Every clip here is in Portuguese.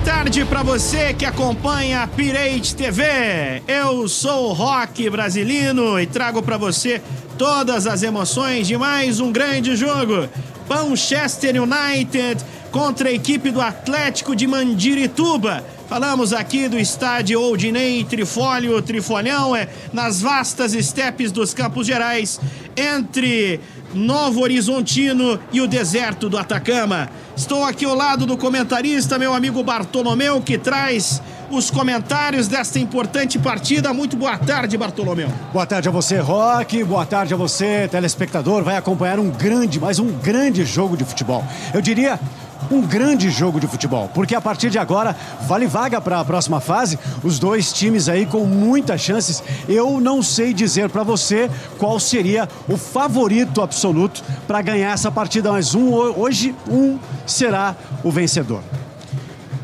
tarde para você que acompanha a Pirate TV. Eu sou o Rock Brasilino e trago para você todas as emoções de mais um grande jogo. Manchester United contra a equipe do Atlético de Mandirituba. Falamos aqui do estádio Oldinei Trifolhão, nas vastas estepes dos Campos Gerais, entre Novo Horizontino e o deserto do Atacama. Estou aqui ao lado do comentarista, meu amigo Bartolomeu, que traz os comentários desta importante partida. Muito boa tarde, Bartolomeu. Boa tarde a você, Rock. Boa tarde a você, telespectador. Vai acompanhar mais um grande jogo de futebol. Eu diria um grande jogo de futebol, porque a partir de agora vale vaga para a próxima fase. Os dois times aí com muitas chances. Eu não sei dizer para você qual seria o favorito absoluto para ganhar essa partida, mas hoje um será o vencedor.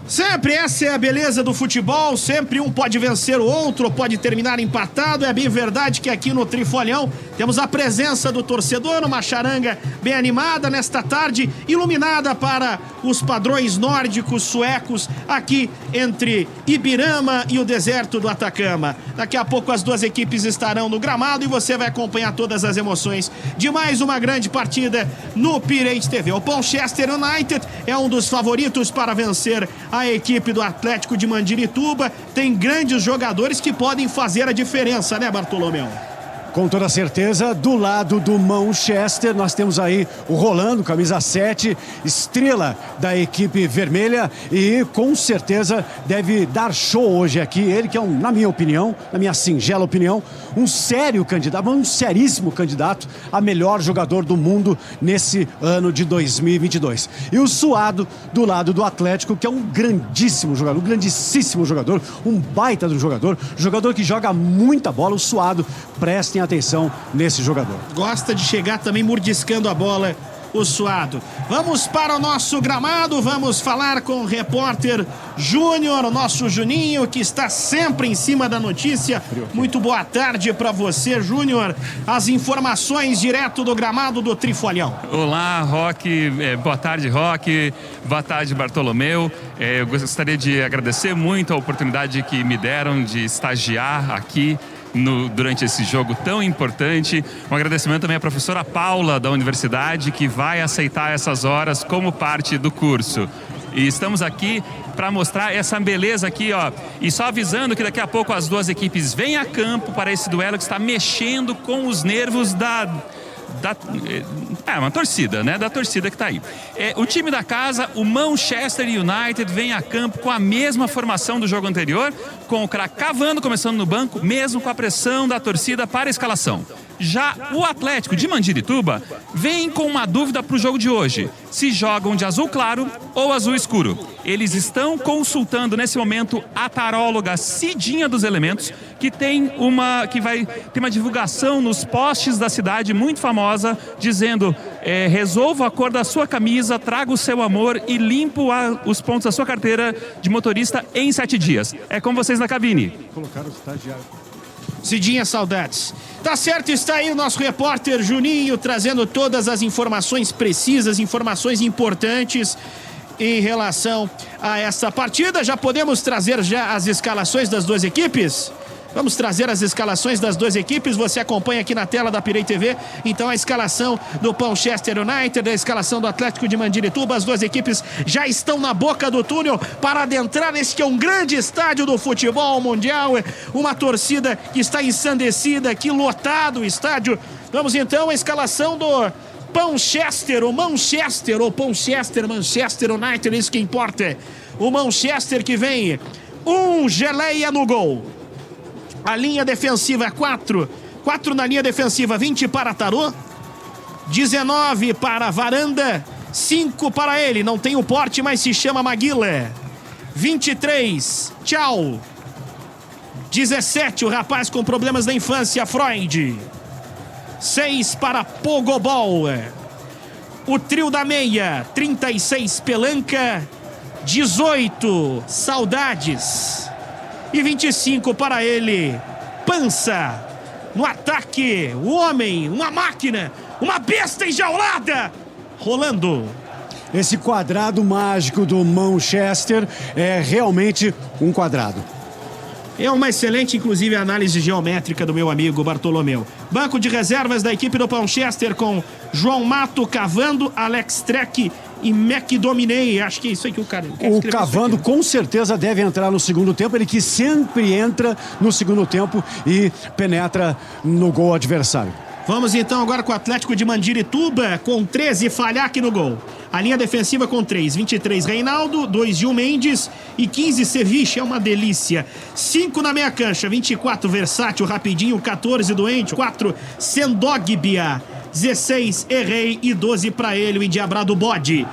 Sempre essa é a beleza do futebol, sempre um pode vencer o outro, pode terminar empatado. É bem verdade que aqui no Trifolhão temos a presença do torcedor, uma charanga bem animada nesta tarde, iluminada para os padrões nórdicos suecos, aqui entre Ibirama e o deserto do Atacama. Daqui a pouco as duas equipes estarão no gramado e você vai acompanhar todas as emoções de mais uma grande partida no Pirate TV. O Manchester United é um dos favoritos para vencer a equipe do Atlético de Mandirituba. Tem grandes jogadores que podem fazer a diferença, né, Bartolomeu? Com toda certeza, do lado do Manchester, nós temos aí o Rolando, camisa 7, estrela da equipe vermelha, e com certeza deve dar show hoje aqui. Ele que é na minha opinião, na minha singela opinião, um sério candidato, um seríssimo candidato a melhor jogador do mundo nesse ano de 2022. E o Suado, do lado do Atlético, que é um grandíssimo jogador, um grandíssimo jogador, um baita do jogador que joga muita bola. O Suado, prestem atenção nesse jogador. Gosta de chegar também mordiscando a bola, o Suado. Vamos para o nosso gramado, vamos falar com o repórter Júnior, o nosso Juninho, que está sempre em cima da notícia. Muito boa tarde para você, Júnior. As informações direto do gramado do Trifolhão. Olá, Rock. Boa tarde, Rock. Boa tarde, Bartolomeu. Eu gostaria de agradecer muito a oportunidade que me deram de estagiar aqui durante esse jogo tão importante. Um agradecimento também à professora Paula da universidade, que vai aceitar essas horas como parte do curso. E estamos aqui para mostrar essa beleza aqui, ó. E só avisando que daqui a pouco as duas equipes vêm a campo para esse duelo que está mexendo com os nervos uma torcida, né? Da torcida que tá aí. O time da casa, o Manchester United, vem a campo com a mesma formação do jogo anterior, com o craque Cavani começando no banco, mesmo com a pressão da torcida para a escalação. Já o Atlético de Mandirituba vem com uma dúvida para o jogo de hoje: se jogam de azul claro ou azul escuro. Eles estão consultando nesse momento a taróloga Cidinha dos Elementos, que vai ter uma divulgação nos postes da cidade muito famosa, dizendo: resolva a cor da sua camisa, traga o seu amor e limpo os pontos da sua carteira de motorista em 7 dias. É com vocês na cabine. Colocaram o estagiário. Cidinha, saudades. Tá certo, está aí o nosso repórter Juninho trazendo todas as informações precisas, informações importantes em relação a essa partida. Já podemos trazer as escalações das duas equipes? Vamos trazer as escalações das duas equipes. Você acompanha aqui na tela da Pirate TV. Então a escalação do Manchester United, a escalação do Atlético de Mandirituba. As duas equipes já estão na boca do túnel para adentrar nesse que é um grande estádio do futebol mundial. Uma torcida que está ensandecida aqui, lotado o estádio. Vamos então à escalação do Manchester United, isso que importa. O Manchester que vem, Geleia no gol. A linha defensiva 4 na linha defensiva, 20 para Tarô, 19 para Varanda, 5 para ele, não tem o porte, mas se chama Maguila, 23, Tchau, 17, o rapaz com problemas da infância, Freud, 6 para Pogobol, o trio da meia, 36, Pelanca, 18, Saudades, e 25 para ele, Pança. No ataque, o homem, uma máquina, uma besta enjaulada, Rolando. esse quadrado mágico do Manchester é realmente um quadrado. É uma excelente, inclusive, análise geométrica do meu amigo Bartolomeu. Banco de reservas da equipe do Manchester com João Mato cavando, Alex Treck e McDominay. Acho que é isso aí que o cara... O Cavando com certeza deve entrar no segundo tempo. Ele que sempre entra no segundo tempo e penetra no gol adversário. Vamos então agora com o Atlético de Mandirituba com 13, Falhaque no gol. A linha defensiva com 3, 23 Reinaldo, 2 Gil Mendes e 15 Ceviche, é uma delícia. 5 na meia cancha, 24 Versátil, rapidinho, 14 Doente, 4 Sendogbia, 16 Errei e 12 para ele, o endiabrado Bode.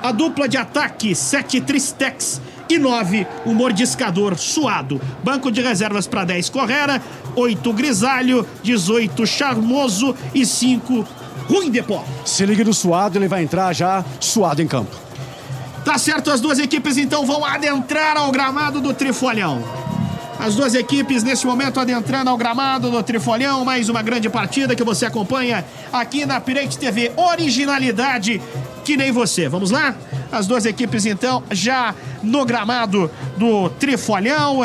A dupla de ataque, 7 Tristex e 9 o Mordiscador Suado. Banco de reservas para 10 Correra, 8 Grisalho, 18 Charmoso e 5 Ruim de Pó. Se liga do Suado, ele vai entrar já suado em campo. Tá certo, as duas equipes então vão adentrar ao gramado do Trifolhão. As duas equipes nesse momento adentrando ao gramado do Trifolhão. Mais uma grande partida que você acompanha aqui na Pirate TV. Originalidade que nem você. Vamos lá? As duas equipes então já no gramado do Trifolhão.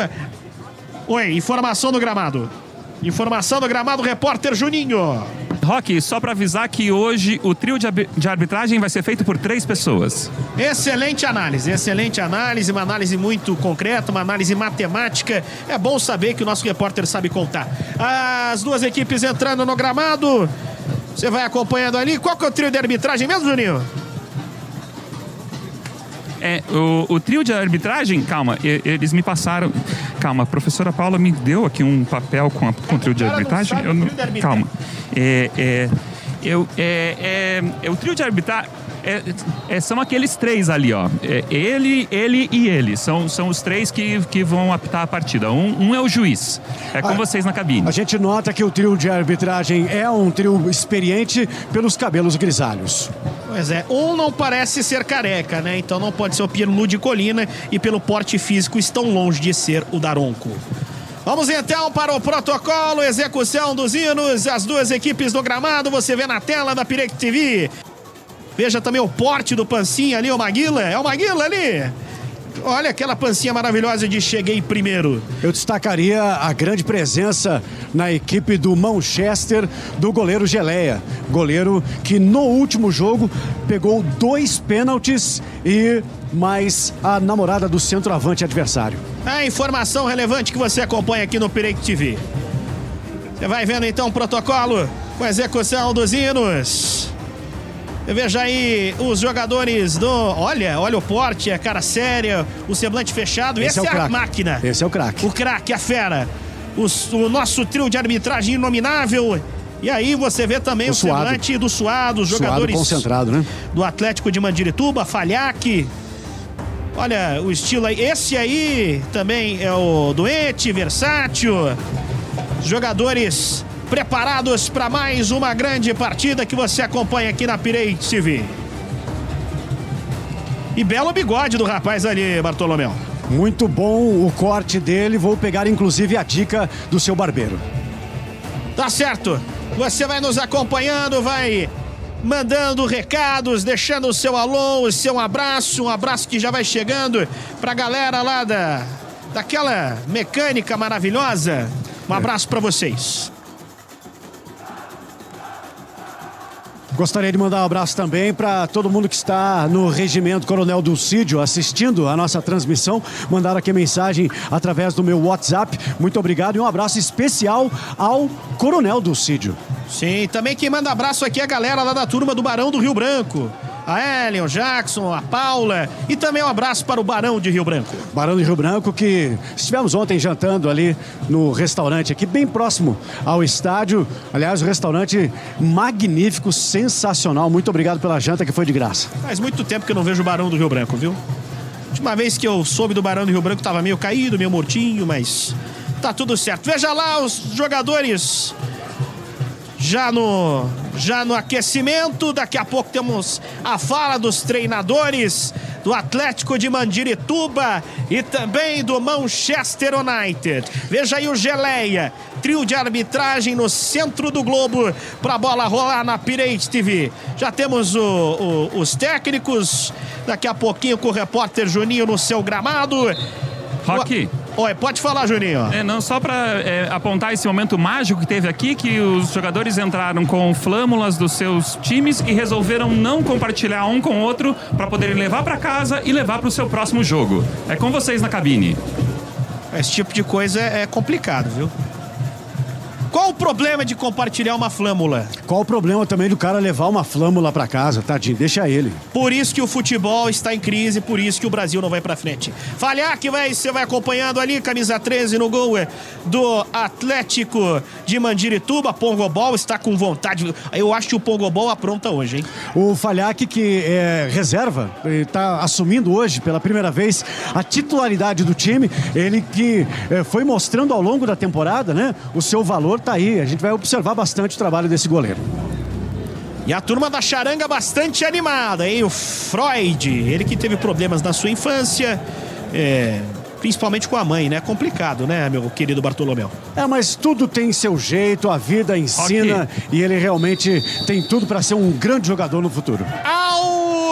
Oi, informação do gramado. Informação do gramado, repórter Juninho. Roque, só para avisar que hoje o trio de arbitragem vai ser feito por 3 pessoas. Excelente análise, uma análise muito concreta, uma análise matemática. É bom saber que o nosso repórter sabe contar. As duas equipes entrando no gramado, você vai acompanhando ali. Qual que é o trio de arbitragem mesmo, Juninho? O trio de arbitragem, calma, eles me passaram. Calma, a professora Paula me deu aqui um papel com o trio de arbitragem. Calma. O trio de arbitragem são aqueles 3 ali, ó. Ele e ele. São os 3 que vão apitar a partida. Um é o juiz. É com vocês na cabine. A gente nota que o trio de arbitragem é um trio experiente pelos cabelos grisalhos. Pois é, um não parece ser careca, né? Então não pode ser o Pierluigi Colina e pelo porte físico estão longe de ser o Daronco. Vamos então para o protocolo, execução dos hinos, as duas equipes no gramado, você vê na tela da Pirate TV. Veja também o porte do pancinha ali, o Maguila, é o Maguila ali. Olha aquela pancinha maravilhosa de cheguei primeiro. Eu destacaria a grande presença na equipe do Manchester do goleiro Geleia. Goleiro que no último jogo pegou 2 pênaltis e mais a namorada do centroavante adversário. A informação relevante que você acompanha aqui no Pirate TV. Você vai vendo então o protocolo com a execução dos hinos. Veja aí os jogadores do... Olha o porte, a cara séria, o semblante fechado. Esse é a máquina. Esse é o craque. O craque, a fera. O nosso trio de arbitragem inominável. E aí você vê também o semblante do Suado, os jogadores concentrado, né? Do Atlético de Mandirituba, Falhaque. Olha o estilo aí. Esse aí também é o Doente, Versátil. Os jogadores preparados para mais uma grande partida que você acompanha aqui na Pirate TV. E belo bigode do rapaz ali, Bartolomeu. Muito bom o corte dele, vou pegar inclusive a dica do seu barbeiro. Tá certo, você vai nos acompanhando, vai mandando recados, deixando o seu alô, o seu abraço, um abraço que já vai chegando pra galera lá daquela mecânica maravilhosa. Um abraço pra vocês. Gostaria de mandar um abraço também para todo mundo que está no Regimento Coronel Dulcídio assistindo a nossa transmissão. Mandaram aqui mensagem através do meu WhatsApp. Muito obrigado e um abraço especial ao Coronel Dulcídio. Sim, também quem manda abraço aqui é a galera lá da turma do Barão do Rio Branco. A Ellen, o Jackson, a Paula e também um abraço para o Barão de Rio Branco. Barão de Rio Branco que estivemos ontem jantando ali no restaurante aqui bem próximo ao estádio. Aliás, o restaurante magnífico, sensacional. Muito obrigado pela janta que foi de graça. Faz muito tempo que eu não vejo o Barão do Rio Branco, viu? A última vez que eu soube do Barão do Rio Branco estava meio caído, meio mortinho, mas tá tudo certo. Veja lá os jogadores já no aquecimento. Daqui a pouco temos a fala dos treinadores do Atlético de Mandirituba e também do Manchester United. Veja aí o Geleia, trio de arbitragem no centro do globo para a bola rolar na Pirate TV. Já temos os técnicos, daqui a pouquinho com o repórter Juninho no seu gramado. Roque. Oi, pode falar, Juninho. Não, só para apontar esse momento mágico que teve aqui, que os jogadores entraram com flâmulas dos seus times e resolveram não compartilhar um com o outro para poderem levar para casa e levar para o seu próximo jogo. É com vocês na cabine. Esse tipo de coisa é complicado, viu? Qual o problema de compartilhar uma flâmula? Qual o problema também do cara levar uma flâmula pra casa, tadinho? Deixa ele. Por isso que o futebol está em crise, por isso que o Brasil não vai pra frente. Falhar que você vai acompanhando ali, camisa 13 no gol do Atlético de Mandirituba. Pongobol está com vontade. Eu acho que o Pongobol apronta hoje, hein? O Falhaque, que é reserva, está assumindo hoje pela primeira vez a titularidade do time. Ele que foi mostrando ao longo da temporada, né, o seu valor. Tá aí, a gente vai observar bastante o trabalho desse goleiro. E a turma da Charanga bastante animada, hein? O Freud, ele que teve problemas na sua infância, principalmente com a mãe, né? Complicado, né, meu querido Bartolomeu? Mas tudo tem seu jeito, a vida ensina, e ele realmente tem tudo para ser um grande jogador no futuro.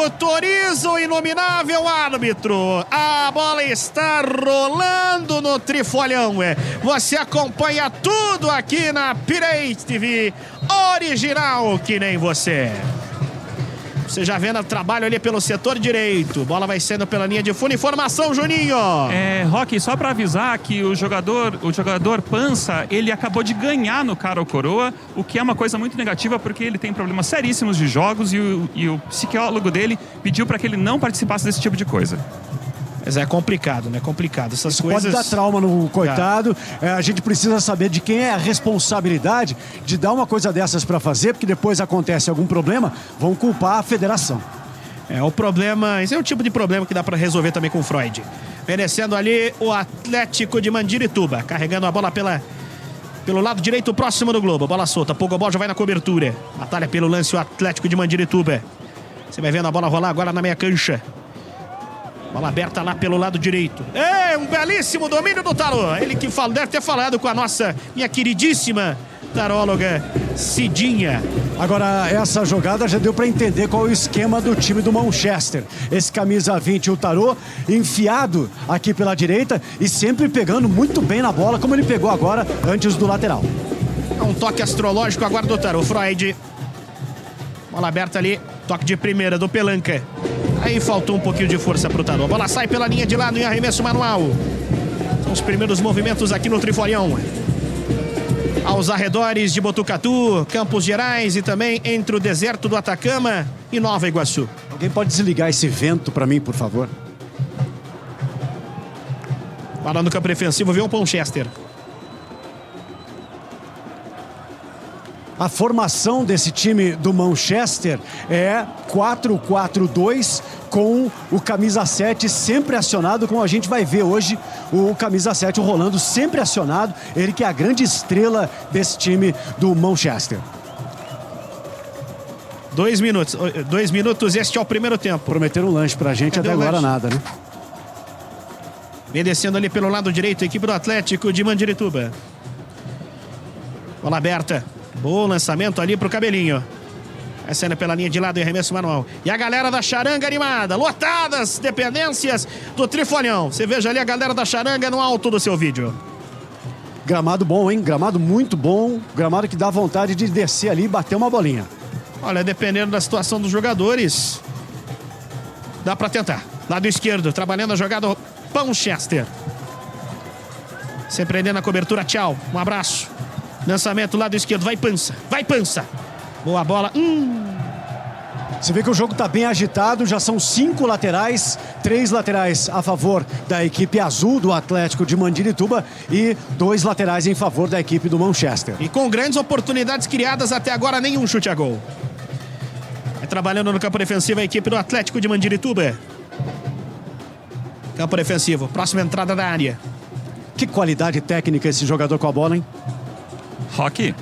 Autoriza o inominável árbitro. A bola está rolando no Trifolhão. Você acompanha tudo aqui na Pirate TV, original que nem você. Você já vendo o trabalho ali pelo setor direito. Bola vai saindo pela linha de fundo. Informação, Juninho. Roque, só para avisar que o jogador Pança, ele acabou de ganhar no cara ou coroa, o que é uma coisa muito negativa porque ele tem problemas seríssimos de jogos e o psicólogo dele pediu para que ele não participasse desse tipo de coisa. Mas é complicado, né? Complicado. Essas coisas... Pode dar trauma no coitado. A gente precisa saber de quem é a responsabilidade de dar uma coisa dessas para fazer, porque depois acontece algum problema, vão culpar a federação. O problema... Esse é o tipo de problema que dá para resolver também com o Freud. Merecendo ali o Atlético de Mandirituba, carregando a bola pelo lado direito próximo do globo. Bola solta. Pogobol já vai na cobertura. Batalha pelo lance o Atlético de Mandirituba. Você vai vendo a bola rolar agora na meia cancha. Bola aberta lá pelo lado direito. Um belíssimo domínio do Tarô. Ele que deve ter falado com a minha queridíssima taróloga Cidinha. Agora, essa jogada já deu para entender qual é o esquema do time do Manchester. Esse camisa 20, o Tarô, enfiado aqui pela direita e sempre pegando muito bem na bola, como ele pegou agora, antes do lateral. Um toque astrológico agora do Tarô. Freud. Bola aberta ali. Toque de primeira do Pelanca. Aí faltou um pouquinho de força pro Tarô. A bola sai pela linha de lado em arremesso manual. São os primeiros movimentos aqui no Trifolhão. Aos arredores de Botucatu, Campos Gerais e também entre o deserto do Atacama e Nova Iguaçu. Alguém pode desligar esse vento para mim, por favor? Parando no campo defensivo, viu o Manchester. A formação desse time do Manchester é 4-4-2 com o camisa 7 sempre acionado, como a gente vai ver hoje o camisa 7 rolando sempre acionado, ele que é a grande estrela desse time do Manchester. 2 minutos, este é o primeiro tempo. Prometeram um lanche pra gente, até agora nada, né? Vem descendo ali pelo lado direito, a equipe do Atlético de Mandirituba. Bola aberta. Bom lançamento ali pro Cabelinho. Vai saindo pela linha de lado e arremesso manual. E a galera da Charanga animada. Lotadas dependências do Trifolhão. Você veja ali a galera da Charanga no alto do seu vídeo. Gramado bom, hein? Gramado muito bom. Gramado que dá vontade de descer ali e bater uma bolinha. Olha, dependendo da situação dos jogadores, dá pra tentar. Lado esquerdo, trabalhando a jogada Manchester. Sempre prendendo a cobertura, tchau. Um abraço. Lançamento, lado esquerdo, vai Pança. Vai Pança. Boa bola. Você vê que o jogo está bem agitado, já são 5 laterais, 3 laterais a favor da equipe azul do Atlético de Mandirituba e 2 laterais em favor da equipe do Manchester. E com grandes oportunidades criadas até agora, nenhum chute a gol. Vai trabalhando no campo defensivo a equipe do Atlético de Mandirituba. Campo defensivo, próxima entrada da área. Que qualidade técnica esse jogador com a bola, hein? Roque.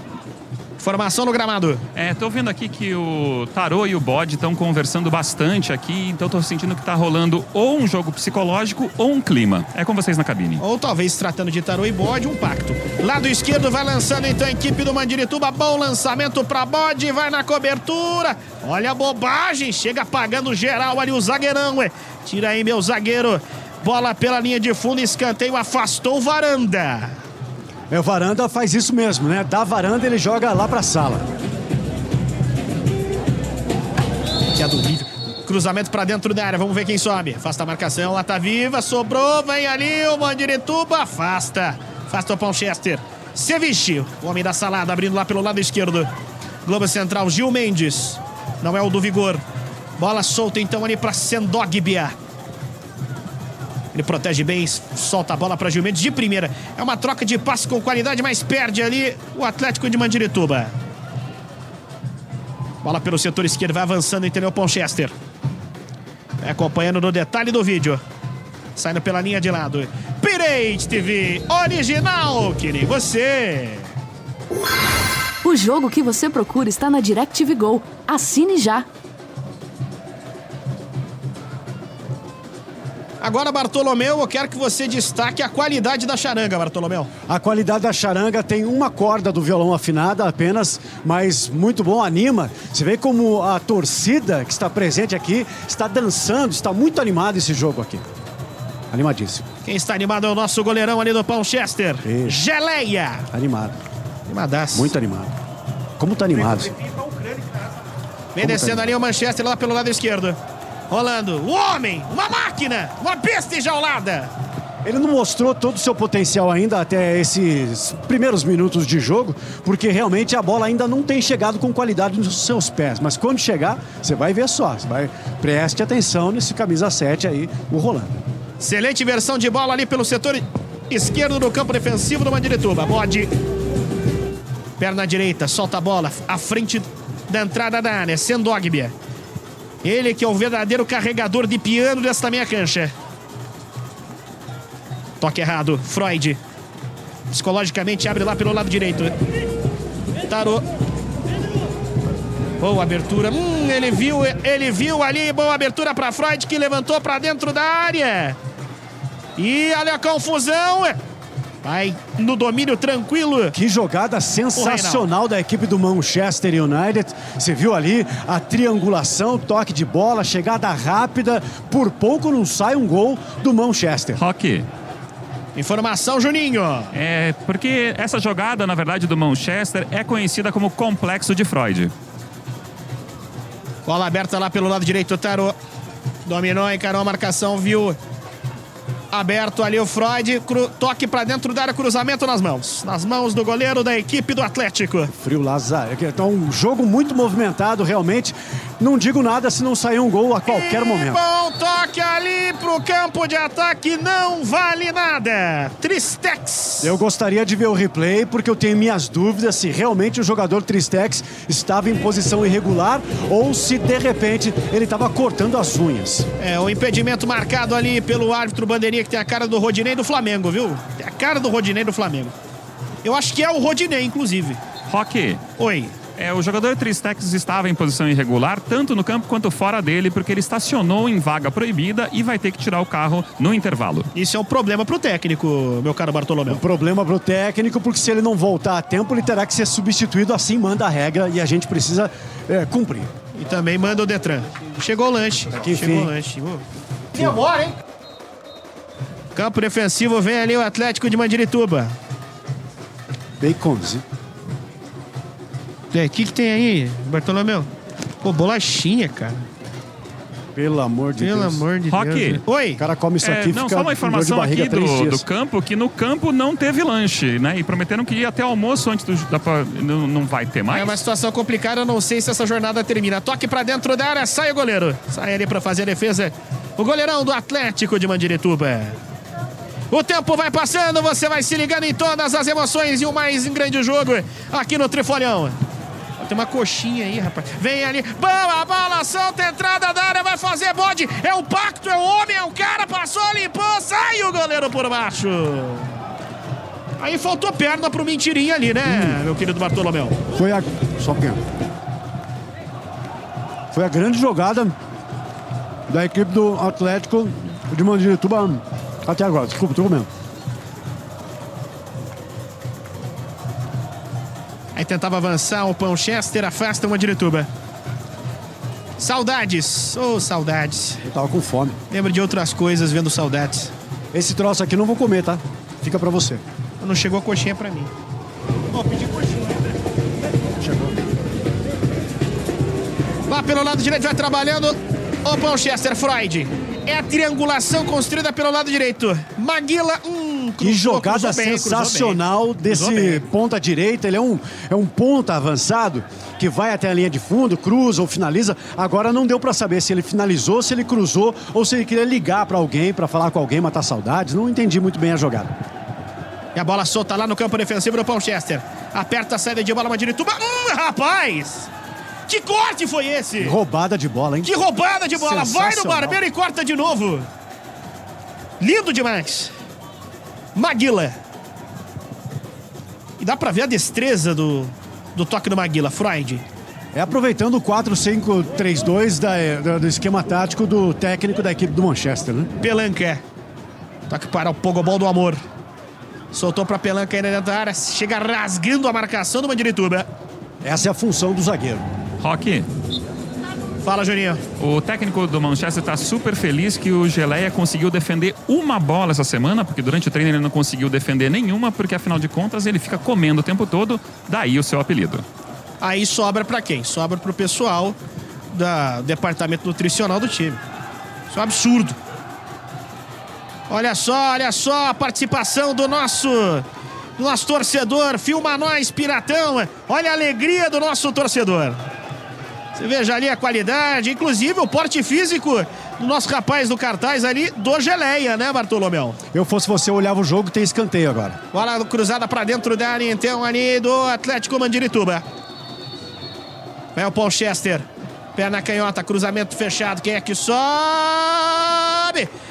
Informação no gramado. Tô vendo aqui que o Tarô e o Bode estão conversando bastante aqui, então tô sentindo que tá rolando ou um jogo psicológico ou um clima. É com vocês na cabine. Ou talvez, se tratando de Tarô e Bode, um pacto. Lado esquerdo vai lançando então a equipe do Mandirituba. Bom lançamento pra Bode, vai na cobertura. Olha a bobagem, chega apagando geral ali o zagueirão. Tira aí, meu zagueiro. Bola pela linha de fundo, escanteio, afastou o Varanda. O Varanda faz isso mesmo, né? Da varanda ele joga lá pra sala. Que é do nível. Cruzamento pra dentro da área, vamos ver quem sobe. Afasta a marcação, lá tá viva, sobrou, vem ali o Mandirituba, afasta o Palchester. Ceviche, o homem da salada, abrindo lá pelo lado esquerdo. Globo central, Gil Mendes, não é o do Vigor. Bola solta então ali pra Sendogbia. Ele protege bem, solta a bola para Gil Mendes de primeira. É uma troca de passe com qualidade, mas perde ali o Atlético de Mandirituba. Bola pelo setor esquerdo, vai avançando, entendeu? Ponchester. Vai acompanhando no detalhe do vídeo. Saindo pela linha de lado. Pirate TV, original, que nem você. O jogo que você procura está na DirecTV Go. Assine já. Agora, Bartolomeu, eu quero que você destaque a qualidade da charanga, Bartolomeu. A qualidade da charanga tem uma corda do violão afinada apenas, mas muito bom, anima. Você vê como a torcida que está presente aqui está dançando, está muito animado esse jogo aqui. Animadíssimo. Quem está animado é o nosso goleirão ali do Palchester. Geleia. Animado. Animadaço. Muito animado. Como tá animado? Vem descendo ali o Manchester lá pelo lado esquerdo. Rolando, o homem, uma máquina, uma besta enjaulada. Ele não mostrou todo o seu potencial ainda até esses primeiros minutos de jogo, porque realmente a bola ainda não tem chegado com qualidade nos seus pés. Mas quando chegar, você vai ver só. Preste atenção nesse camisa 7 aí, o Rolando. Excelente versão de bola ali pelo setor esquerdo do campo defensivo do Mandirituba. Bode, perna direita, solta a bola, à frente da entrada da área, Sendogbia. Ele que é o verdadeiro carregador de piano desta meia cancha. Toque errado, Freud. Psicologicamente abre lá pelo lado direito. Tarô. Boa abertura. Ele viu ali, boa abertura para Freud, que levantou para dentro da área. E olha a confusão. Vai no domínio tranquilo. Que jogada sensacional da equipe do Manchester United. Você viu ali a triangulação, toque de bola, chegada rápida. Por pouco não sai um gol do Manchester. Roque. Informação, Juninho. Porque essa jogada, na verdade, do Manchester é conhecida como complexo de Freud. Bola aberta lá pelo lado direito, Tarô. Dominou, encarou a marcação, viu aberto ali o Freud, toque pra dentro da área, cruzamento nas mãos do goleiro da equipe do Atlético. Frio Lazar, então um jogo muito movimentado realmente, não digo nada se não sair um gol a qualquer momento. Bom toque ali pro campo de ataque, não vale nada. Tristex. Eu gostaria de ver o replay porque eu tenho minhas dúvidas se realmente o jogador Tristex estava em posição irregular ou se de repente ele estava cortando as unhas. O impedimento marcado ali pelo árbitro bandeirinha, que tem a cara do Rodinei do Flamengo, viu? Tem a cara do Rodinei do Flamengo. Eu acho que é o Rodinei, inclusive. Roque. Oi. O jogador Tristex estava em posição irregular, tanto no campo quanto fora dele, porque ele estacionou em vaga proibida e vai ter que tirar o carro no intervalo. Isso é um problema pro técnico, meu caro Bartolomeu. Um problema pro técnico, porque se ele não voltar a tempo, ele terá que ser substituído, assim manda a regra e a gente precisa cumprir. E também manda o Detran. Chegou o lanche. Chegou o lanche. Demora, hein? Campo defensivo, vem ali o Atlético de Mandirituba. Baconzinho. O que tem aí, Bartolomeu? Pô, bolachinha, cara. Pelo amor de Deus. Pelo amor de Roque. Deus. Oi. O cara come isso aqui, não, fica só uma informação com dor de aqui barriga do campo, que no campo não teve lanche, né? E prometeram que ia até almoço antes não vai ter mais. É uma situação complicada, eu não sei se essa jornada termina. Toque pra dentro da área, sai o goleiro. Sai ali pra fazer a defesa. O goleirão do Atlético de Mandirituba. O tempo vai passando, você vai se ligando em todas as emoções e o mais grande jogo aqui no Trifolhão. Tem uma coxinha aí, rapaz. Vem ali. Boa bola, solta, entrada da área, vai fazer Bode. É o pacto, é o homem, é o cara, passou, limpou, sai o goleiro por baixo. Aí faltou perna pro Mentirinha ali, né, meu querido Bartolomeu? Foi a... Só um pouquinho. Foi a grande jogada da equipe do Atlético de Mandirituba até agora. Desculpa, tô comendo. Aí tentava avançar o Manchester, afasta o Mandirituba. Saudades, saudades. Eu tava com fome. Lembro de outras coisas vendo saudades. Esse troço aqui não vou comer, tá? Fica pra você. Não chegou a coxinha pra mim. Pedi coxinha, né? Chegou. Lá pelo lado direito vai trabalhando o Manchester. Freud. É a triangulação construída pelo lado direito. Maguila, Que jogada sensacional desse ponta direita. Ele é um ponta avançado que vai até a linha de fundo, cruza ou finaliza. Agora não deu pra saber se ele finalizou, se ele cruzou ou se ele queria ligar pra alguém, pra falar com alguém, matar saudades. Não entendi muito bem a jogada. E a bola solta lá no campo defensivo do Manchester. Aperta a saída de bola, Mandirituba. Rapaz! Que corte foi esse? Roubada de bola, hein? Que roubada de bola! Vai no barbeiro e corta de novo. Lindo demais. Maguila. E dá pra ver a destreza do toque do Maguila, Freud. É aproveitando o 4-5-3-2 do esquema tático do técnico da equipe do Manchester, né? Pelanca. Toque para o Pogobol do Amor. Soltou pra Pelanca aí dentro da área. Chega rasgando a marcação do Mandirituba. Essa é a função do zagueiro. Roque, Fala, Juninho. o técnico do Manchester está super feliz que o Geleia conseguiu defender uma bola essa semana, porque durante o treino ele não conseguiu defender nenhuma, porque afinal de contas ele fica comendo o tempo todo, daí o seu apelido. Aí sobra pra quem? Sobra pro pessoal do departamento nutricional do time. Isso é um absurdo. Olha só a participação do nosso torcedor. Filma nós, Piratão. Olha a alegria do nosso torcedor. Você veja ali a qualidade, inclusive o porte físico do nosso rapaz do cartaz ali, do Geleia, né, Bartolomeu? Eu fosse você, eu olhava o jogo, tem escanteio agora. Bola cruzada pra dentro da área, então, ali do Atlético Mandirituba. Vem o Manchester. Perna canhota, cruzamento fechado. Quem é que sobe?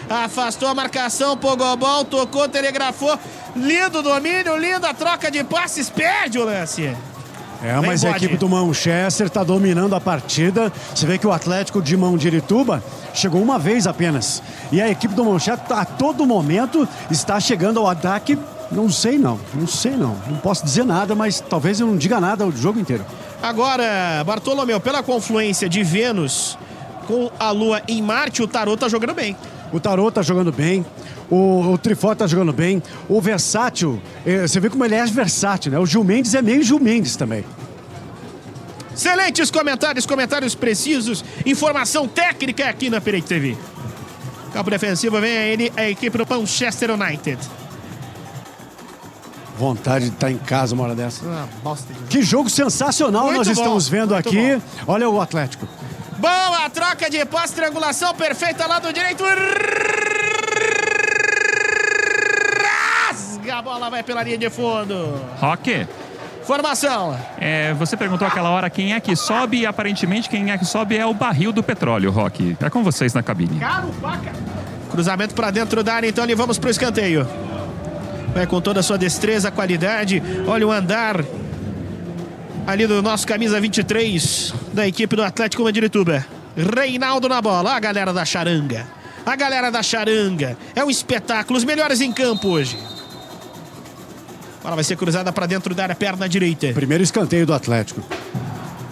Afastou a marcação, Pogobol, tocou, telegrafou. Lindo domínio, linda troca de passes, perde o lance. Mas a equipe do Manchester está dominando a partida. Você vê que o Atlético de Mandirituba chegou uma vez apenas. E a equipe do Manchester a todo momento está chegando ao ataque. Não sei não. Não posso dizer nada, mas talvez eu não diga nada o jogo inteiro. Agora, Bartolomeu, pela confluência de Vênus com a Lua em Marte, o Tarot tá jogando bem. O Tarot tá jogando bem. O Trifó tá jogando bem. O Versátil, você vê como ele é versátil, né? O Gil Mendes é meio Gil Mendes também. Excelentes comentários precisos, informação técnica aqui na Pereira TV. Campo defensivo, vem ele, a equipe do Manchester United. Vontade de estar em casa uma hora dessa. Bosta. Que jogo sensacional Muito nós bom, estamos vendo muito aqui. bom. Olha o Atlético. Boa troca de passe, triangulação perfeita lá do direito. Rasga, a bola vai pela linha de fundo. Roque, Formação. você perguntou aquela hora quem é que sobe e aparentemente quem é que sobe é o barril do petróleo, Roque. É com vocês na cabine. Caro, faca. Cruzamento pra dentro da área, então ali vamos pro escanteio. Vai com toda a sua destreza, qualidade. Olha o andar ali do nosso camisa 23 da equipe do Atlético Mandirituba. Reinaldo na bola. A galera da charanga. É um espetáculo. Os melhores em campo hoje. A bola vai ser cruzada pra dentro da área, perna direita. Primeiro escanteio do Atlético.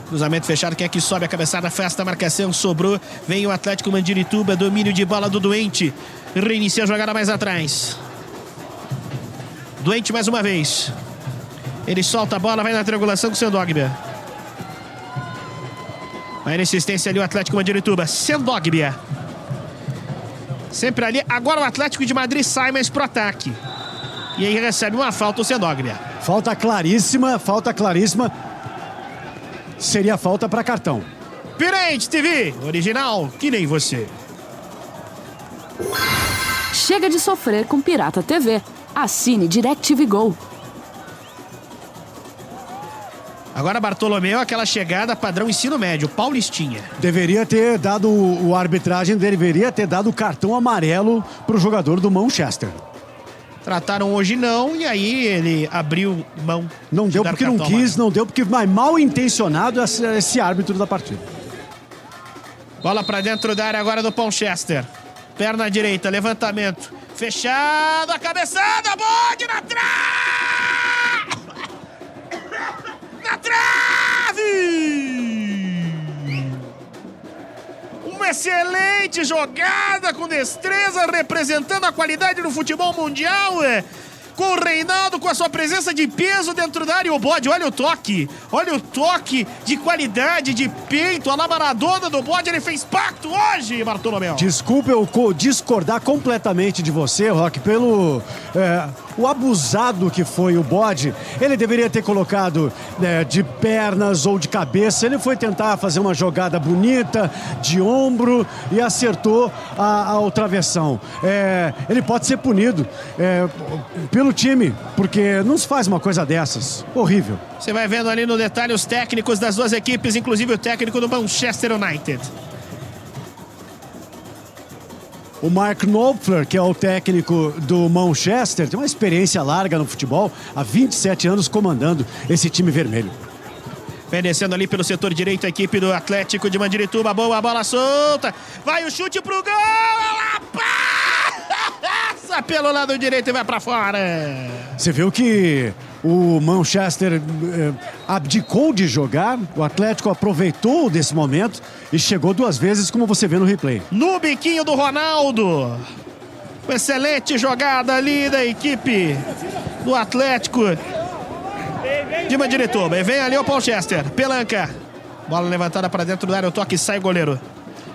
Cruzamento fechado, quem é que sobe? A cabeçada, afasta a marcação, sobrou. Vem o Atlético Mandirituba, domínio de bola do Doente. Reinicia a jogada mais atrás. Doente mais uma vez. Ele solta a bola, vai na triangulação com o Sendogbia. Vai na insistência ali o Atlético Mandirituba. Sendogbia. Sempre ali. Agora o Atlético de Madrid sai mais pro ataque. E aí recebe uma falta o Sendogbia. Falta claríssima. Seria falta para cartão. Pirente TV, original, que nem você. Chega de sofrer com Pirata TV. Assine DirecTV Go. Agora Bartolomeu, aquela chegada padrão ensino médio, Paulistinha. Deveria ter dado, a arbitragem deveria ter dado o cartão amarelo pro jogador do Manchester. Trataram hoje não, e aí ele abriu mão. Não de deu dar porque não cartão quis, amarelo. não deu porque mais mal intencionado esse árbitro da partida. Bola pra dentro da área agora do Ponchester. Perna direita, levantamento. Fechado, a cabeçada, Bode na trave! Na trave! Uma excelente jogada com destreza, representando a qualidade do futebol mundial, com o Reinaldo, com a sua presença de peso dentro da área. E o Bode, olha o toque de qualidade, de peito, a Maradona do Bode, ele fez pacto hoje, Bartolomeu. Desculpa eu discordar completamente de você, Roque, pelo o abusado que foi o Bode. Ele deveria ter colocado de pernas ou de cabeça. Ele foi tentar fazer uma jogada bonita, de ombro, e acertou ao travessão. Ele pode ser punido pelo time, porque não se faz uma coisa dessas. Horrível. Você vai vendo ali no detalhe os técnicos das duas equipes, inclusive o técnico do Manchester United. O Mark Knopfler, que é o técnico do Manchester, tem uma experiência larga no futebol, há 27 anos comandando esse time vermelho. Vem descendo ali pelo setor direito a equipe do Atlético de Mandirituba. Boa bola solta. Vai o chute pro gol. Ela passa pelo lado direito e vai pra fora. Você viu que o Manchester abdicou de jogar, o Atlético aproveitou desse momento e chegou duas vezes, como você vê no replay. No biquinho do Ronaldo. Uma excelente jogada ali da equipe do Atlético de Mandirituba. E vem ali o Ponchester. Pelanca. Bola levantada para dentro da área. O toque, sai o goleiro.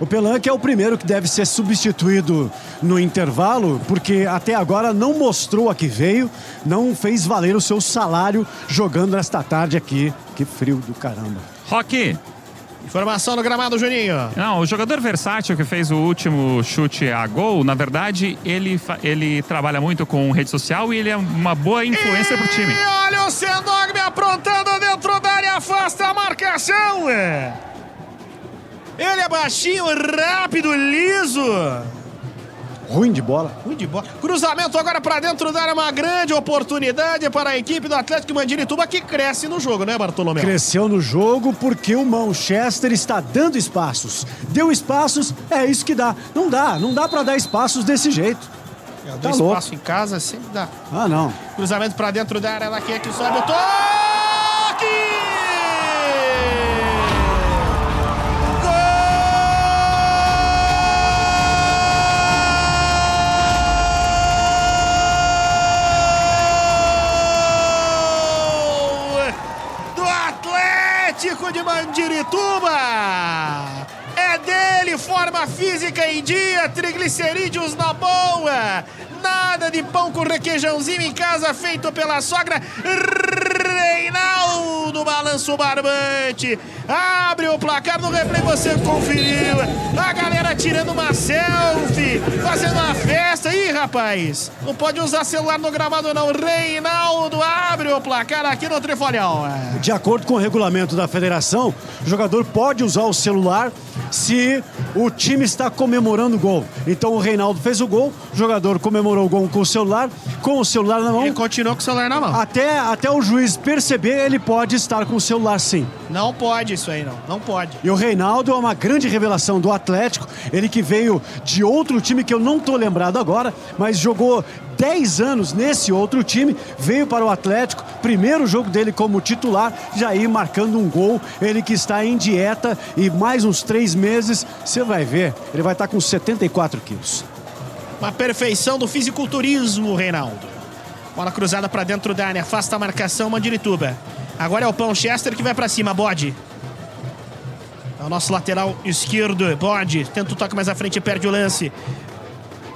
O Pelanca é o primeiro que deve ser substituído no intervalo, porque até agora não mostrou a que veio, não fez valer o seu salário jogando nesta tarde aqui. Que frio do caramba. Roque. Informação no gramado, Juninho. Não, o jogador versátil que fez o último chute a gol, na verdade, ele trabalha muito com rede social e ele é uma boa influência pro time. E olha o Sendogme aprontando dentro da área, afasta a marcação. Ele é baixinho, rápido, liso. Ruim de bola. Ruim de bola. Cruzamento agora pra dentro da área, uma grande oportunidade para a equipe do Atlético Mandirituba, que cresce no jogo, né, Bartolomeu? Cresceu no jogo porque o Manchester está dando espaços. Deu espaços, é isso que dá. Não dá pra dar espaços desse jeito. Dá espaço em casa, sempre dá. Ah, não. Cruzamento pra dentro da área, ela aqui sobe o toque! Atlético de Mandirituba. É dele, forma física em dia, triglicerídeos na boa. Nada de pão com requeijãozinho em casa, feito pela sogra. Reinaldo, balanço barbante. Abre o placar no replay, você conferiu. A galera tirando uma selfie, fazendo uma festa. Ih, rapaz, não pode usar celular no gramado não. Reinaldo abre o placar aqui no Trifolhão. De acordo com o regulamento da federação, o jogador pode usar o celular se o time está comemorando o gol. Então o Reinaldo fez o gol, o jogador comemorou o gol com o celular na mão. Ele continuou com o celular na mão. Até o juiz perceber, ele pode estar com o celular sim. Não pode isso aí, não pode. E o Reinaldo é uma grande revelação do Atlético, ele que veio de outro time que eu não tô lembrado agora, mas jogou 10 anos nesse outro time, veio para o Atlético, primeiro jogo dele como titular, já ir marcando um gol, ele que está em dieta e mais uns 3 meses, você vai ver, ele vai estar com 74 quilos. Uma perfeição do fisiculturismo, Reinaldo. Bola cruzada para dentro da área, afasta a marcação, Mandirituba. Agora é o Ponchester que vai para cima, Bode. É o nosso lateral esquerdo, Bode. Tenta o toque mais à frente e perde o lance.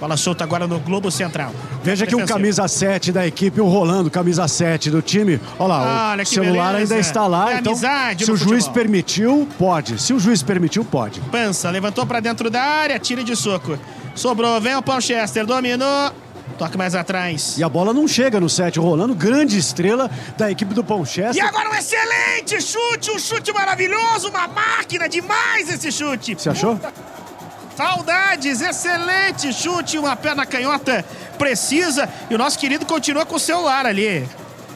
Bola solta agora no globo central. Veja que o camisa 7 da equipe, o Rolando, camisa 7 do time. Olha lá, olha o celular beleza. ainda está lá. É então, amizade se no o juiz futebol. permitiu, pode. Se o juiz permitiu, pode. Pança, levantou para dentro da área, tira de soco. Sobrou, vem o Ponchester, dominou. Toque mais atrás. E a bola não chega no 7. O Rolando, grande estrela da equipe do Ponchester. E agora um excelente chute, um chute maravilhoso, uma máquina demais esse chute. Você achou? Saudades, excelente chute, uma perna canhota precisa. E o nosso querido continua com o celular ali.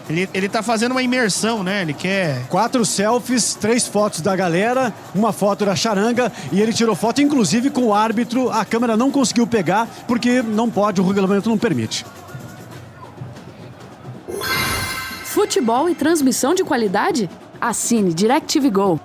Ele tá fazendo uma imersão, né? Ele quer... 4 selfies, 3 fotos da galera, uma foto da charanga e ele tirou foto inclusive com o árbitro. A câmera não conseguiu pegar porque não pode, o regulamento não permite. Futebol e transmissão de qualidade? Assine DirecTV Go.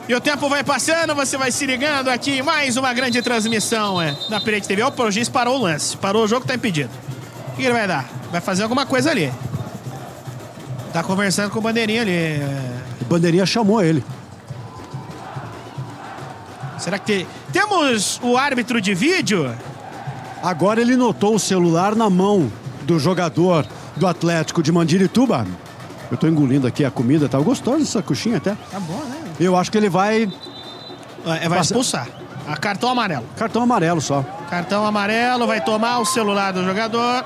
E o tempo vai passando, você vai se ligando aqui em mais uma grande transmissão da Pirate TV. Opa, o juiz parou o lance. Parou o jogo, tá impedido. O que ele vai dar? Vai fazer alguma coisa ali. Tá conversando com o bandeirinha ali. O bandeirinha chamou ele. Será que temos o árbitro de vídeo? Agora ele notou o celular na mão do jogador do Atlético de Mandirituba. Eu tô engolindo aqui a comida, tá gostosa essa coxinha até. Tá bom, né? Eu acho que ele vai... Vai expulsar. Cartão amarelo. Cartão amarelo só. Cartão amarelo, vai tomar o celular do jogador.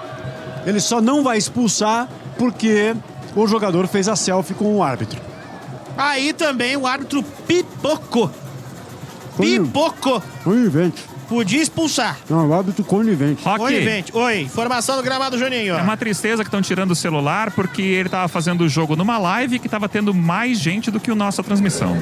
Ele só não vai expulsar porque o jogador fez a selfie com o árbitro. Aí também o árbitro pipocou. Pipocou. Conivente. Podia expulsar. Não, o árbitro conivente. Conivente. Oi, informação do gramado, Juninho. É uma tristeza que estão tirando o celular porque ele estava fazendo o jogo numa live que estava tendo mais gente do que a nossa transmissão.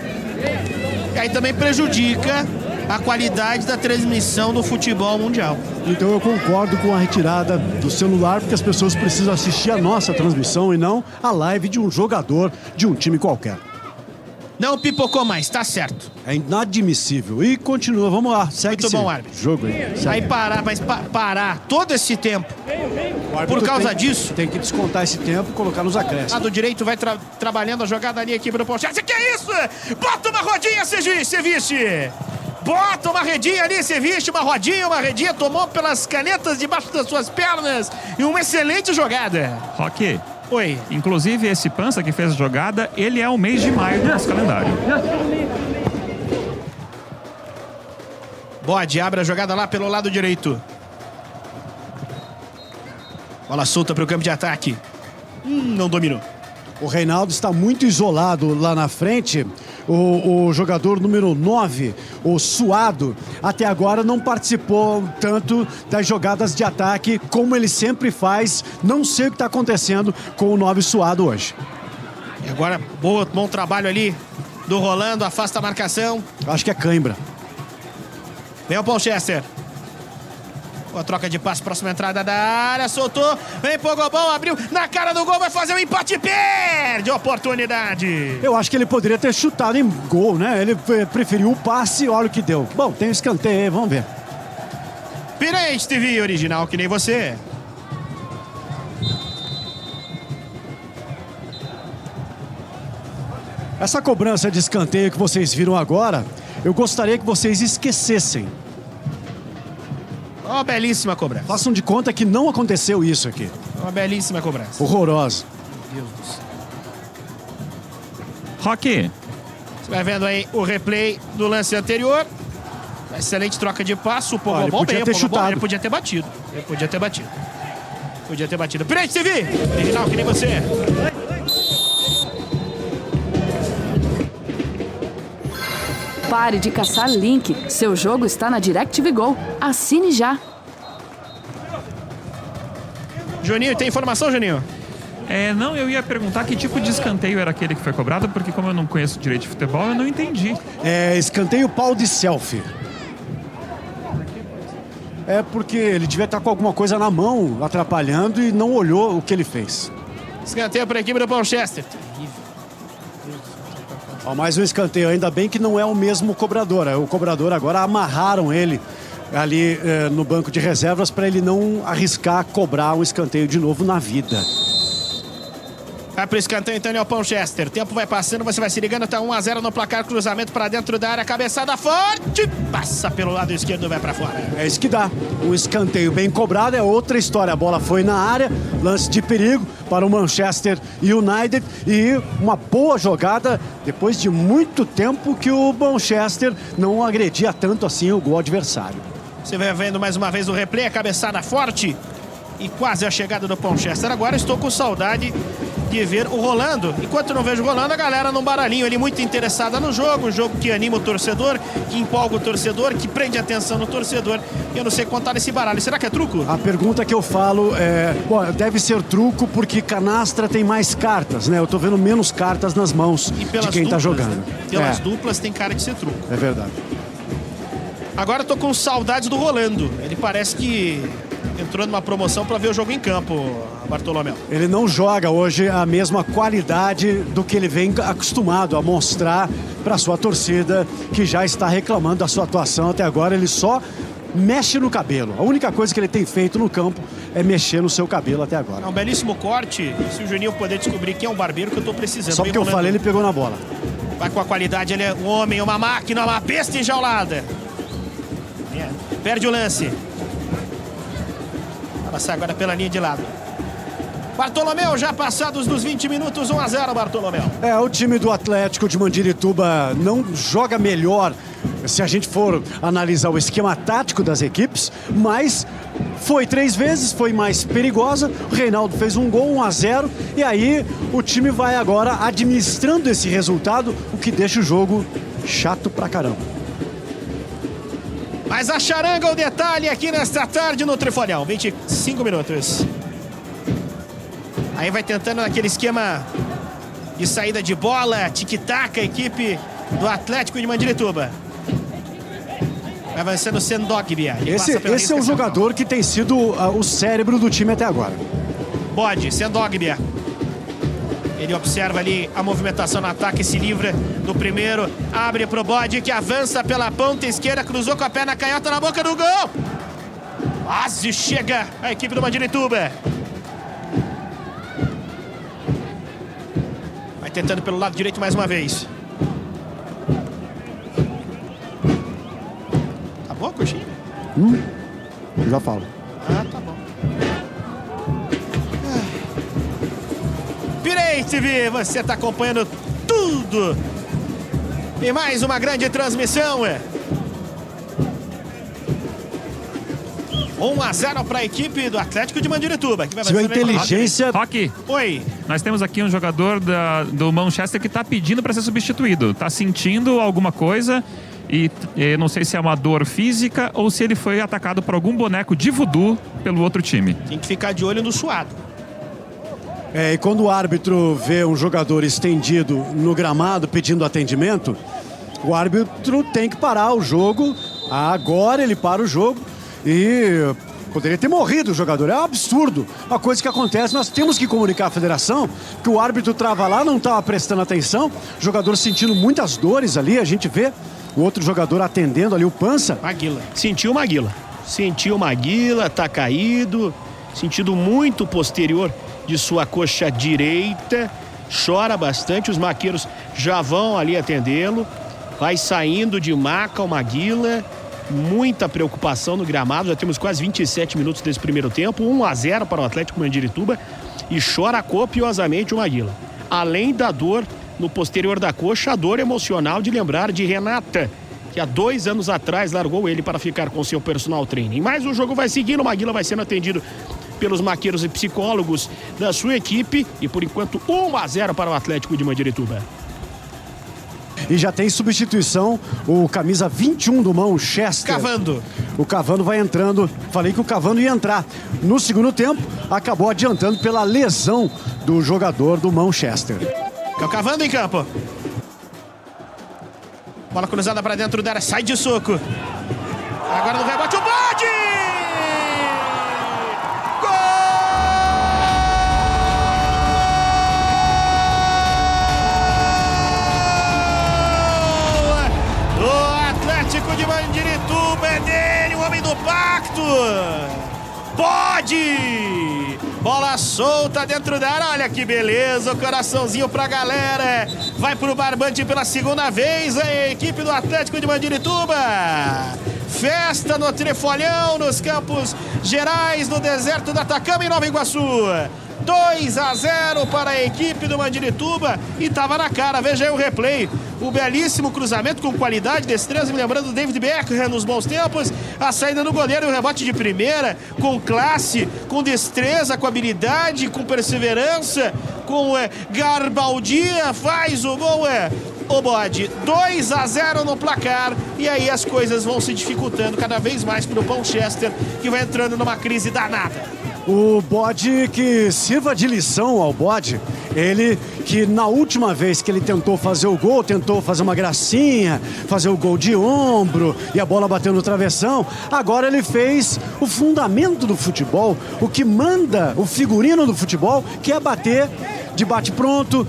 E aí também prejudica a qualidade da transmissão do futebol mundial. Então eu concordo com a retirada do celular, porque as pessoas precisam assistir a nossa transmissão e não a live de um jogador de um time qualquer. Não pipocou mais, tá certo. É inadmissível. E continua, vamos lá, segue Muito bom, árbitro. Jogo aí. Segue. Aí parar todo esse tempo por causa disso. Tem que descontar esse tempo e colocar nos acréscimos. Lado direito vai trabalhando a jogada ali, equipe do Ponchester. Que é isso? Bota uma rodinha, Ceviche. Bota uma redinha ali, Ceviche, uma redinha, tomou pelas canetas debaixo das suas pernas e uma excelente jogada. Roque. Oi. Inclusive, esse Pança que fez a jogada, ele é o mês de maio do nosso calendário. Bode, abre a jogada lá pelo lado direito. Bola solta para o campo de ataque. Não dominou. O Reinaldo está muito isolado lá na frente. O jogador número 9, o Suado, até agora não participou tanto das jogadas de ataque como ele sempre faz. Não sei o que está acontecendo com o 9 Suado hoje. E agora, bom trabalho ali do Rolando, afasta a marcação. Acho que é cãibra. Vem o Ponchester. A troca de passe, próxima entrada da área, soltou, vem pro Gobão, abriu na cara do gol, vai fazer o empate, perde a oportunidade. Eu acho que ele poderia ter chutado em gol, né? Ele preferiu o passe, olha o que deu. Bom, tem um escanteio aí, vamos ver. Pirate TV, original que nem você. Essa cobrança de escanteio que vocês viram agora, eu gostaria que vocês esquecessem. Uma belíssima cobrança. Façam de conta que não aconteceu isso aqui. Uma belíssima cobrança. Horrorosa. Meu Deus do céu. Roque. Você vai vendo aí o replay do lance anterior. Excelente troca de passo. O Pogobol ele podia ter chutado. Ele podia ter batido. Pirate TV, original que nem você. Pare de caçar link. Seu jogo está na DirecTV Go. Assine já. Juninho, tem informação, Juninho? Não, eu ia perguntar que tipo de escanteio era aquele que foi cobrado, porque como eu não conheço direito de futebol, eu não entendi. É escanteio pau de selfie. É porque ele devia estar com alguma coisa na mão, atrapalhando, e não olhou o que ele fez. Escanteio para a equipe do Ponchester. Ó, mais um escanteio, ainda bem que não é o mesmo cobrador. O cobrador agora amarraram ele ali no banco de reservas para ele não arriscar cobrar um escanteio de novo na vida. Vai pro escanteio, então, é o Ponchester. Tempo vai passando, você vai se ligando, tá 1-0 no placar, cruzamento para dentro da área, cabeçada forte, passa pelo lado esquerdo e vai para fora. É isso que dá. Um escanteio bem cobrado é outra história. A bola foi na área, lance de perigo para o Manchester United e uma boa jogada depois de muito tempo que o Manchester não agredia tanto assim o gol adversário. Você vai vendo mais uma vez o replay, a cabeçada forte e quase a chegada do Ponchester. Agora estou com saudade de ver o Rolando. Enquanto não vejo o Rolando, a galera num baralhinho ali muito interessada no jogo. Um jogo que anima o torcedor, que empolga o torcedor, que prende a atenção no torcedor. Eu não sei contar esse baralho. Será que é truco? A pergunta que eu falo é... Bom, deve ser truco porque canastra tem mais cartas, né? Eu tô vendo menos cartas nas mãos E de quem tá jogando. Né? Pelas duplas tem cara de ser truco. É verdade. Agora eu tô com saudades do Rolando. Ele parece que entrou numa promoção para ver o jogo em campo, Bartolomeu. Ele não joga hoje a mesma qualidade do que ele vem acostumado a mostrar para sua torcida, que já está reclamando da sua atuação até agora. Ele só mexe no cabelo. A única coisa que ele tem feito no campo é mexer no seu cabelo até agora. É um belíssimo corte. Se o Juninho puder descobrir quem é o barbeiro que eu tô precisando. Só porque eu falei, ele pegou na bola. Vai com a qualidade, ele é um homem, uma máquina, uma besta enjaulada. Perde o lance. Vai passar agora pela linha de lado. Bartolomeu, já passados dos 20 minutos, 1-0, Bartolomeu. O time do Atlético de Mandirituba não joga melhor se a gente for analisar o esquema tático das equipes, mas foi 3 vezes, foi mais perigosa. O Reinaldo fez um gol, 1-0, e aí o time vai agora administrando esse resultado, o que deixa o jogo chato pra caramba. Mas a charanga, o detalhe aqui nesta tarde no Trifolhão. 25 minutos. Aí vai tentando naquele esquema de saída de bola, tic-tac, a equipe do Atlético de Mandirituba. Vai avançando o Sendogbia. Esse é um jogador que tem sido o cérebro do time até agora. Bode, Sendogbia. Ele observa ali a movimentação no ataque, se livra do primeiro, abre pro Bode, que avança pela ponta esquerda, cruzou com a perna canhota na boca do gol. Quase chega a equipe do Mandirituba. Vai tentando pelo lado direito mais uma vez. Tá bom, coxinha? Já falo. Ah, tá bom. Pirei TV, você está acompanhando tudo. E mais uma grande transmissão. 1-0 para a equipe do Atlético de Mandirituba. Que vai Se a inteligência... Roque, Oi. nós temos aqui um jogador do Manchester que está pedindo para ser substituído. Está sentindo alguma coisa e não sei se é uma dor física ou se ele foi atacado por algum boneco de voodoo pelo outro time. Tem que ficar de olho no suado. E quando o árbitro vê um jogador estendido no gramado pedindo atendimento, o árbitro tem que parar o jogo. Agora ele para o jogo e poderia ter morrido o jogador. É um absurdo. Uma coisa que acontece, nós temos que comunicar à federação que o árbitro trava lá, não estava prestando atenção, o jogador sentindo muitas dores ali, a gente vê o outro jogador atendendo ali o Pança. Maguila. Sentiu Maguila, tá caído, sentido muito posterior de sua coxa direita, chora bastante, os maqueiros já vão ali atendê-lo, vai saindo de maca o Maguila, muita preocupação no gramado, já temos quase 27 minutos desse primeiro tempo, 1-0 para o Atlético Mandirituba e chora copiosamente o Maguila. Além da dor no posterior da coxa, a dor emocional de lembrar de Renata, que há 2 anos atrás largou ele para ficar com seu personal training. Mas o jogo vai seguindo, o Maguila vai sendo atendido pelos maqueiros e psicólogos da sua equipe e por enquanto 1-0 para o Atlético de Mandirituba. E já tem substituição, o camisa 21 do Manchester. Cavando. O Cavando vai entrando, falei que o Cavando ia entrar no segundo tempo, acabou adiantando pela lesão do jogador do Manchester. É o Cavando em campo. Bola cruzada para dentro da área, sai de soco. Agora no rebote, o Bode! De Mandirituba, é dele, o homem do pacto. Bode! Bola solta dentro da área, olha que beleza, o coraçãozinho pra galera. Vai pro barbante pela segunda vez a equipe do Atlético de Mandirituba. Festa no Trifolhão, nos Campos Gerais, no deserto do Atacama, em Nova Iguaçu. 2-0 para a equipe do Mandirituba e tava na cara, veja aí o replay. O belíssimo cruzamento com qualidade, destreza, me lembrando do David Beckham nos bons tempos. A saída do goleiro e o rebote de primeira, com classe, com destreza, com habilidade, com perseverança, com garbaldia, faz o gol, o Bode. 2-0 no placar, e aí as coisas vão se dificultando cada vez mais para o Manchester, que vai entrando numa crise danada. O Bode, que sirva de lição ao Bode, ele que na última vez que ele tentou fazer o gol, tentou fazer uma gracinha, fazer o gol de ombro e a bola bateu no travessão, agora ele fez o fundamento do futebol, o que manda o figurino do futebol, que é bater de bate-pronto,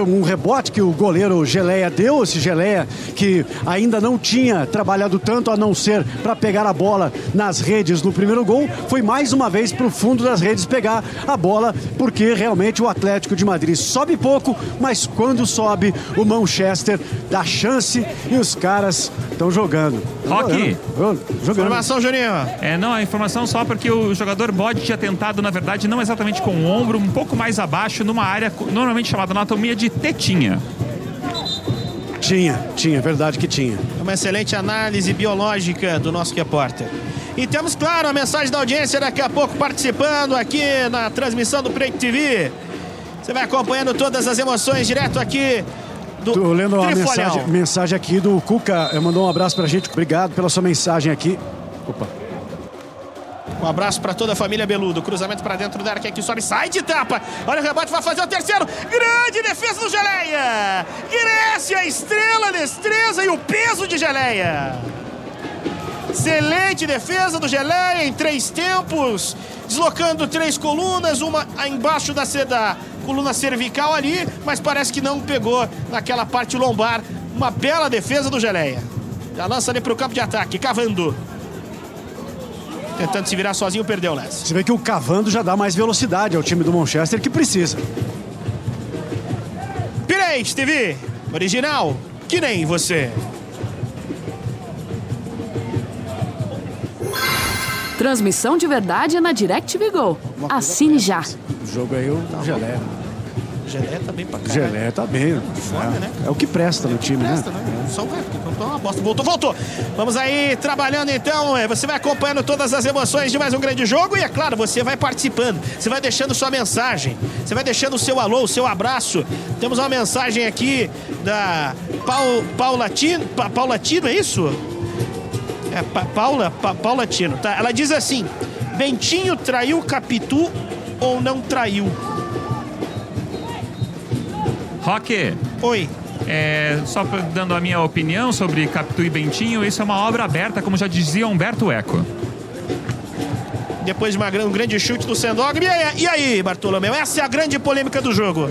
um rebote que o goleiro Geleia deu, esse Geleia que ainda não tinha trabalhado tanto a não ser para pegar a bola nas redes no primeiro gol, foi mais uma vez para o fundo das redes pegar a bola, porque realmente o Atlético de Madrid sobe pouco, mas quando sobe o Manchester dá chance e os caras estão jogando. Roque. Jogando. Informação, Juninho. Não, a informação só porque o jogador Bode tinha tentado, na verdade, não exatamente com o ombro, um pouco mais abaixo, numa área normalmente chamada anatomia de tetinha. Tinha, verdade que tinha. Uma excelente análise biológica do nosso repórter. E temos, claro, a mensagem da audiência daqui a pouco participando aqui na transmissão do Prey TV. Você vai acompanhando todas as emoções direto aqui do Tô lendo uma Trifolhão. mensagem aqui do Cuca, mandou um abraço pra gente, obrigado pela sua mensagem aqui. Opa. Um abraço pra toda a família Beludo. Cruzamento pra dentro da área, que aqui sobe, sai de tapa. Olha o rebote, vai fazer o terceiro. Grande defesa do Geleia. Cresce a estrela, destreza e o peso de Geleia. Excelente defesa do Geleia em 3 tempos. Deslocando 3 colunas, uma embaixo da coluna cervical ali, mas parece que não pegou naquela parte lombar. Uma bela defesa do Geleia. Já lança ali pro campo de ataque, cavando. Tentando se virar sozinho, perdeu o lance. Você vê que o cavando já dá mais velocidade ao time do Manchester, que precisa. Pirate TV, original, que nem você. Transmissão de verdade é na DirecTV Go. Assine já. O jogo aí, o Geleia. Geleia tá bem pra cá. Geleia tá bem. Foda, né? É o que presta no time, né? Só uma bosta. Voltou. Vamos aí trabalhando então. Você vai acompanhando todas as emoções de mais um grande jogo e, é claro, você vai participando. Você vai deixando sua mensagem. Você vai deixando o seu alô, o seu abraço. Temos uma mensagem aqui da Paula Tino, é isso? Paula Tino, tá? Ela diz assim: Bentinho traiu Capitu ou não traiu? Roque. Oi. Só dando a minha opinião sobre Capitu e Bentinho, isso é uma obra aberta, como já dizia Humberto Eco. Depois de um grande chute do Sendog. E aí, Bartolomeu? Essa é a grande polêmica do jogo.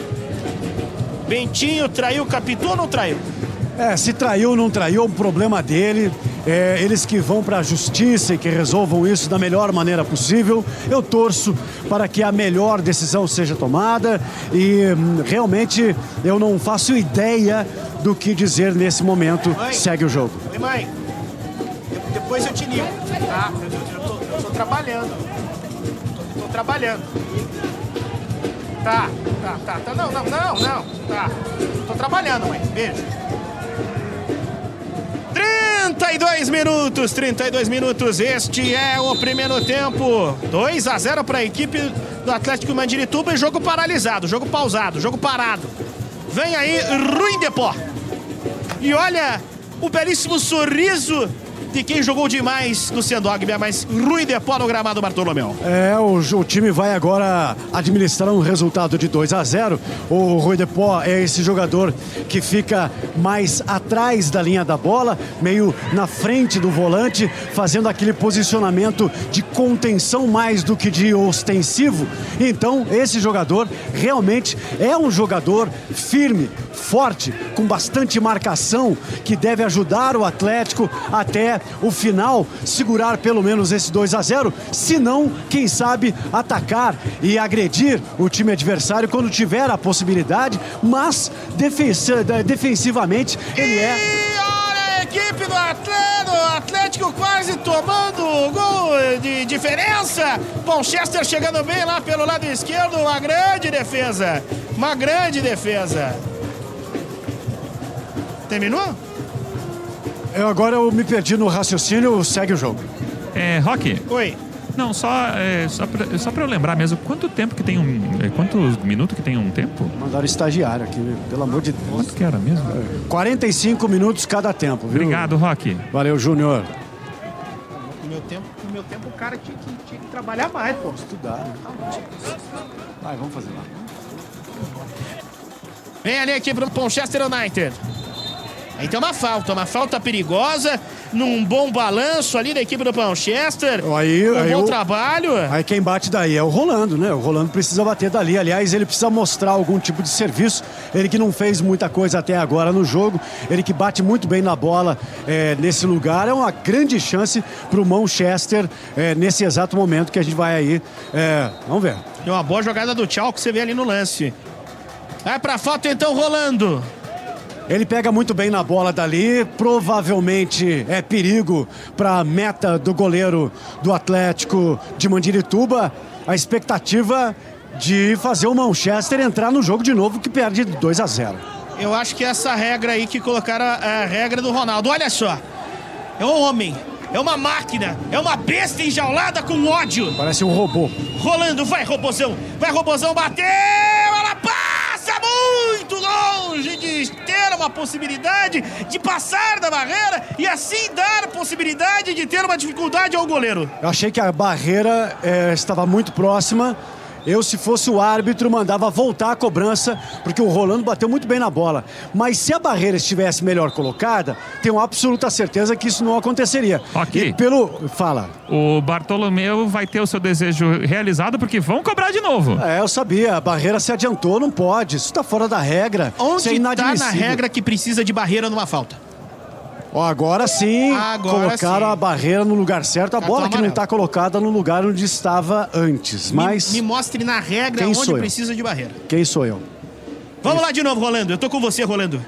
Bentinho traiu Capitu ou não traiu? Se traiu ou não traiu, é um problema dele. Eles que vão para a justiça e que resolvam isso da melhor maneira possível. Eu torço para que a melhor decisão seja tomada e realmente eu não faço ideia do que dizer nesse momento. Mãe. Segue o jogo. Oi, mãe. Depois eu te ligo. Tá? Eu tô trabalhando. Tô trabalhando. Tá. Não. Tá. Tô trabalhando, mãe. Beijo. 32 minutos, este é o primeiro tempo. 2-0 para a equipe do Atlético Mandirituba e jogo paralisado, jogo pausado, jogo parado. Vem aí Rui Depó. E olha o belíssimo sorriso de quem jogou demais no Sendogma, mas Rui Depó no gramado, Bartolomeu. O time vai agora administrar um resultado de 2-0. O Rui Depó é esse jogador que fica mais atrás da linha da bola, meio na frente do volante, fazendo aquele posicionamento de contenção mais do que de ostensivo. Então, esse jogador realmente é um jogador firme, forte, com bastante marcação, que deve ajudar o Atlético até o final, segurar pelo menos esse 2-0, se não, quem sabe, atacar e agredir o time adversário quando tiver a possibilidade, mas defensivamente ele é... E olha a equipe do Atlético quase tomando o gol de diferença. Manchester chegando bem lá pelo lado esquerdo, uma grande defesa. Terminou? Agora eu me perdi no raciocínio, segue o jogo. Roque, Oi. não, só pra eu lembrar mesmo, quanto tempo que tem quantos minutos que tem um tempo? Mandaram estagiário aqui, pelo amor de Deus. Quanto que era mesmo? 45 minutos cada tempo, viu? Obrigado, Roque. Valeu, Júnior. No meu tempo o cara tinha que trabalhar mais, pô. Estudar, né? Vai, vamos fazer lá. Vem ali a equipe do Manchester United. Aí tem uma falta perigosa, num bom balanço ali da equipe do Manchester. Bom trabalho. Aí quem bate daí é o Rolando, né? O Rolando precisa bater dali. Aliás, ele precisa mostrar algum tipo de serviço. Ele que não fez muita coisa até agora no jogo. Ele que bate muito bem na bola nesse lugar. É uma grande chance para o Manchester nesse exato momento que a gente vai aí. Vamos ver. É uma boa jogada do Tchau que você vê ali no lance. Vai pra falta então, Rolando. Ele pega muito bem na bola dali, provavelmente é perigo para a meta do goleiro do Atlético de Mandirituba. A expectativa de fazer o Manchester entrar no jogo de novo, que perde 2-0. Eu acho que essa regra aí que colocaram a regra do Ronaldo. Olha só, é um homem, é uma máquina, é uma besta enjaulada com ódio. Parece um robô. Rolando, vai Robozão, bateu, ela passa muito longe de ter uma possibilidade de passar da barreira e assim dar a possibilidade de ter uma dificuldade ao goleiro. Eu achei que a barreira estava muito próxima. Eu, se fosse o árbitro, mandava voltar a cobrança, porque o Rolando bateu muito bem na bola. Mas se a barreira estivesse melhor colocada, tenho absoluta certeza que isso não aconteceria. Ok. Fala. O Bartolomeu vai ter o seu desejo realizado porque vão cobrar de novo. Eu sabia. A barreira se adiantou, não pode. Isso está fora da regra. Onde é está na regra que precisa de barreira numa falta? Agora sim, colocaram sim a barreira no lugar certo. A bola que não está colocada no lugar onde estava antes. Mas me mostre na regra onde precisa de barreira. Quem sou eu? Vamos lá de novo, Rolando. Eu tô com você, Rolando.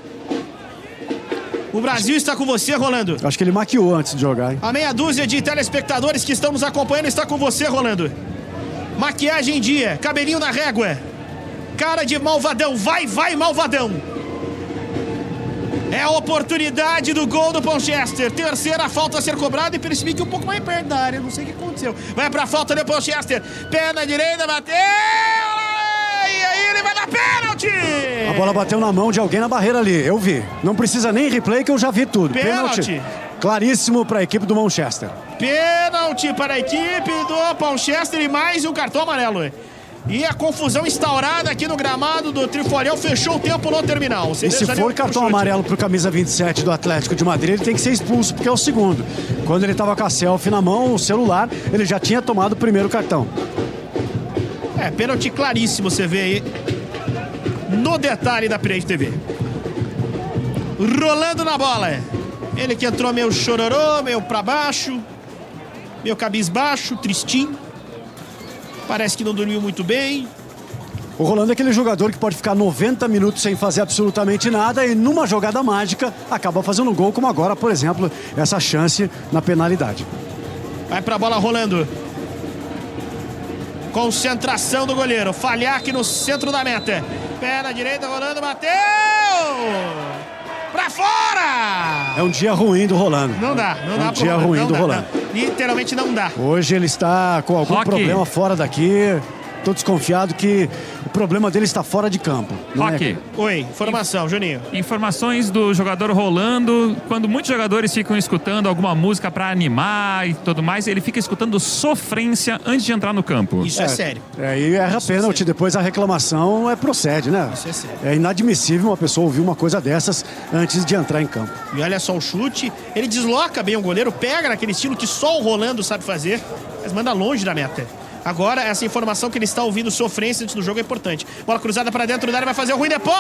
O Brasil está com você, Rolando. Acho que ele maquiou antes de jogar, hein? A meia dúzia de telespectadores que estão nos acompanhando está com você, Rolando. Maquiagem em dia, cabelinho na régua. Cara de malvadão, vai, malvadão. É a oportunidade do gol do Manchester. Terceira falta a ser cobrada e percebi que um pouco mais perto da área. Não sei o que aconteceu. Vai pra falta do Manchester. Pé na direita, bateu! E aí ele vai dar pênalti! A bola bateu na mão de alguém na barreira ali. Eu vi. Não precisa nem replay que eu já vi tudo. Pênalti. Claríssimo para a equipe do Manchester. Pênalti para a equipe do Manchester e mais um cartão amarelo. E a confusão instaurada aqui no gramado do Trifolião fechou o tempo no terminal. E se for cartão amarelo pro camisa 27 do Atlético de Madrid, ele tem que ser expulso, porque é o segundo. Quando ele tava com a selfie na mão, o celular, ele já tinha tomado o primeiro cartão. Pênalti claríssimo, você vê aí no detalhe da Pirate TV. Rolando na bola. Ele que entrou meio chororô, meio pra baixo, meio cabisbaixo, tristinho. Parece que não dormiu muito bem. O Rolando é aquele jogador que pode ficar 90 minutos sem fazer absolutamente nada e numa jogada mágica acaba fazendo um gol, como agora, por exemplo, essa chance na penalidade. Vai pra bola rolando. Concentração do goleiro. Falhar aqui no centro da meta. Pé na direita, rolando, bateu! Pra fora! É um dia ruim do Rolando. Não dá um dia ruim do Rolando. Literalmente não dá. Hoje ele está com algum problema fora daqui. Tô desconfiado que o problema dele está fora de campo. Roque. Oi, informação, Juninho. Informações do jogador Rolando. Quando muitos jogadores ficam escutando alguma música para animar e tudo mais, ele fica escutando sofrência antes de entrar no campo. Isso é sério. Aí erra pênalti, depois a reclamação procede, né? Isso é sério. É inadmissível uma pessoa ouvir uma coisa dessas antes de entrar em campo. E olha só o chute, ele desloca bem o goleiro, pega naquele estilo que só o Rolando sabe fazer, mas manda longe da meta. Agora, essa informação que ele está ouvindo sofrência antes do jogo é importante. Bola cruzada para dentro da área, vai fazer o Rui Depó.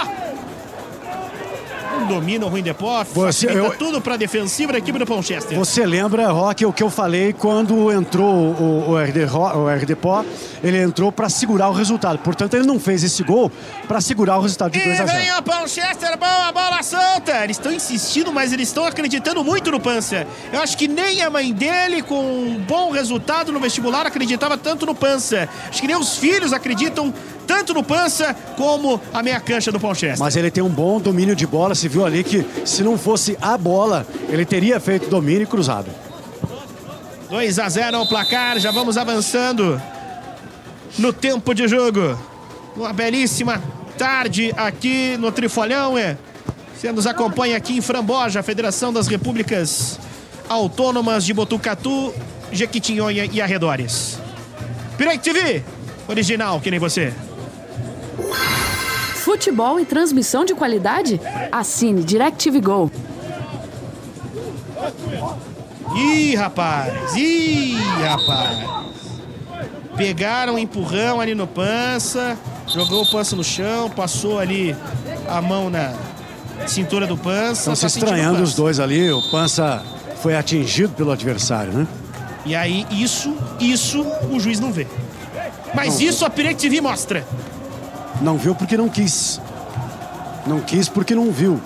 Não domina o Rui Depó, facilita tudo para a defensiva da equipe do Manchester. Você lembra, Roque, o que eu falei quando entrou o Erdepó? Ele entrou para segurar o resultado. Portanto, ele não fez esse gol para segurar o resultado de 2-0. E vem o Manchester, boa bola solta. Eles estão insistindo, mas eles estão acreditando muito no Pança. Eu acho que nem a mãe dele, com um bom resultado no vestibular, acreditava tanto no Pança. Acho que nem os filhos acreditam tanto no Pança como a meia cancha do Palchester. Mas ele tem um bom domínio de bola. Se viu ali que se não fosse a bola, ele teria feito domínio cruzado. 2-0 o placar, já vamos avançando no tempo de jogo. Uma belíssima tarde aqui no Trifolhão. Você nos acompanha aqui em Framboja, Federação das Repúblicas Autônomas de Botucatu, Jequitinhonha e arredores. Pirate TV, original que nem você. Futebol e transmissão de qualidade? Assine DirecTV Go. Ih, rapaz! Pegaram um empurrão ali no Pança, jogou o Pança no chão, passou ali a mão na cintura do Pança. Estão se estranhando os dois ali. O Pança foi atingido pelo adversário, né? E aí, isso o juiz não vê. Mas não, isso a Pirate TV mostra. Não viu porque não quis. Não quis porque não viu.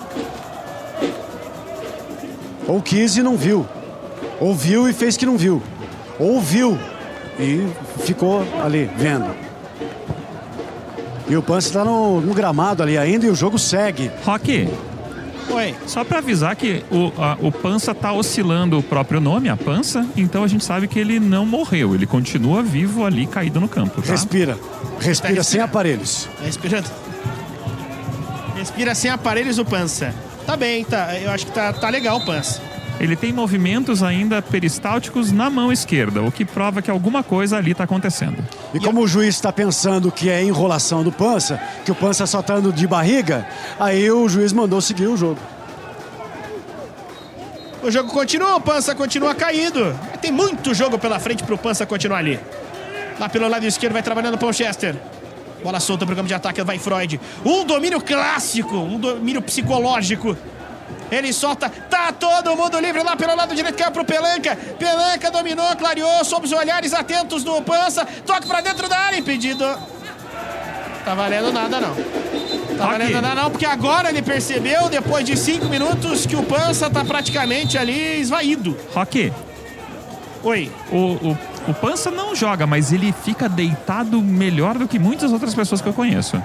Ou quis e não viu. Ou viu e fez que não viu. Ou viu e ficou ali, vendo. E o Pança está no gramado ali ainda e o jogo segue. Roque, oi. Só para avisar que o Pança está oscilando o próprio nome, a Pança, então a gente sabe que ele não morreu, ele continua vivo ali, caído no campo. Tá? Respira sem aparelhos. Respirando. Respira sem aparelhos o Pança. Tá bem, tá. Eu acho que tá legal o Pança. Ele tem movimentos ainda peristálticos na mão esquerda, o que prova que alguma coisa ali está acontecendo. E como o juiz está pensando que é enrolação do Pança, que o Pança só está andando de barriga, aí o juiz mandou seguir o jogo. O jogo continua, o Pança continua caído. Tem muito jogo pela frente pro Pança continuar ali. Lá pelo lado esquerdo vai trabalhando o Palchester. Bola solta pro campo de ataque, vai Freud. Um domínio clássico, um domínio psicológico. Ele solta, tá todo mundo livre lá pelo lado direito, caiu pro Pelanca. Pelanca dominou, clareou, sob os olhares atentos do Pança. Toque pra dentro da área, impedido. Tá valendo nada não. Tá valendo nada não, porque agora ele percebeu, depois de 5 minutos, que o Pança tá praticamente ali esvaído. Roque. Oi. O Pança não joga, mas ele fica deitado melhor do que muitas outras pessoas que eu conheço.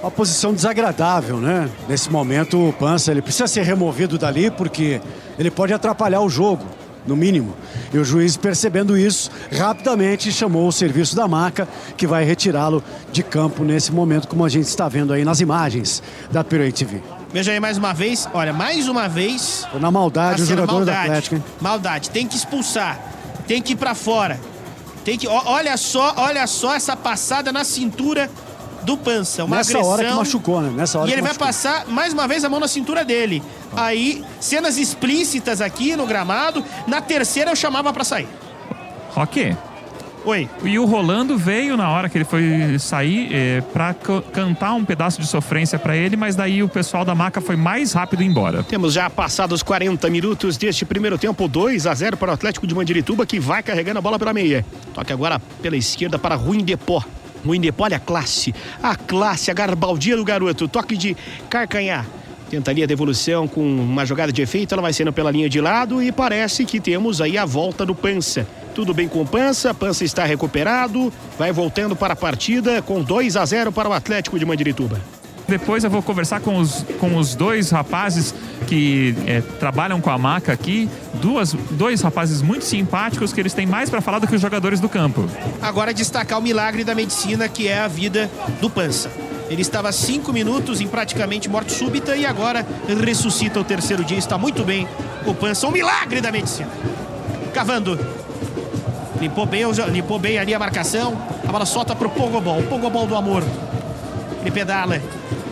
Uma posição desagradável, né? Nesse momento o Pança, ele precisa ser removido dali porque ele pode atrapalhar o jogo, no mínimo. E o juiz, percebendo isso, rapidamente chamou o serviço da maca, que vai retirá-lo de campo nesse momento, como a gente está vendo aí nas imagens da Pirate TV. Veja aí mais uma vez, olha, mais uma vez... Na maldade, o jogador do Atlético, hein? Maldade, tem que expulsar, tem que ir pra fora. Tem que, olha só essa passada na cintura do Pança, uma nessa agressão. Hora que machucou, né? Nessa hora e que ele machucou. vai passar mais uma vez a mão na cintura dele. Aí, cenas explícitas aqui no gramado. Na terceira eu chamava pra sair. Roque. Oi. E o Rolando veio na hora que ele foi sair pra cantar um pedaço de sofrência pra ele, mas daí o pessoal da maca foi mais rápido embora. Temos já passados 40 minutos deste primeiro tempo, 2-0 para o Atlético de Mandirituba, que vai carregando a bola pela meia. Toque agora pela esquerda para Ruindepó. Ruindepó, olha a classe, a garbaldia do garoto. Toque de Carcanhar. Tenta ali a devolução com uma jogada de efeito, ela vai sendo pela linha de lado e parece que temos aí a volta do Pança. Tudo bem com o Pança está recuperado, vai voltando para a partida com 2-0 para o Atlético de Mandirituba. Depois eu vou conversar com os dois rapazes que trabalham com a maca aqui. Dois rapazes muito simpáticos que eles têm mais para falar do que os jogadores do campo. Agora destacar o milagre da medicina, que é a vida do Pança. Ele estava 5 minutos em praticamente morte súbita e agora ressuscita o terceiro dia. Está muito bem o Pança, um milagre da medicina. Cavando. Limpou bem ali a marcação. A bola solta pro Pogobol. O Pogobol do amor. Ele pedala.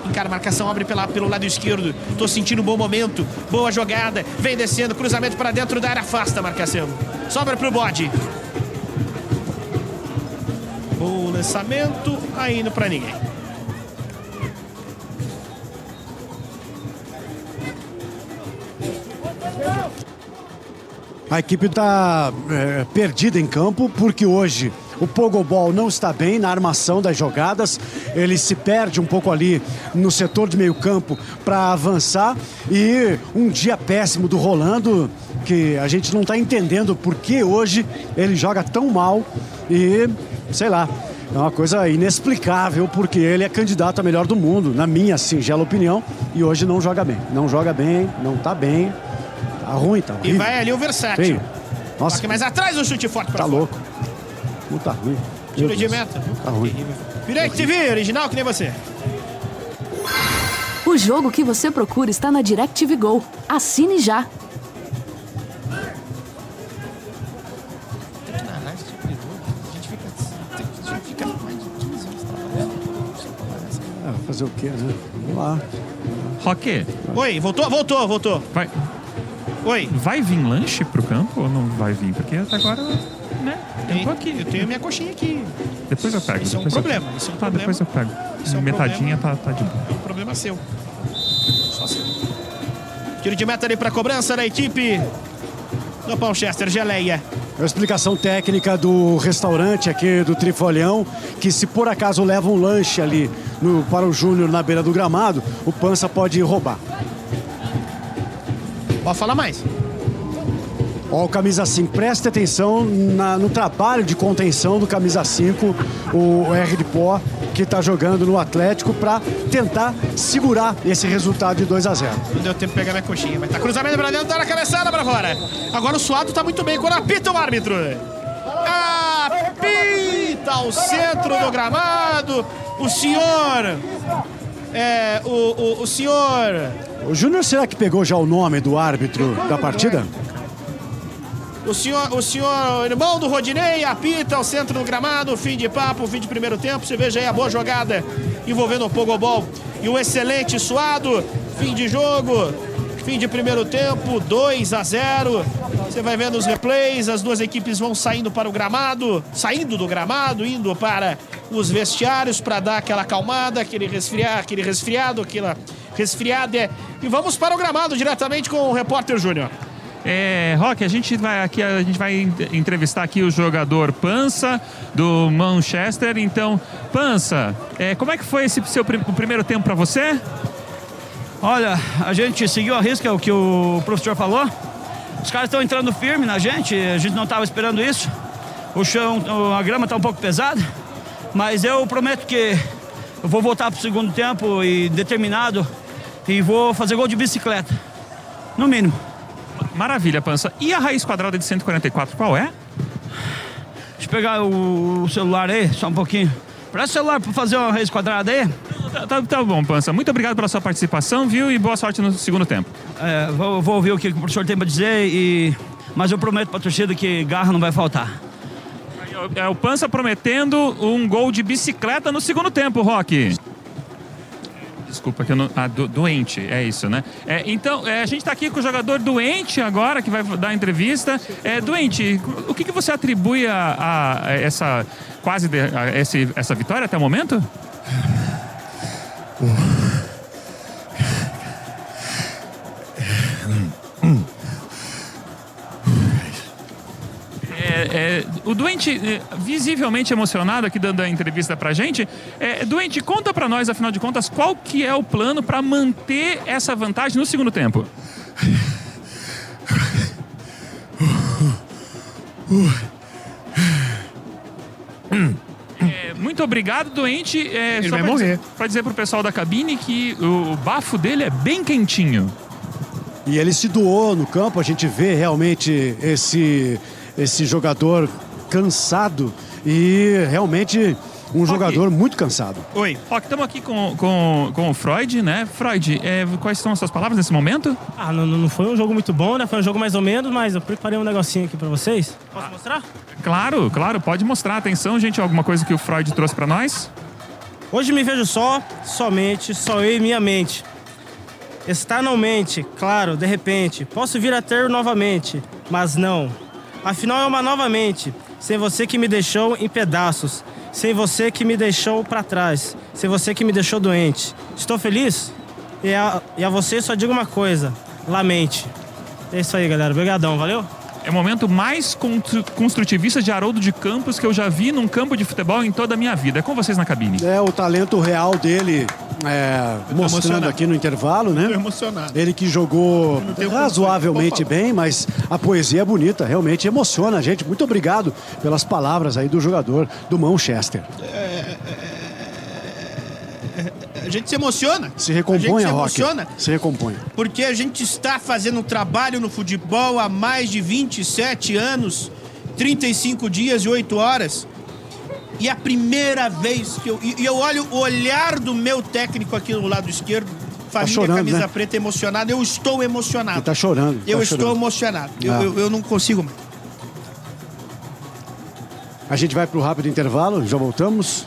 Encara a marcação, abre pelo lado esquerdo. Tô sentindo um bom momento. Boa jogada. Vem descendo. Cruzamento para dentro da área. Afasta a marcação. Sobra pro bode. Bom lançamento. Aí indo para ninguém. A equipe está perdida em campo porque hoje o Pogobol não está bem na armação das jogadas. Ele se perde um pouco ali no setor de meio campo para avançar. E um dia péssimo do Rolando, que a gente não está entendendo por que hoje ele joga tão mal. E, sei lá, É uma coisa inexplicável, porque ele é candidato a melhor do mundo, na minha singela opinião, e hoje não joga bem. Não joga bem, não tá bem, tá ruim, tá horrível. E vai ali o Versátil. Feio. Nossa, Toque mais atrás o chute forte pra tá fora. louco. Não tá ruim. Tiro Meu de Deus. meta. Tá ruim. Pirate TV, original que nem você. O jogo que você procura está na DirecTV Go. Assine já. Fazer o quê, né? Vamos lá. Roque, Oi, voltou. vai, Oi. vai vir lanche pro campo ou não vai vir? Porque até agora, né? Eu tô aqui. Eu tenho minha coxinha aqui. Depois eu pego. Isso é um depois eu problema, pego. isso é um Tá, problema. depois eu pego. Isso é um Metadinha problema. tá de boa. É um problema seu. Só seu. Tiro de meta ali pra cobrança da equipe do Palchester, Geleia. É a explicação técnica do restaurante aqui do Trifolião, que se por acaso leva um lanche ali para o Júnior na beira do gramado, o Pança pode roubar. Pode falar mais. Ó, o camisa 5, preste atenção no trabalho de contenção do camisa 5, o R de Pó, que está jogando no Atlético para tentar segurar esse resultado de 2-0. Não deu tempo de pegar minha coxinha, mas tá cruzamento pra dentro, dá na cabeçada pra fora. Agora o Suado tá muito bem quando apita o árbitro. Apita ao centro do gramado. O senhor... o senhor... O Júnior, será que pegou já o nome do árbitro da partida? O senhor irmão do Rodinei apita ao centro do gramado, fim de papo, fim de primeiro tempo. Você veja aí a boa jogada envolvendo o Pogobol e o excelente Suado. Fim de jogo, fim de primeiro tempo, 2-0. Você vai vendo os replays, as duas equipes vão saindo para o gramado, saindo do gramado, indo para os vestiários para dar aquela acalmada, aquele resfriado, aquela resfriada. E vamos para o gramado diretamente com o repórter Júnior. Roque, a gente vai entrevistar aqui o jogador Pança do Manchester. Então, Pança, como é que foi o primeiro tempo para você? Olha, a gente seguiu a risca, o que o professor falou. Os caras estão entrando firme na gente, a gente não estava esperando isso. O chão, a grama está um pouco pesada, mas eu prometo que eu vou voltar para o segundo tempo e determinado e vou fazer gol de bicicleta, no mínimo. Maravilha, Pança. E a raiz quadrada de 144, qual é? Deixa eu pegar o celular aí, só um pouquinho. Presta o celular para fazer uma raiz quadrada aí. Tá bom, Pança. Muito obrigado pela sua participação, viu? E boa sorte no segundo tempo. Vou ouvir o que o professor tem para dizer, mas eu prometo para a torcida que garra não vai faltar. É o Pança prometendo um gol de bicicleta no segundo tempo, Roque. Desculpa que eu não... doente, é isso, né? Então, a gente está aqui com o jogador Doente agora, que vai dar a entrevista. Doente, o que você atribui a essa essa vitória até o momento? O Doente, visivelmente emocionado aqui dando a entrevista pra gente. Doente, conta pra nós, afinal de contas, qual que é o plano pra manter essa vantagem no segundo tempo? Muito obrigado, Doente. Ele vai morrer. Pra dizer pro pessoal da cabine que o bafo dele é bem quentinho. E ele se doou no campo, a gente vê realmente esse jogador cansado e realmente um jogador muito cansado. Oi. Roque, estamos aqui com o Freud, né? Freud, quais são as suas palavras nesse momento? Não foi um jogo muito bom, né? Foi um jogo mais ou menos, mas eu preparei um negocinho aqui pra vocês. Posso mostrar? Claro, pode mostrar. Atenção, gente, alguma coisa que o Freud trouxe pra nós? Hoje me vejo só eu e minha mente. Externalmente, claro, de repente, posso vir a ter novamente, mas não. Afinal é uma nova mente, sem você que me deixou em pedaços, sem você que me deixou pra trás, sem você que me deixou doente. Estou feliz? E a você só digo uma coisa, lamente. É isso aí, galera. Obrigadão, valeu? É o momento mais construtivista de Haroldo de Campos que eu já vi num campo de futebol em toda a minha vida. É com vocês na cabine. O talento real dele mostrando emocionado. aqui no intervalo, né? Tô emocionado. Ele que jogou não tenho razoavelmente como falar. bem, mas a poesia é bonita, realmente emociona a gente. Muito obrigado pelas palavras aí do jogador do Manchester. A gente se emociona. Se recompõe, a gente se Roque. emociona. Se recompõe. Porque a gente está fazendo um trabalho no futebol há mais de 27 anos, 35 dias e 8 horas. E a primeira vez que eu olho o olhar do meu técnico aqui no lado esquerdo, família chorando, camisa né? preta emocionada, eu estou emocionado. Ele tá chorando. Eu tá estou chorando. emocionado. Ah. Eu não consigo mais. A gente vai pro rápido intervalo, já voltamos.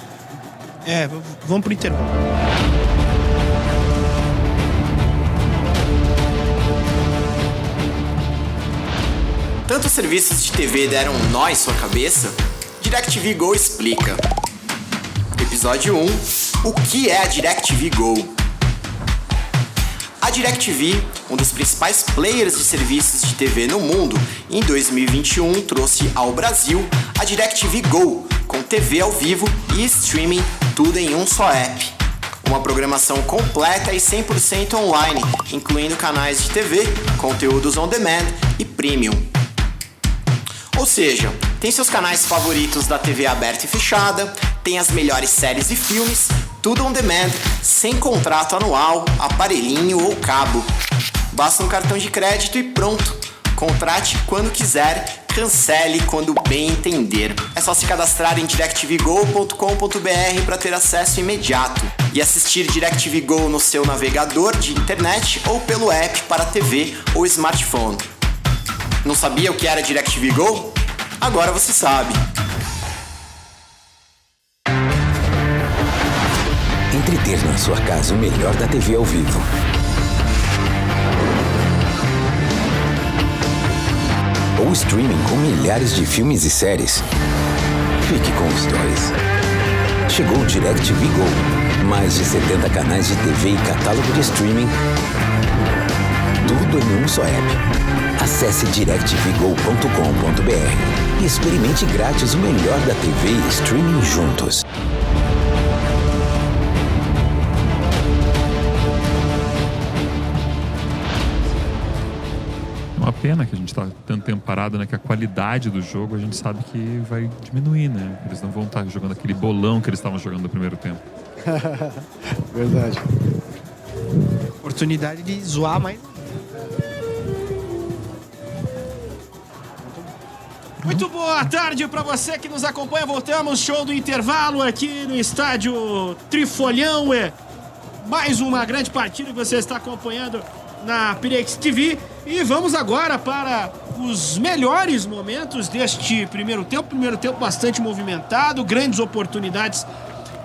Vamos pro intervalo. Tantos serviços de TV deram um nó em sua cabeça? DirecTV Go explica. Episódio 1. O que é a DirecTV Go? A DirecTV, um dos principais players de serviços de TV no mundo, em 2021 trouxe ao Brasil a DirecTV Go, com TV ao vivo e streaming, tudo em um só app. Uma programação completa e 100% online, incluindo canais de TV, conteúdos on demand e premium. Ou seja, tem seus canais favoritos da TV aberta e fechada, tem as melhores séries e filmes, tudo on demand, sem contrato anual, aparelhinho ou cabo. Basta um cartão de crédito e pronto. Contrate quando quiser, cancele quando bem entender. É só se cadastrar em directvgo.com.br para ter acesso imediato e assistir DirecTV Go no seu navegador de internet ou pelo app para TV ou smartphone. Não sabia o que era DirecTV Go? Agora você sabe. Entreter na sua casa o melhor da TV ao vivo. Ou streaming com milhares de filmes e séries. Fique com os dois. Chegou o DirecTV Go. Mais de 70 canais de TV e catálogo de streaming. Tudo em um só app. Acesse directvgo.com.br e experimente grátis o melhor da TV e streaming juntos. É uma pena que a gente está tanto tempo parado, né? Que a qualidade do jogo a gente sabe que vai diminuir, né? Eles não vão estar jogando aquele bolão que eles estavam jogando no primeiro tempo. Verdade. Oportunidade de zoar mais. Muito boa tarde para você que nos acompanha. Voltamos, show do intervalo aqui no estádio Trifolhão. Mais uma grande partida que você está acompanhando na Pirex TV. E vamos agora para os melhores momentos deste primeiro tempo. Primeiro tempo bastante movimentado, grandes oportunidades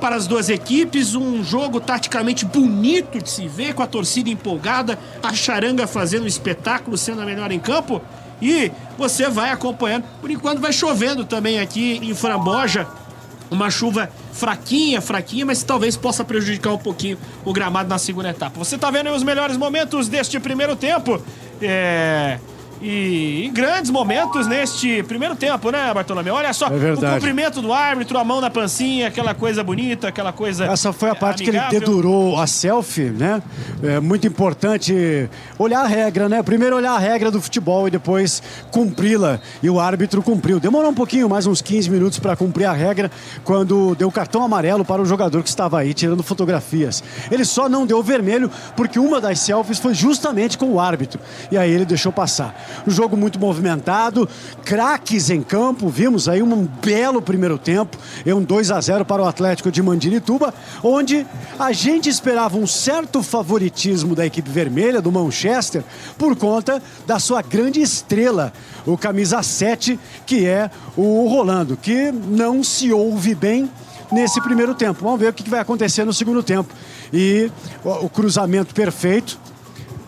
para as duas equipes. Um jogo taticamente bonito de se ver, com a torcida empolgada, a charanga fazendo um espetáculo, sendo a melhor em campo. E você vai acompanhando. Por enquanto vai chovendo também aqui em Framboja. Uma chuva fraquinha, mas talvez possa prejudicar um pouquinho o gramado na segunda etapa. Você tá vendo aí os melhores momentos deste primeiro tempo. E grandes momentos neste primeiro tempo, né, Bartolomeu? Olha só, o cumprimento do árbitro, a mão na pancinha, aquela coisa bonita, aquela coisa Essa foi a parte amigável. que ele dedurou a selfie, né? É muito importante olhar a regra, né? Primeiro olhar a regra do futebol e depois cumpri-la. E o árbitro cumpriu. Demorou um pouquinho, mais uns 15 minutos para cumprir a regra, quando deu cartão amarelo para o jogador que estava aí tirando fotografias. Ele só não deu vermelho porque uma das selfies foi justamente com o árbitro. E aí ele deixou passar. Um jogo muito movimentado, craques em campo, vimos aí um belo primeiro tempo, um 2-0 para o Atlético de Mandirituba, onde a gente esperava um certo favoritismo da equipe vermelha, do Manchester, por conta da sua grande estrela, o camisa 7, que é o Rolando, que não se ouve bem nesse primeiro tempo. Vamos ver o que vai acontecer no segundo tempo. E o cruzamento perfeito,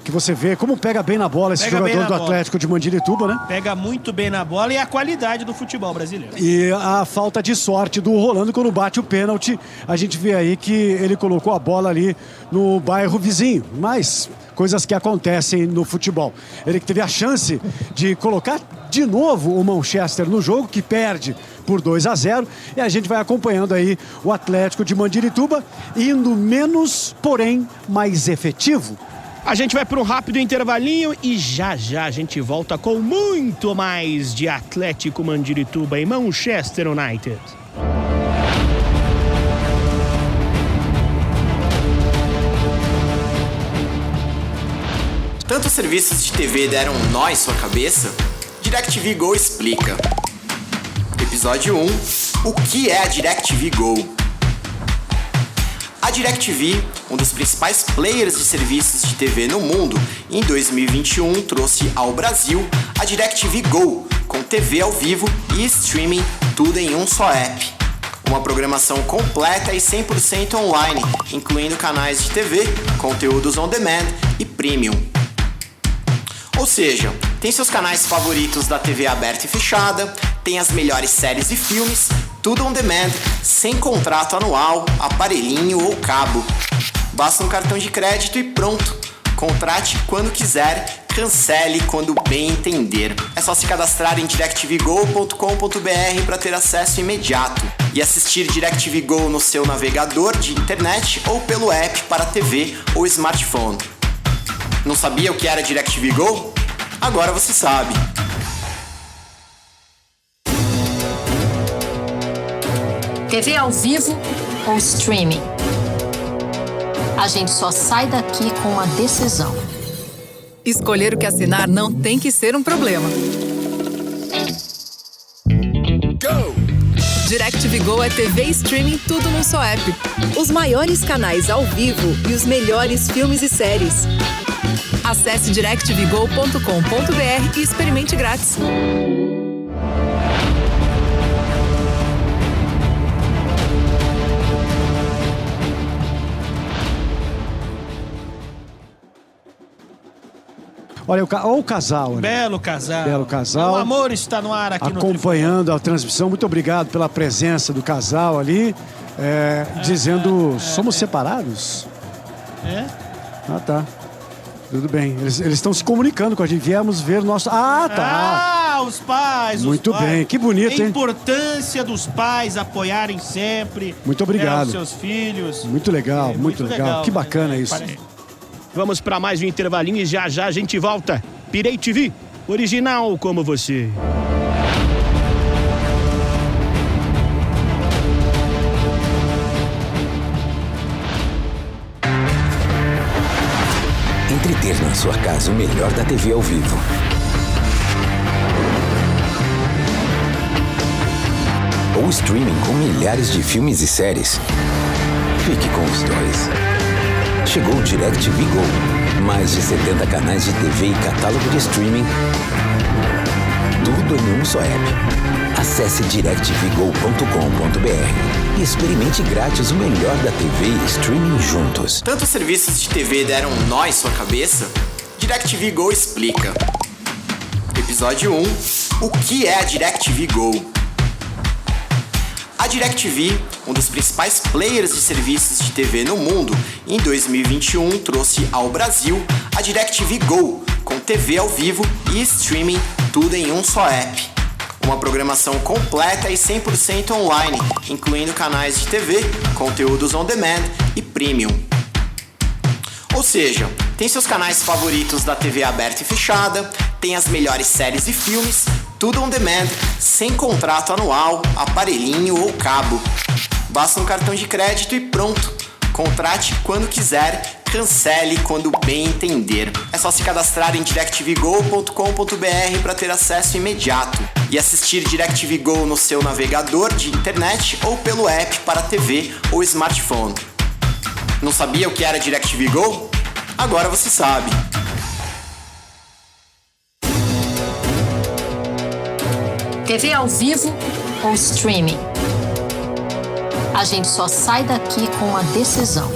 que você vê como pega bem na bola esse jogador do Atlético de Mandirituba, né? Pega muito bem na bola e a qualidade do futebol brasileiro. E a falta de sorte do Rolando quando bate o pênalti. A gente vê aí que ele colocou a bola ali no bairro vizinho. Mas coisas que acontecem no futebol. Ele que teve a chance de colocar de novo o Manchester no jogo, que perde por 2-0. E a gente vai acompanhando aí o Atlético de Mandirituba, indo menos, porém mais efetivo. A gente vai para um rápido intervalinho e já a gente volta com muito mais de Atlético Mandirituba e Manchester United. Tantos serviços de TV deram um nó em sua cabeça? DirecTV Go explica. Episódio 1. O que é a DirecTV Go? A DirecTV, um dos principais players de serviços de TV no mundo, em 2021 trouxe ao Brasil a DirecTV Go, com TV ao vivo e streaming, tudo em um só app. Uma programação completa e 100% online, incluindo canais de TV, conteúdos on demand e premium. Ou seja, tem seus canais favoritos da TV aberta e fechada, tem as melhores séries e filmes, tudo on demand, sem contrato anual, aparelhinho ou cabo. Basta um cartão de crédito e pronto. Contrate quando quiser, cancele quando bem entender. É só se cadastrar em directvgo.com.br para ter acesso imediato e assistir DirecTV Go no seu navegador de internet ou pelo app para TV ou smartphone. Não sabia o que era DirecTV Go? Agora você sabe. TV ao vivo ou streaming? A gente só sai daqui com uma decisão. Escolher o que assinar não tem que ser um problema. Go! DirecTV Go é TV e streaming tudo num só app. Os maiores canais ao vivo e os melhores filmes e séries. Acesse directvgo.com.br e experimente grátis. Olha o casal, né? Belo casal. Belo casal. O amor está no ar aqui acompanhando a transmissão. Muito obrigado pela presença do casal ali, dizendo, somos separados? É? Ah, tá. Tudo bem. Eles estão se comunicando com a gente. Viemos ver o nosso... Ah, tá. Ah, os pais. Muito pais. bem. Que bonito, hein? A importância dos pais apoiarem sempre. Muito obrigado. Os seus filhos. Muito legal, muito legal. Que bacana isso. Vamos para mais um intervalinho e já a gente volta. Pirei TV, original como você. Entre ter na sua casa o melhor da TV ao vivo ou streaming com milhares de filmes e séries, fique com os dois. Chegou o DirecTV Go. Mais de 70 canais de TV e catálogo de streaming, tudo em um só app. Acesse directvgo.com.br e experimente grátis o melhor da TV e streaming juntos. Tantos serviços de TV deram um nó em sua cabeça? DirecTV Go explica. Episódio 1. O que é a DirecTV Go? A DirecTV, um dos principais players de serviços de TV no mundo, em 2021 trouxe ao Brasil a DirecTV Go, com TV ao vivo e streaming, tudo em um só app. Uma programação completa e 100% online, incluindo canais de TV, conteúdos on demand e premium. Ou seja, tem seus canais favoritos da TV aberta e fechada, tem as melhores séries e filmes, tudo on demand, sem contrato anual, aparelhinho ou cabo. Basta um cartão de crédito e pronto. Contrate quando quiser, cancele quando bem entender. É só se cadastrar em directvgo.com.br para ter acesso imediato e assistir DirecTV Go no seu navegador de internet ou pelo app para TV ou smartphone. Não sabia o que era DirecTV Go? Agora você sabe. TV ao vivo ou streaming? A gente só sai daqui com uma decisão.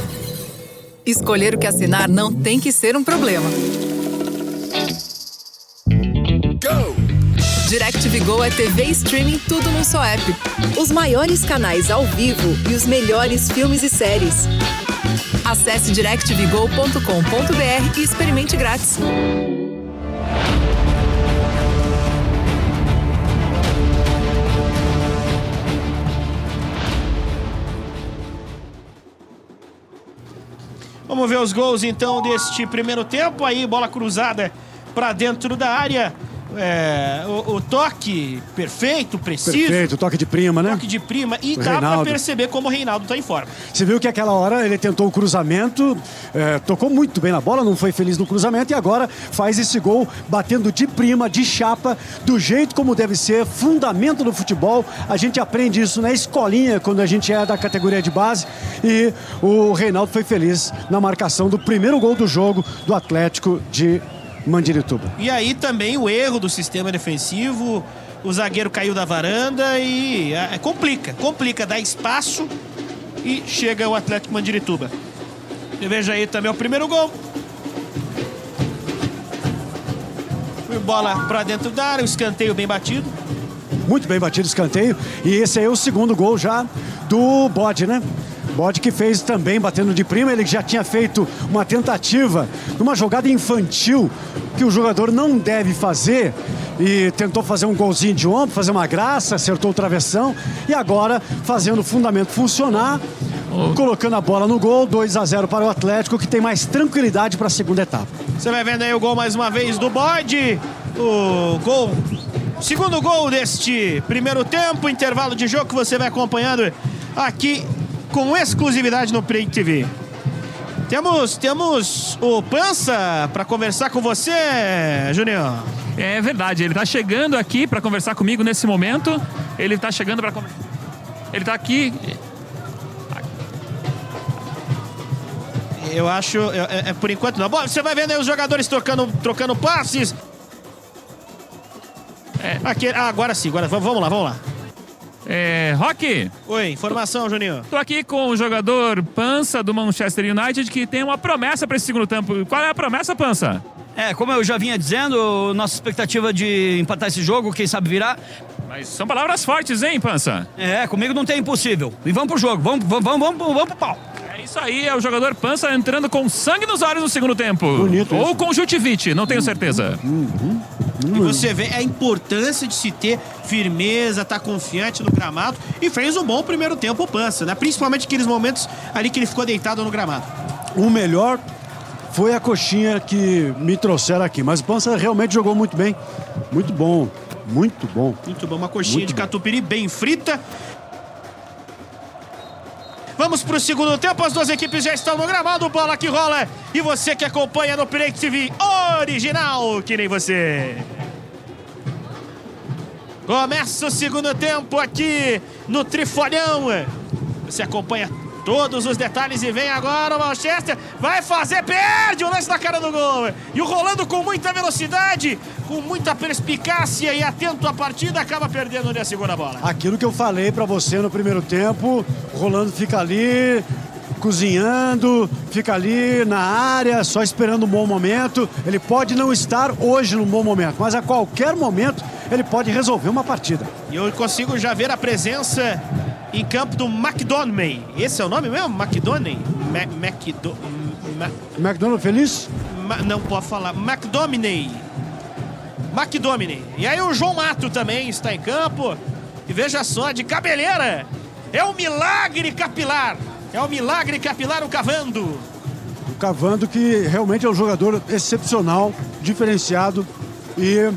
Escolher o que assinar não tem que ser um problema. Go! DirecTV Go é TV e streaming tudo num só app. Os maiores canais ao vivo e os melhores filmes e séries. Acesse directvgo.com.br e experimente grátis. Vamos ver os gols então deste primeiro tempo. Aí, bola cruzada para dentro da área. O toque perfeito, preciso. Perfeito, toque de prima, né? Toque de prima. E O dá pra Reinaldo. perceber como o Reinaldo tá em forma. Você viu que aquela hora ele tentou o cruzamento, tocou muito bem na bola, não foi feliz no cruzamento e agora faz esse gol batendo de prima, de chapa, do jeito como deve ser, fundamento do futebol. A gente aprende isso na escolinha quando a gente é da categoria de base e o Reinaldo foi feliz na marcação do primeiro gol do jogo do Atlético de Mandirituba. E aí também o erro do sistema defensivo, o zagueiro caiu da varanda e complica, dá espaço e chega o Atlético Mandirituba. Você veja aí também o primeiro gol. Foi bola pra dentro da área, o escanteio bem batido. Muito bem batido o escanteio e esse aí é o segundo gol já do Bode, né? Bode que fez também batendo de prima, ele já tinha feito uma tentativa numa jogada infantil que o jogador não deve fazer e tentou fazer um golzinho de ombro, fazer uma graça, acertou o travessão e agora fazendo o fundamento funcionar, colocando a bola no gol, 2-0 para o Atlético que tem mais tranquilidade para a segunda etapa. Você vai vendo aí o gol mais uma vez do Bode, o gol, segundo gol deste primeiro tempo, intervalo de jogo que você vai acompanhando aqui com exclusividade no Play TV. Temos o Pança para conversar com você, Junior. É verdade, ele tá chegando aqui para conversar comigo nesse momento. Ele tá chegando para conversar. Ele tá aqui. Eu acho, por enquanto não. Bom, você vai vendo aí os jogadores trocando passes. Aqui, agora sim, vamos lá. Roque. Oi, informação, Juninho. Tô aqui com o jogador Pança do Manchester United que tem uma promessa para esse segundo tempo. Qual é a promessa, Pança? Como eu já vinha dizendo, nossa expectativa de empatar esse jogo, quem sabe virar. Mas são palavras fortes, hein, Pança? Comigo não tem impossível. E vamos pro jogo, vamos pro pau. É isso aí, é o jogador Pança entrando com sangue nos olhos no segundo tempo. Bonito Ou isso. conjuntivite, não tenho certeza. E você vê a importância de se ter firmeza, estar confiante no gramado. E fez um bom primeiro tempo o Pança, né? Principalmente aqueles momentos ali que ele ficou deitado no gramado. O melhor foi a coxinha que me trouxeram aqui, mas o Pança realmente jogou muito bem. Muito bom, muito bom. Muito bom, uma coxinha Muito de bom. catupiry bem frita. Vamos pro segundo tempo, as duas equipes já estão no gramado, bola que rola. E você que acompanha no Play TV original, que nem você. Começa o segundo tempo aqui no Trifolhão. Você acompanha todos os detalhes e vem agora o Manchester. Vai fazer, perde o lance na cara do gol. E o Rolando com muita velocidade, com muita perspicácia e atento à partida, acaba perdendo onde a segunda bola. Aquilo que eu falei pra você no primeiro tempo, o Rolando fica ali, cozinhando, fica ali na área, só esperando um bom momento. Ele pode não estar hoje num bom momento, mas a qualquer momento ele pode resolver uma partida. E eu consigo já ver a presença em campo do McDominay. Esse é o nome mesmo? McDominay? McDonald feliz? Não pode falar. McDominay. E aí o João Mato também está em campo. E veja só, de cabeleira. É um milagre capilar. O Cavando. O Cavando que realmente é um jogador excepcional, diferenciado e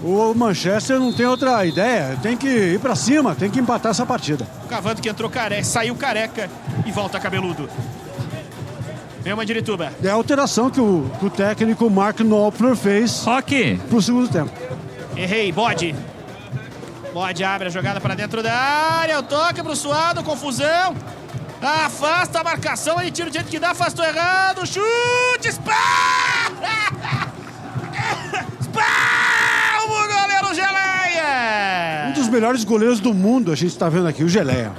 o Manchester não tem outra ideia, tem que ir pra cima, tem que empatar essa partida. O Cavando que entrou careca, saiu careca e volta cabeludo. Vem uma Mandirituba. É a alteração que o técnico Mark Knopfler fez pro segundo tempo. Errei, Bode. Bode abre a jogada para dentro da área, o toque pro Suado, confusão. Afasta a marcação, ele tira o jeito que dá, afastou errado, chute, o goleiro Geleia. Um dos melhores goleiros do mundo, a gente está vendo aqui, o Geleia.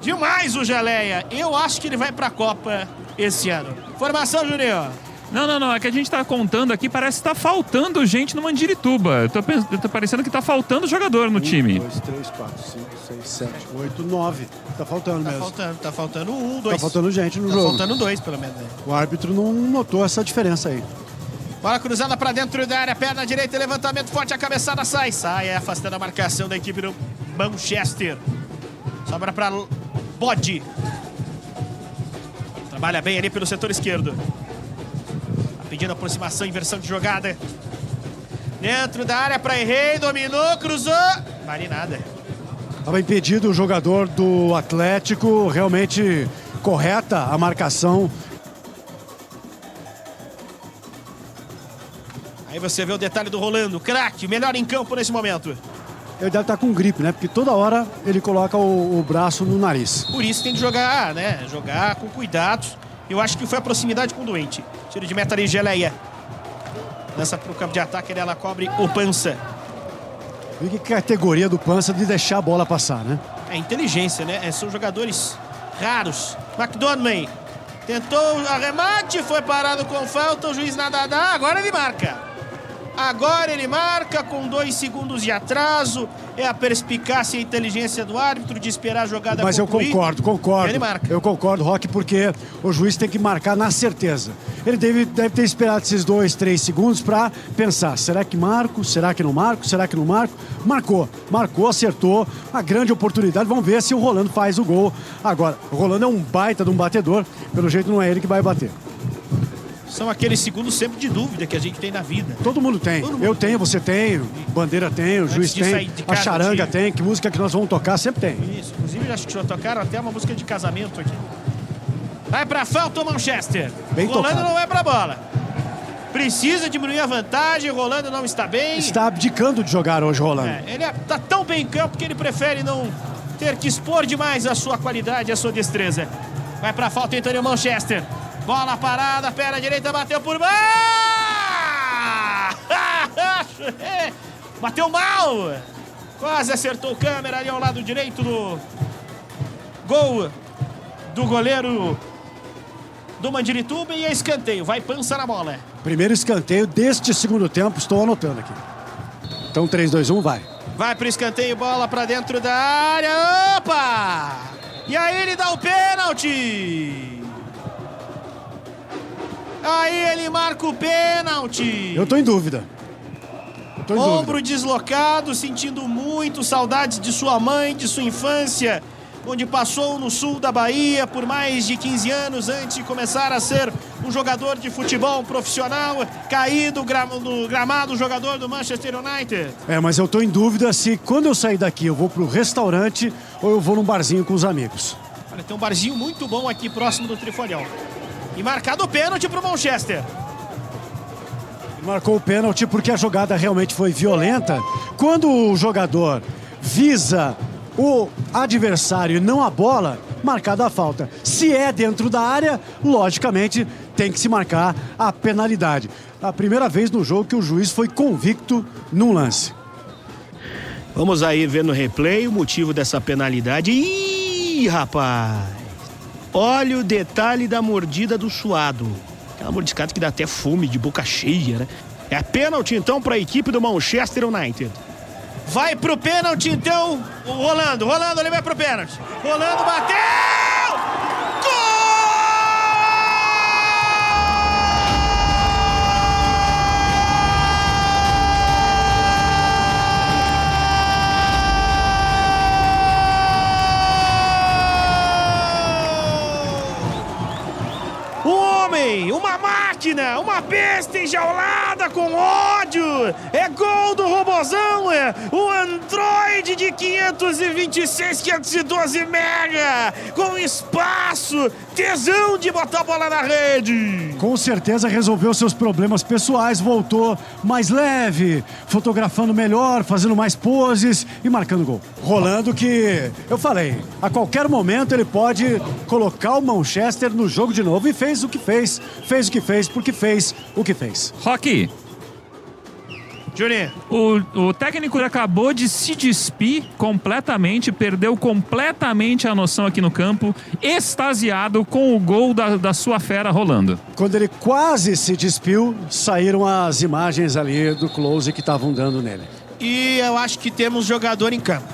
Demais o Geleia. Eu acho que ele vai pra Copa esse ano. Formação, Junior. Não, é que a gente tá contando aqui, parece que tá faltando gente no Mandirituba. Tô parecendo que tá faltando jogador no time. 1, 2, 3, 4, 5, 6, 7, 8, 9. Tá faltando mesmo. Tá faltando 1, 2. Tá faltando gente no jogo. Tá faltando 2, pelo menos. O árbitro não notou essa diferença aí. Bola cruzada pra dentro da área, perna direita, levantamento forte, a cabeçada sai, afastando a marcação da equipe do Manchester. Sobra pra Bode. Trabalha bem ali pelo setor esquerdo. Tá pedindo aproximação, inversão de jogada. Dentro da área para Henrey, dominou, cruzou. Vale nada. Estava impedido o jogador do Atlético, realmente correta a marcação. Aí você vê o detalhe do Rolando, craque, melhor em campo nesse momento. Ele deve estar com gripe, né? Porque toda hora ele coloca o braço no nariz. Por isso tem que jogar, né? Jogar com cuidado. Eu acho que foi a proximidade com o doente. Tiro de meta ali, Geleia. Lança pro campo de ataque, ela cobre o Pança. E que categoria do Pança de deixar a bola passar, né? É inteligência, né? São jogadores raros. McDonough tentou arremate, foi parado com falta, o juiz nada dá, agora ele marca. Agora ele marca com 2 segundos de atraso. É a perspicácia e a inteligência do árbitro de esperar a jogada Mas concluir. eu concordo. Ele marca. Eu concordo, Roque, porque o juiz tem que marcar na certeza. Ele deve ter esperado esses 2, 3 segundos para pensar, será que marco? Será que não marco? Será que não marco? Marcou, acertou. A grande oportunidade, vamos ver se o Rolando faz o gol. Agora, o Rolando é um baita de um batedor, pelo jeito não é ele que vai bater. São aqueles segundos sempre de dúvida que a gente tem na vida. Todo mundo tem. Eu tenho, você tem, Bandeira tem, o juiz tem, a charanga tem, que música que nós vamos tocar sempre tem. Isso, inclusive acho que já tocaram até uma música de casamento aqui. Vai pra falta o Manchester. Bem Rolando tocado. não vai pra bola. Precisa diminuir a vantagem, Rolando não está bem. Está abdicando de jogar hoje, Rolando. Ele tá tão bem em campo que ele prefere não ter que expor demais a sua qualidade, a sua destreza. Vai pra falta então o Manchester. Bola parada, perna direita, bateu por baixo. Bateu mal. Quase acertou o câmera ali ao lado direito do gol do goleiro do Mandirituba e é escanteio. Vai Pança na bola. Primeiro escanteio deste segundo tempo, estou anotando aqui. Então 3, 2, 1, vai. Vai pro escanteio, bola pra dentro da área. Opa! E aí ele dá o pênalti. Aí ele marca o pênalti. Eu tô em dúvida. Ombro deslocado, sentindo muito saudades de sua mãe, de sua infância, onde passou no sul da Bahia por mais de 15 anos antes de começar a ser um jogador de futebol profissional, caído no gramado, jogador do Manchester United. Mas eu tô em dúvida se quando eu sair daqui eu vou pro restaurante ou eu vou num barzinho com os amigos. Olha, tem um barzinho muito bom aqui próximo do Trifolião. E marcado o pênalti pro Manchester. Marcou o pênalti porque a jogada realmente foi violenta. Quando o jogador visa o adversário e não a bola, marcada a falta. Se é dentro da área, logicamente tem que se marcar a penalidade. A primeira vez no jogo que o juiz foi convicto num lance. Vamos aí ver no replay o motivo dessa penalidade. Ih, rapaz! Olha o detalhe da mordida do suado. Aquela mordiscada que dá até fome, de boca cheia, né? É pênalti então para a equipe do Manchester United. Vai pro pênalti então o Rolando. Rolando, ele vai pro pênalti. Rolando, bateu! Uma máquina, uma besta enjaulada com ódio. É gol do Robozão, o Android de 526, 512 mega, com espaço, tesão de botar a bola na rede. Com certeza resolveu seus problemas pessoais, voltou mais leve, fotografando melhor, fazendo mais poses e marcando gol. Rolando que, eu falei, a qualquer momento ele pode colocar o Manchester no jogo de novo e fez o que fez. Fez o que fez porque fez o que fez. Roque. Juninho. O técnico acabou de se despir completamente, perdeu completamente a noção aqui no campo, extasiado com o gol da sua fera Rolando. Quando ele quase se despiu, saíram as imagens ali do close que estavam dando nele. E eu acho que temos jogador em campo.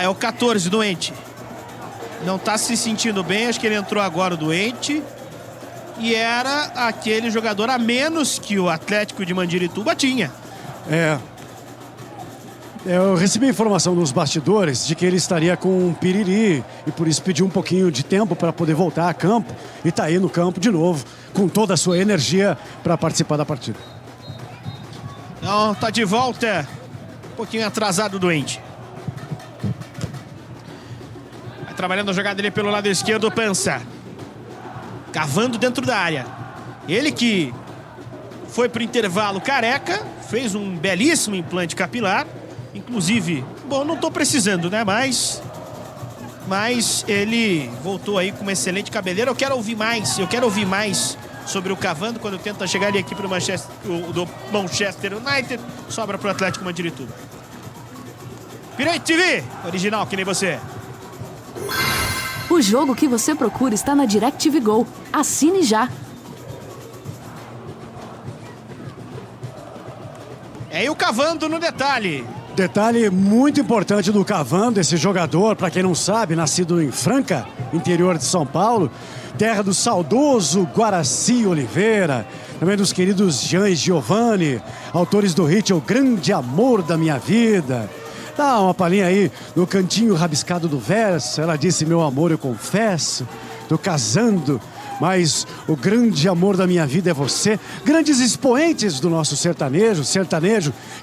É o 14, doente. Não tá se sentindo bem, acho que ele entrou agora, o doente. E era aquele jogador a menos que o Atlético de Mandirituba tinha. Eu recebi informação nos bastidores de que ele estaria com um piriri e por isso pediu um pouquinho de tempo para poder voltar a campo e está aí no campo de novo com toda a sua energia para participar da partida. Então, tá de volta. Um pouquinho atrasado, doente. Vai trabalhando a jogada dele pelo lado esquerdo, Pança. Cavando dentro da área. Ele que foi pro intervalo careca, fez um belíssimo implante capilar. Inclusive, bom, não tô precisando, né? Mas ele voltou aí com uma excelente cabeleira. Eu quero ouvir mais sobre o Cavando quando tenta chegar ali aqui pro do Manchester United. Sobra pro Atlético Mandirituba. Pirate TV, original que nem você. O jogo que você procura está na DirecTV Go. Assine já. É, e o Cavando no detalhe. Detalhe muito importante do Cavando, esse jogador, para quem não sabe, nascido em Franca, interior de São Paulo, terra do saudoso Guaraci Oliveira, também dos queridos Jean e Giovanni, autores do hit O Grande Amor da Minha Vida. Dá uma palhinha aí no cantinho rabiscado do verso. Ela disse: meu amor, eu confesso, tô casando, mas o grande amor da minha vida é você. Grandes expoentes do nosso sertanejo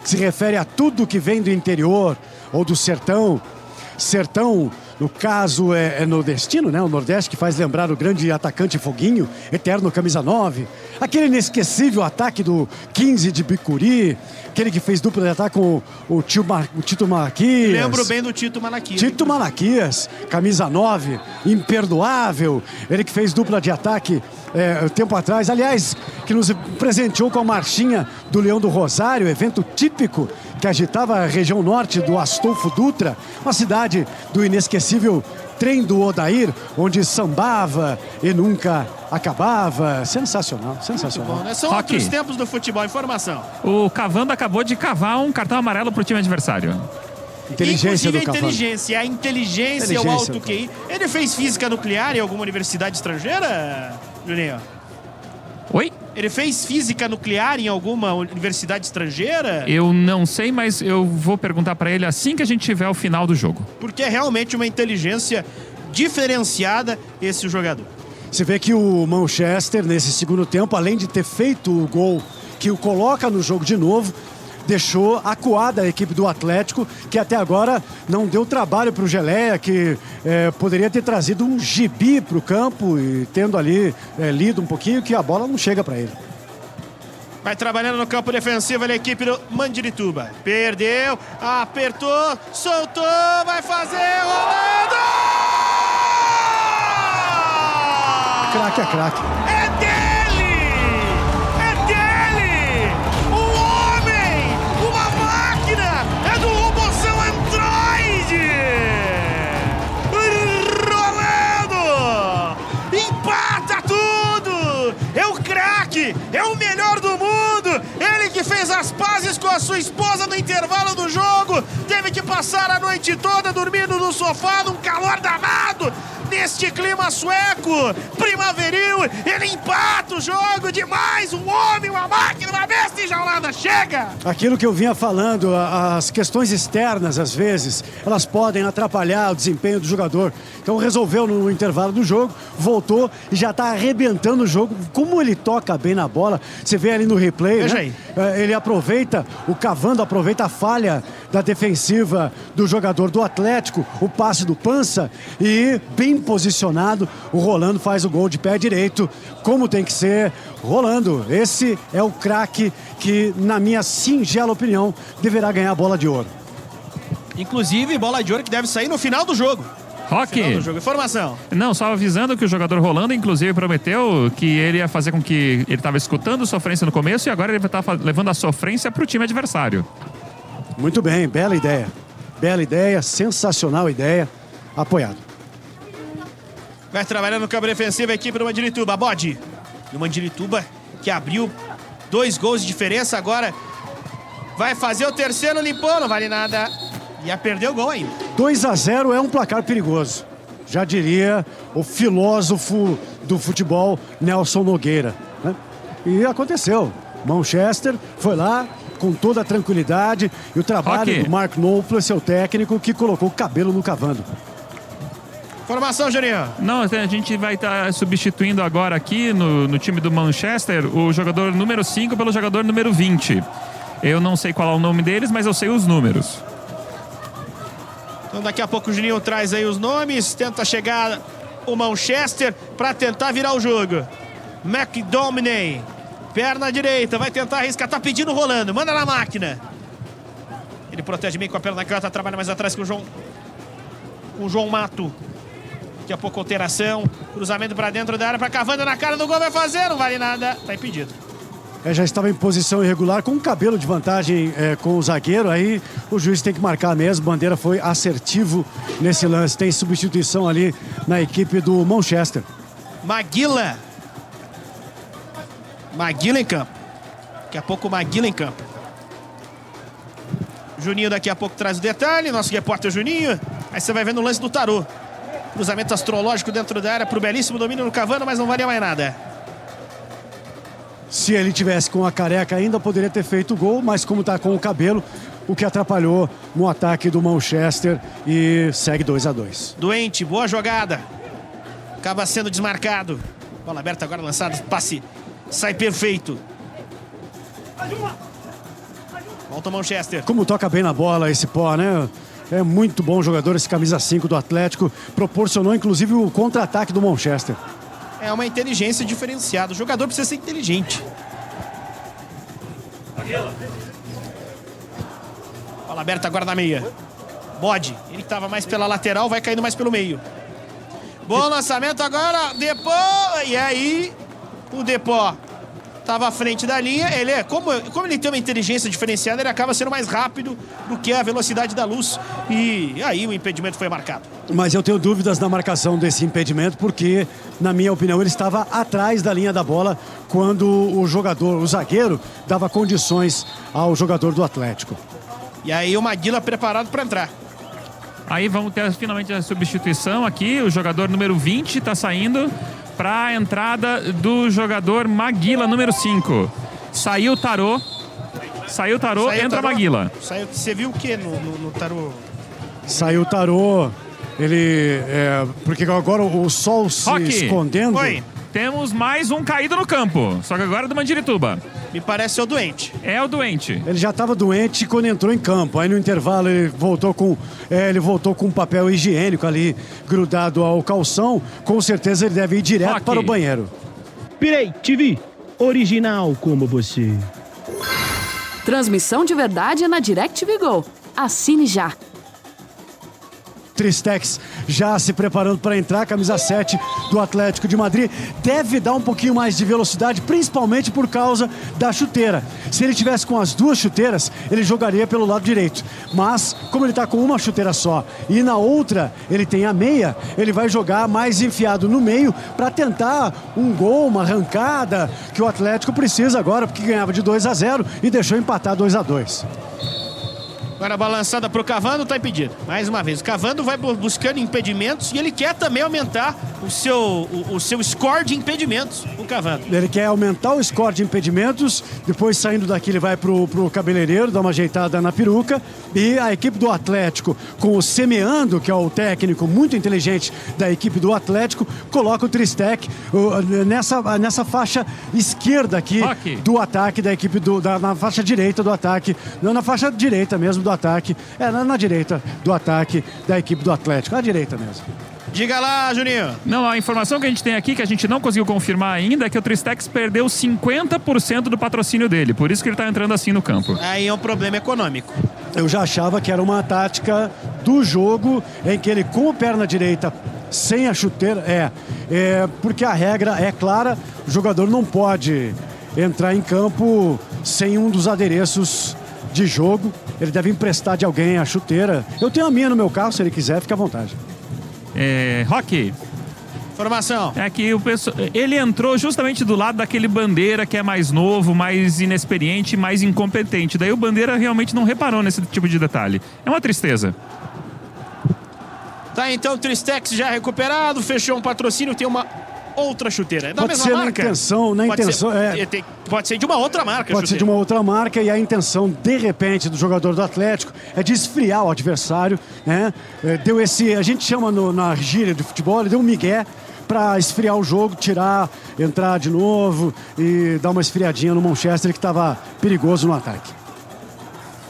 que se refere a tudo que vem do interior ou do sertão. Sertão, no caso, é nordestino, né? O Nordeste, que faz lembrar o grande atacante Foguinho, eterno camisa 9. Aquele inesquecível ataque do 15 de Bicuri, aquele que fez dupla de ataque com o Tito Malaquias. Lembro bem do Tito Malaquias. Tito Malaquias, camisa 9, imperdoável. Ele que fez dupla de ataque tempo atrás. Aliás, que nos presenteou com a marchinha do Leão do Rosário, evento típico que agitava a região norte do Astolfo Dutra, uma cidade do inesquecível trem do Odair, onde sambava e nunca acabava. Sensacional, sensacional. Bom, né? São outros tempos do futebol. Informação. O Cavando acabou de cavar um cartão amarelo pro time adversário. Inteligência do Cavando. A inteligência, o alto QI. Ele fez física nuclear em alguma universidade estrangeira, Juninho? Oi? Ele fez física nuclear em alguma universidade estrangeira? Eu não sei, mas eu vou perguntar pra ele assim que a gente tiver o final do jogo. Porque é realmente uma inteligência diferenciada esse jogador. Você vê que o Manchester, nesse segundo tempo, além de ter feito o gol que o coloca no jogo de novo, deixou acuada a equipe do Atlético, que até agora não deu trabalho para o Geleia, que poderia ter trazido um gibi para o campo e tendo ali lido um pouquinho que a bola não chega para ele. Vai trabalhando no campo defensivo a equipe do Mandirituba. Perdeu, apertou, soltou, vai fazer, rolando! Craque é craque. É dele! É dele! Um homem! Uma máquina! É do Robozão Android! Rolando! Empata tudo! É o craque! É o melhor do mundo! Ele que fez as pazes com a sua esposa no intervalo do jogo, teve que passar a noite toda dormindo no sofá num calor danado! Neste clima sueco, primaveril, ele empata o jogo demais, um homem, uma máquina, uma besta enjaulada, chega! Aquilo que eu vinha falando, as questões externas, às vezes, elas podem atrapalhar o desempenho do jogador. Então resolveu no intervalo do jogo, voltou e já está arrebentando o jogo. Como ele toca bem na bola, você vê ali no replay, veja né? Aí. Ele aproveita, o Cavando aproveita a falha da defensiva do jogador do Atlético, o passe do Pança e bem posicionado, o Rolando faz o gol de pé direito, como tem que ser. Rolando, esse é o craque que, na minha singela opinião, deverá ganhar a bola de ouro. Inclusive, bola de ouro que deve sair no final do jogo. Rock. Final do jogo. Informação. Não, só avisando que o jogador Rolando, inclusive, prometeu que ele ia fazer com que ele estava escutando sofrência no começo e agora ele vai estar levando a sofrência para o time adversário. Muito bem, bela ideia. Bela ideia, sensacional ideia. Apoiado. Vai trabalhando no campo defensivo a equipe do Mandirituba. Bode. E o Mandirituba que abriu 2 gols de diferença agora. Vai fazer o terceiro, limpou, não vale nada. Ia perder o gol ainda. 2-0 é um placar perigoso. Já diria o filósofo do futebol, Nelson Nogueira, né? E aconteceu. Manchester foi lá, com toda a tranquilidade. E o trabalho do Mark Knopfler, seu técnico, que colocou o cabelo no cavando. Formação, Juninho. Não, a gente vai estar substituindo agora aqui no time do Manchester o jogador número 5 pelo jogador número 20. Eu não sei qual é o nome deles, mas eu sei os números. Então daqui a pouco o Juninho traz aí os nomes, tenta chegar o Manchester para tentar virar o jogo. McDominay, perna direita, vai tentar arriscar, tá pedindo rolando, manda na máquina. Ele protege bem com a perna canhota, trabalha mais atrás com o João Mato. Daqui a pouco alteração, cruzamento para dentro da área, para Cavando na cara do gol, vai fazer, não vale nada, tá impedido. Já estava em posição irregular, com um cabelo de vantagem com o zagueiro, aí o juiz tem que marcar mesmo. Bandeira foi assertivo nesse lance, tem substituição ali na equipe do Manchester. Maguila em campo. Daqui a pouco o Maguila em campo. Juninho daqui a pouco traz o detalhe, nosso repórter Juninho. Aí você vai vendo o lance do tarô. Cruzamento astrológico dentro da área pro belíssimo domínio no Cavando, mas não valia mais nada. Se ele tivesse com a careca ainda, poderia ter feito o gol, mas como está com o cabelo, o que atrapalhou no ataque do Manchester e segue 2-2. Doente, boa jogada. Acaba sendo desmarcado. Bola aberta agora, lançada, passe. Sai perfeito. Volta o Manchester. Como toca bem na bola esse pó, né? É muito bom jogador esse camisa 5 do Atlético. Proporcionou inclusive o contra-ataque do Manchester. É uma inteligência diferenciada. O jogador precisa ser inteligente. Bola aberta agora na meia. Bode. Ele que estava mais pela lateral, vai caindo mais pelo meio. Bom lançamento agora. Depô. E aí, o Depô estava à frente da linha. Ele como ele tem uma inteligência diferenciada, ele acaba sendo mais rápido do que a velocidade da luz. E aí o impedimento foi marcado. Mas eu tenho dúvidas na marcação desse impedimento, porque, na minha opinião, ele estava atrás da linha da bola quando o zagueiro, dava condições ao jogador do Atlético. E aí o Maguila preparado para entrar. Aí vamos ter finalmente a substituição aqui. O jogador número 20 está saindo para a entrada do jogador Maguila, número 5. Saiu o Tarô, entra Maguila. Você viu o que no Tarô? Saiu o Tarô, porque agora o sol se escondendo. Oi. Temos mais um caído no campo, só que agora é do Mandirituba. Me parece o doente. É o doente. Ele já estava doente quando entrou em campo. Aí no intervalo ele voltou com um papel higiênico ali grudado ao calção. Com certeza ele deve ir direto para o banheiro. Pirei TV, original como você. Transmissão de verdade é na DirecTV Go. Assine já. Tristex já se preparando para entrar, camisa 7 do Atlético de Madrid. Deve dar um pouquinho mais de velocidade, principalmente por causa da chuteira. Se ele tivesse com as duas chuteiras, ele jogaria pelo lado direito. Mas, como ele está com uma chuteira só e na outra ele tem a meia, ele vai jogar mais enfiado no meio para tentar um gol, uma arrancada que o Atlético precisa agora, porque ganhava de 2-0 e deixou empatar 2-2. Agora a balançada pro Cavando, tá impedido. Mais uma vez, o Cavando vai buscando impedimentos e ele quer também aumentar o seu score de impedimentos, o Cavando. Ele quer aumentar o score de impedimentos, depois saindo daqui ele vai pro cabeleireiro, dá uma ajeitada na peruca, e a equipe do Atlético, com o Semeando, que é o técnico muito inteligente da equipe do Atlético, coloca o Tristec nessa faixa esquerda aqui do ataque da equipe na faixa direita do ataque, não na faixa direita mesmo do ataque, na direita do ataque da equipe do Atlético, à direita mesmo. Diga lá, Juninho. Não, a informação que a gente tem aqui, que a gente não conseguiu confirmar ainda, é que o Tristex perdeu 50% do patrocínio dele, por isso que ele está entrando assim no campo. Aí é um problema econômico. Eu já achava que era uma tática do jogo em que ele, com a perna direita, sem a chuteira, porque a regra é clara, o jogador não pode entrar em campo sem um dos adereços de jogo. Ele deve emprestar de alguém a chuteira. Eu tenho a minha no meu carro, se ele quiser, fica à vontade. Roque. Formação. É que ele entrou justamente do lado daquele Bandeira que é mais novo, mais inexperiente, mais incompetente. Daí o Bandeira realmente não reparou nesse tipo de detalhe. É uma tristeza. Tá, então o Tristex já recuperado, fechou um patrocínio, tem uma outra chuteira. É da Pode mesma ser marca? na intenção, Pode ser de uma outra marca. Pode ser de uma outra marca e a intenção, de repente, do jogador do Atlético é de esfriar o adversário, né? Deu esse, a gente chama na gíria de futebol, ele deu um migué para esfriar o jogo, entrar de novo e dar uma esfriadinha no Manchester que estava perigoso no ataque.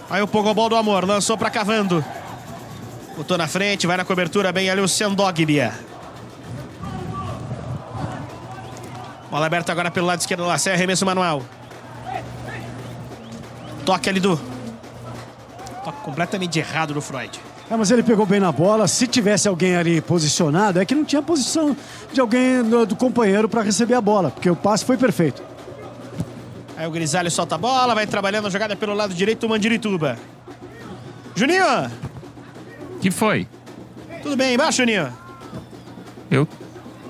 Aí o Pogobol do Amor lançou para Cavando. Botou na frente, vai na cobertura, bem ali o Sendogbia. Bola aberta agora pelo lado esquerdo do Lacerda, arremesso manual. Toque ali do... Toque completamente errado do Freud. Mas ele pegou bem na bola. Se tivesse alguém ali posicionado, é que não tinha posição de alguém do companheiro para receber a bola, porque o passe foi perfeito. Aí o Grisalho solta a bola, vai trabalhando a jogada pelo lado direito do Mandirituba. Juninho! Que foi? Tudo bem embaixo, Juninho?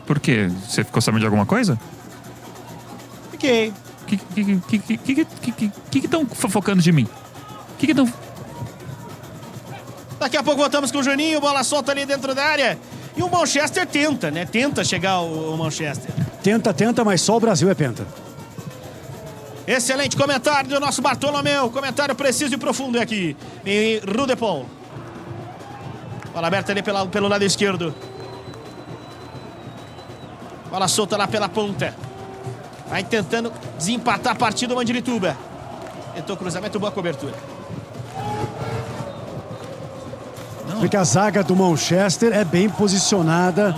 Por quê? Você ficou sabendo de alguma coisa? Fiquei. Que estão fofocando de mim? Que estão... Daqui a pouco voltamos com o Juninho, bola solta ali dentro da área. E o Manchester tenta, né? Tenta chegar o Manchester. Tenta, mas só o Brasil é penta. Excelente comentário do nosso Bartolomeu. Comentário preciso e profundo aqui em Rudepol. Bola aberta ali pelo lado esquerdo. Bola solta lá pela ponta. Vai tentando desempatar a partida do Mandirituba. Tentou cruzamento, boa cobertura. Porque a zaga do Manchester é bem posicionada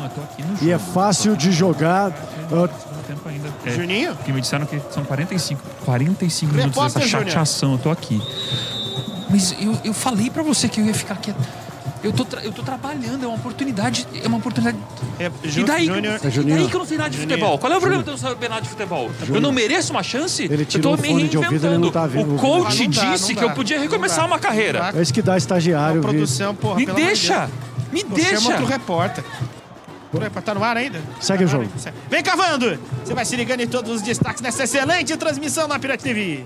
e é fácil de jogar. Tempo ainda. Juninho? Que me disseram que são 45 minutos dessa chateação. Eu tô aqui. Mas eu falei pra você que eu ia ficar quieto. Eu tô trabalhando, é uma oportunidade. E daí que eu não sei nada de futebol? Qual é o problema de eu não saber nada de futebol? Eu não mereço uma chance? Ele tirou o fone de ouvido, ele não tá vendo. O coach disse que eu podia recomeçar uma carreira. É isso que dá estagiário. Produção, porra, Me deixa! Chama outro repórter. Tá no ar ainda? Segue o jogo. Vem Cavando! Você vai se ligando em todos os destaques nessa excelente transmissão na Pirate TV.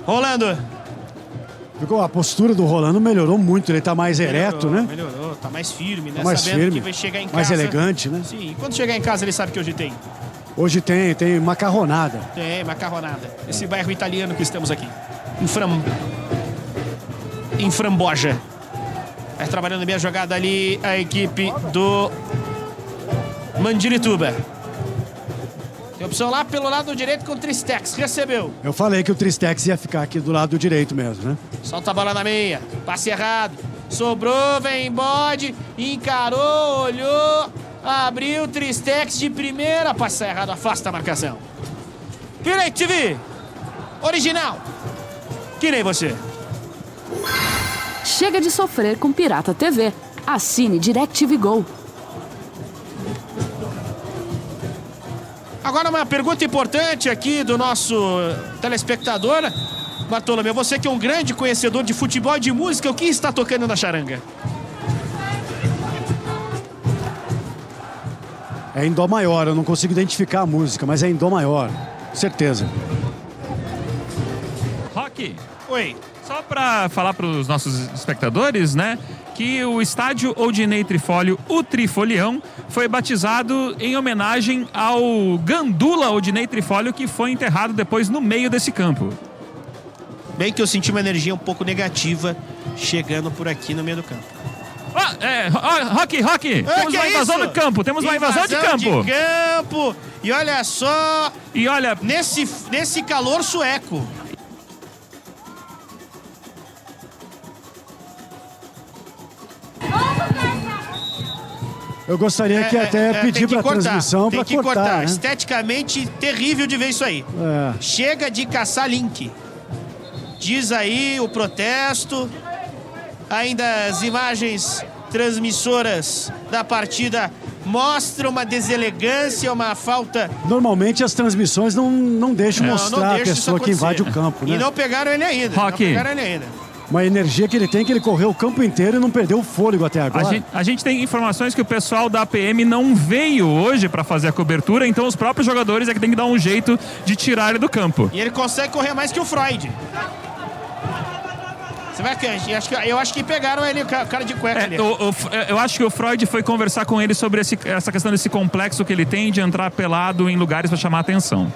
Rolando. A postura do Rolando melhorou muito, ele tá mais ereto, né? Melhorou, tá mais firme, né? Tá mais sabendo firme, que vai chegar em casa. mais elegante, né? Sim, quando chegar em casa ele sabe que hoje tem. Hoje tem macarronada. Tem, macarronada. Esse bairro italiano que estamos aqui. Em Framboja. Vai trabalhando bem a jogada ali a equipe do Mandirituba. Tem opção lá pelo lado direito com o Tristex. Recebeu. Eu falei que o Tristex ia ficar aqui do lado direito mesmo, né? Solta a bola na meia. Passe errado. Sobrou, vem bode. Encarou, olhou. Abriu o Tristex de primeira. Passe errado, afasta a marcação. Pirate TV. Original. Que nem você. Chega de sofrer com Pirata TV. Assine DirecTV Go. Agora uma pergunta importante aqui do nosso telespectador. Bartolomeu, você que é um grande conhecedor de futebol e de música, o que está tocando na charanga? É em dó maior, eu não consigo identificar a música, mas é em dó maior, certeza. Rock. Oi. Só para falar para os nossos espectadores, né, que o estádio Odinei Trifólio, o Trifolião, foi batizado em homenagem ao Gandula Odinei Trifólio, que foi enterrado depois no meio desse campo. Bem que eu senti uma energia um pouco negativa chegando por aqui no meio do campo. Rock! Temos uma invasão do campo, temos uma invasão de campo! E olha só, olha nesse calor sueco. Eu gostaria que até pedir para a transmissão para cortar. Né? Esteticamente terrível de ver isso aí. Chega de caçar link. Diz aí o protesto. Ainda as imagens transmissoras da partida mostram uma deselegância, uma falta. Normalmente as transmissões não deixam mostrar a pessoa que invade o campo, né? E não pegaram ele ainda. Uma energia que ele tem, que ele correu o campo inteiro e não perdeu o fôlego até agora. A gente tem informações que o pessoal da APM não veio hoje para fazer a cobertura, então os próprios jogadores é que tem que dar um jeito de tirar ele do campo. E ele consegue correr mais que o Freud. Você vai que eu acho que pegaram ele, o cara de cueca ali. Eu acho que o Freud foi conversar com ele sobre essa questão desse complexo que ele tem de entrar pelado em lugares para chamar atenção.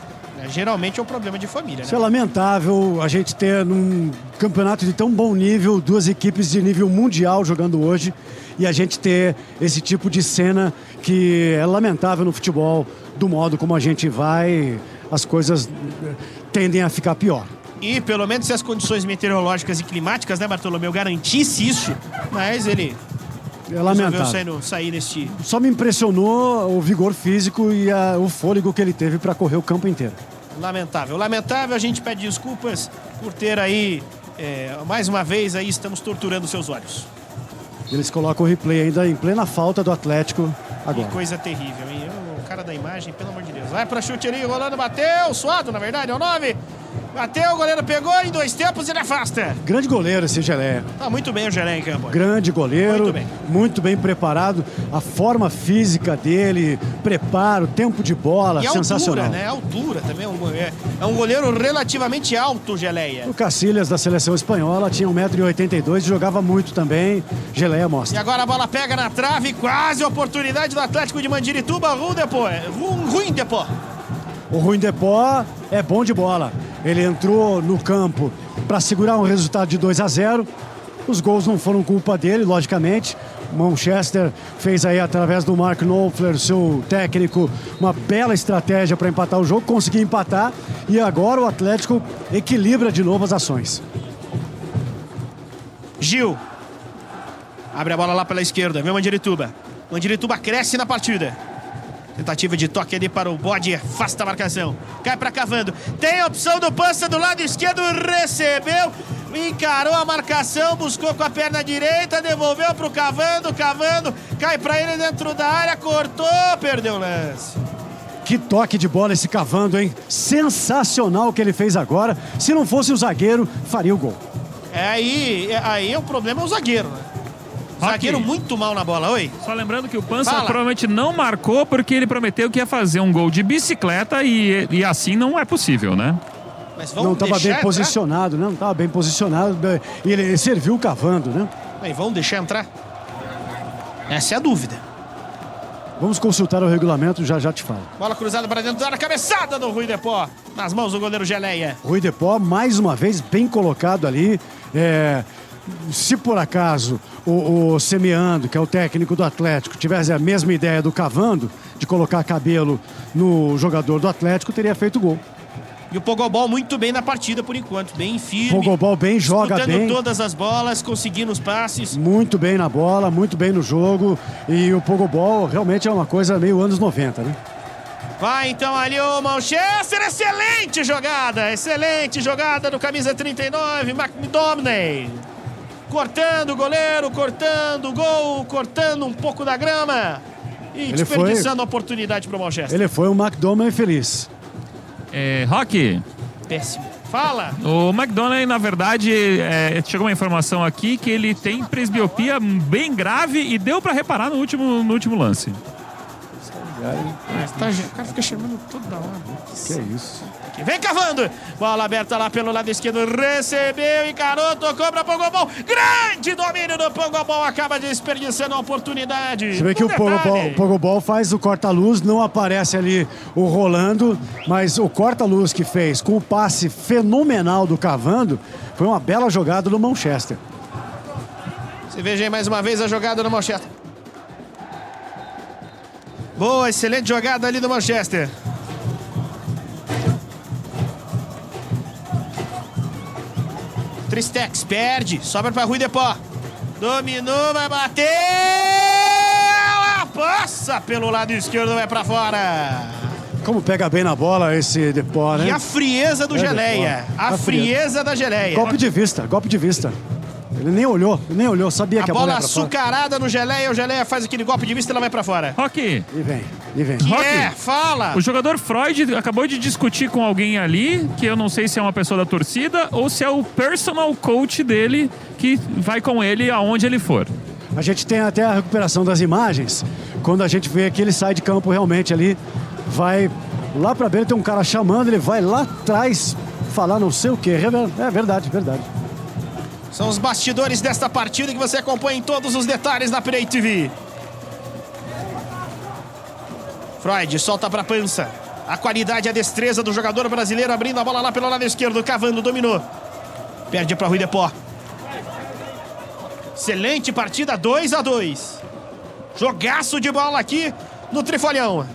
Geralmente é um problema de família, né? Isso é lamentável a gente ter num campeonato de tão bom nível, duas equipes de nível mundial jogando hoje, e a gente ter esse tipo de cena que é lamentável no futebol, do modo como a gente vai, as coisas tendem a ficar pior. E pelo menos se as condições meteorológicas e climáticas, né, Bartolomeu, garantisse isso, mas ele é lamentável. Sair neste... Só me impressionou o vigor físico e o fôlego que ele teve para correr o campo inteiro. Lamentável, a gente pede desculpas por ter aí, mais uma vez aí estamos torturando seus olhos. Eles colocam o replay ainda em plena falta do Atlético agora. Que coisa terrível, hein? O cara da imagem, pelo amor de Deus. Vai pra chute ali, rolando, bateu, suado, na verdade, é o 9. Bateu, o goleiro pegou, em 2 tempos ele afasta. Grande goleiro esse Geleia. Tá muito bem o Geleia em campo. Grande goleiro, muito bem preparado. A forma física dele, preparo, tempo de bola, e sensacional. Altura, né? Altura também. É um goleiro relativamente alto, Geleia. O Cacilhas da seleção espanhola tinha 1,82 m e jogava muito também. Geleia mostra. E agora a bola pega na trave, quase a oportunidade do Atlético de Mandirituba. Ruim Depó. O Ruim Depó é bom de bola. Ele entrou no campo para segurar um resultado de 2-0. Os gols não foram culpa dele, logicamente. O Manchester fez aí, através do Mark Knopfler, seu técnico, uma bela estratégia para empatar o jogo, conseguiu empatar e agora o Atlético equilibra de novo as ações. Gil. Abre a bola lá pela esquerda, vem o Mandirituba. Mandirituba cresce na partida. Tentativa de toque ali para o Bode, afasta a marcação. Cai para Cavando. Tem a opção do Pança do lado esquerdo, recebeu, encarou a marcação, buscou com a perna direita, devolveu para o Cavando, cai para ele dentro da área, cortou, perdeu o lance. Que toque de bola esse Cavando, hein? Sensacional o que ele fez agora. Se não fosse o zagueiro, faria o gol. Aí o problema é o zagueiro, né? Zagueiro muito mal na bola, oi? Só lembrando que o Pança provavelmente não marcou porque ele prometeu que ia fazer um gol de bicicleta e assim não é possível, né? Mas não estava bem posicionado, né? Não estava bem posicionado e ele serviu Cavando, né? Aí, vão deixar entrar? Essa é a dúvida. Vamos consultar o regulamento, já te falo. Bola cruzada para dentro da área, cabeçada do Ruim Depó, nas mãos do goleiro Geleia. Ruim Depó, mais uma vez, bem colocado ali. Se por acaso o Semeando, que é o técnico do Atlético, tivesse a mesma ideia do Cavando, de colocar cabelo no jogador do Atlético, teria feito gol. E o Pogobol muito bem na partida por enquanto, bem firme. Pogobol bem, joga bem. Todas as bolas, conseguindo os passes. Muito bem na bola, muito bem no jogo. E o Pogobol realmente é uma coisa meio anos 90, né? Vai então ali o Manchester, excelente jogada do camisa 39, McDominay. Cortando o goleiro, cortando o gol, cortando um pouco da grama e desperdiçando a oportunidade para o Manchester. Ele foi um McDominay feliz. Rocky. Péssimo. Fala! O McDominay, na verdade, chegou uma informação aqui que ele tem presbiopia bem grave e deu para reparar no último lance. O cara fica chamando toda hora. Que é isso? Vem Cavando! Bola aberta lá pelo lado esquerdo, recebeu, encarou, tocou para Pogobol. Grande domínio do Pogobol, acaba desperdiçando a oportunidade. Você vê que o Pogobol faz o corta-luz, não aparece ali o Rolando, mas o corta-luz que fez com o passe fenomenal do Cavando foi uma bela jogada do Manchester. Você veja aí mais uma vez a jogada do Manchester. Boa, excelente jogada ali do Manchester. Tristex perde, sobra para Ruim Depó. Dominou, vai bater. Passa pelo lado esquerdo, vai para fora. Como pega bem na bola esse Depó, né? E a frieza do Geleia. A frieza da Geleia. Golpe de vista. Ele nem olhou, sabia que a bola ia pra fora. A bola açucarada no Geleia, o Geleia faz aquele golpe de vista e ela vai pra fora. Rocky. E vem. Rocky, fala! O jogador Freud acabou de discutir com alguém ali, que eu não sei se é uma pessoa da torcida ou se é o personal coach dele, que vai com ele aonde ele for. A gente tem até a recuperação das imagens, quando a gente vê que ele sai de campo realmente ali, vai lá pra beira, tem um cara chamando, ele vai lá atrás falar não sei o que. É verdade. São os bastidores desta partida que você acompanha em todos os detalhes na Play TV. Freud solta pra Pança. A qualidade e a destreza do jogador brasileiro abrindo a bola lá pelo lado esquerdo. Cavando, dominou. Perde pra Rui Depó. Excelente partida, 2-2. Jogaço de bola aqui no Trifolhão.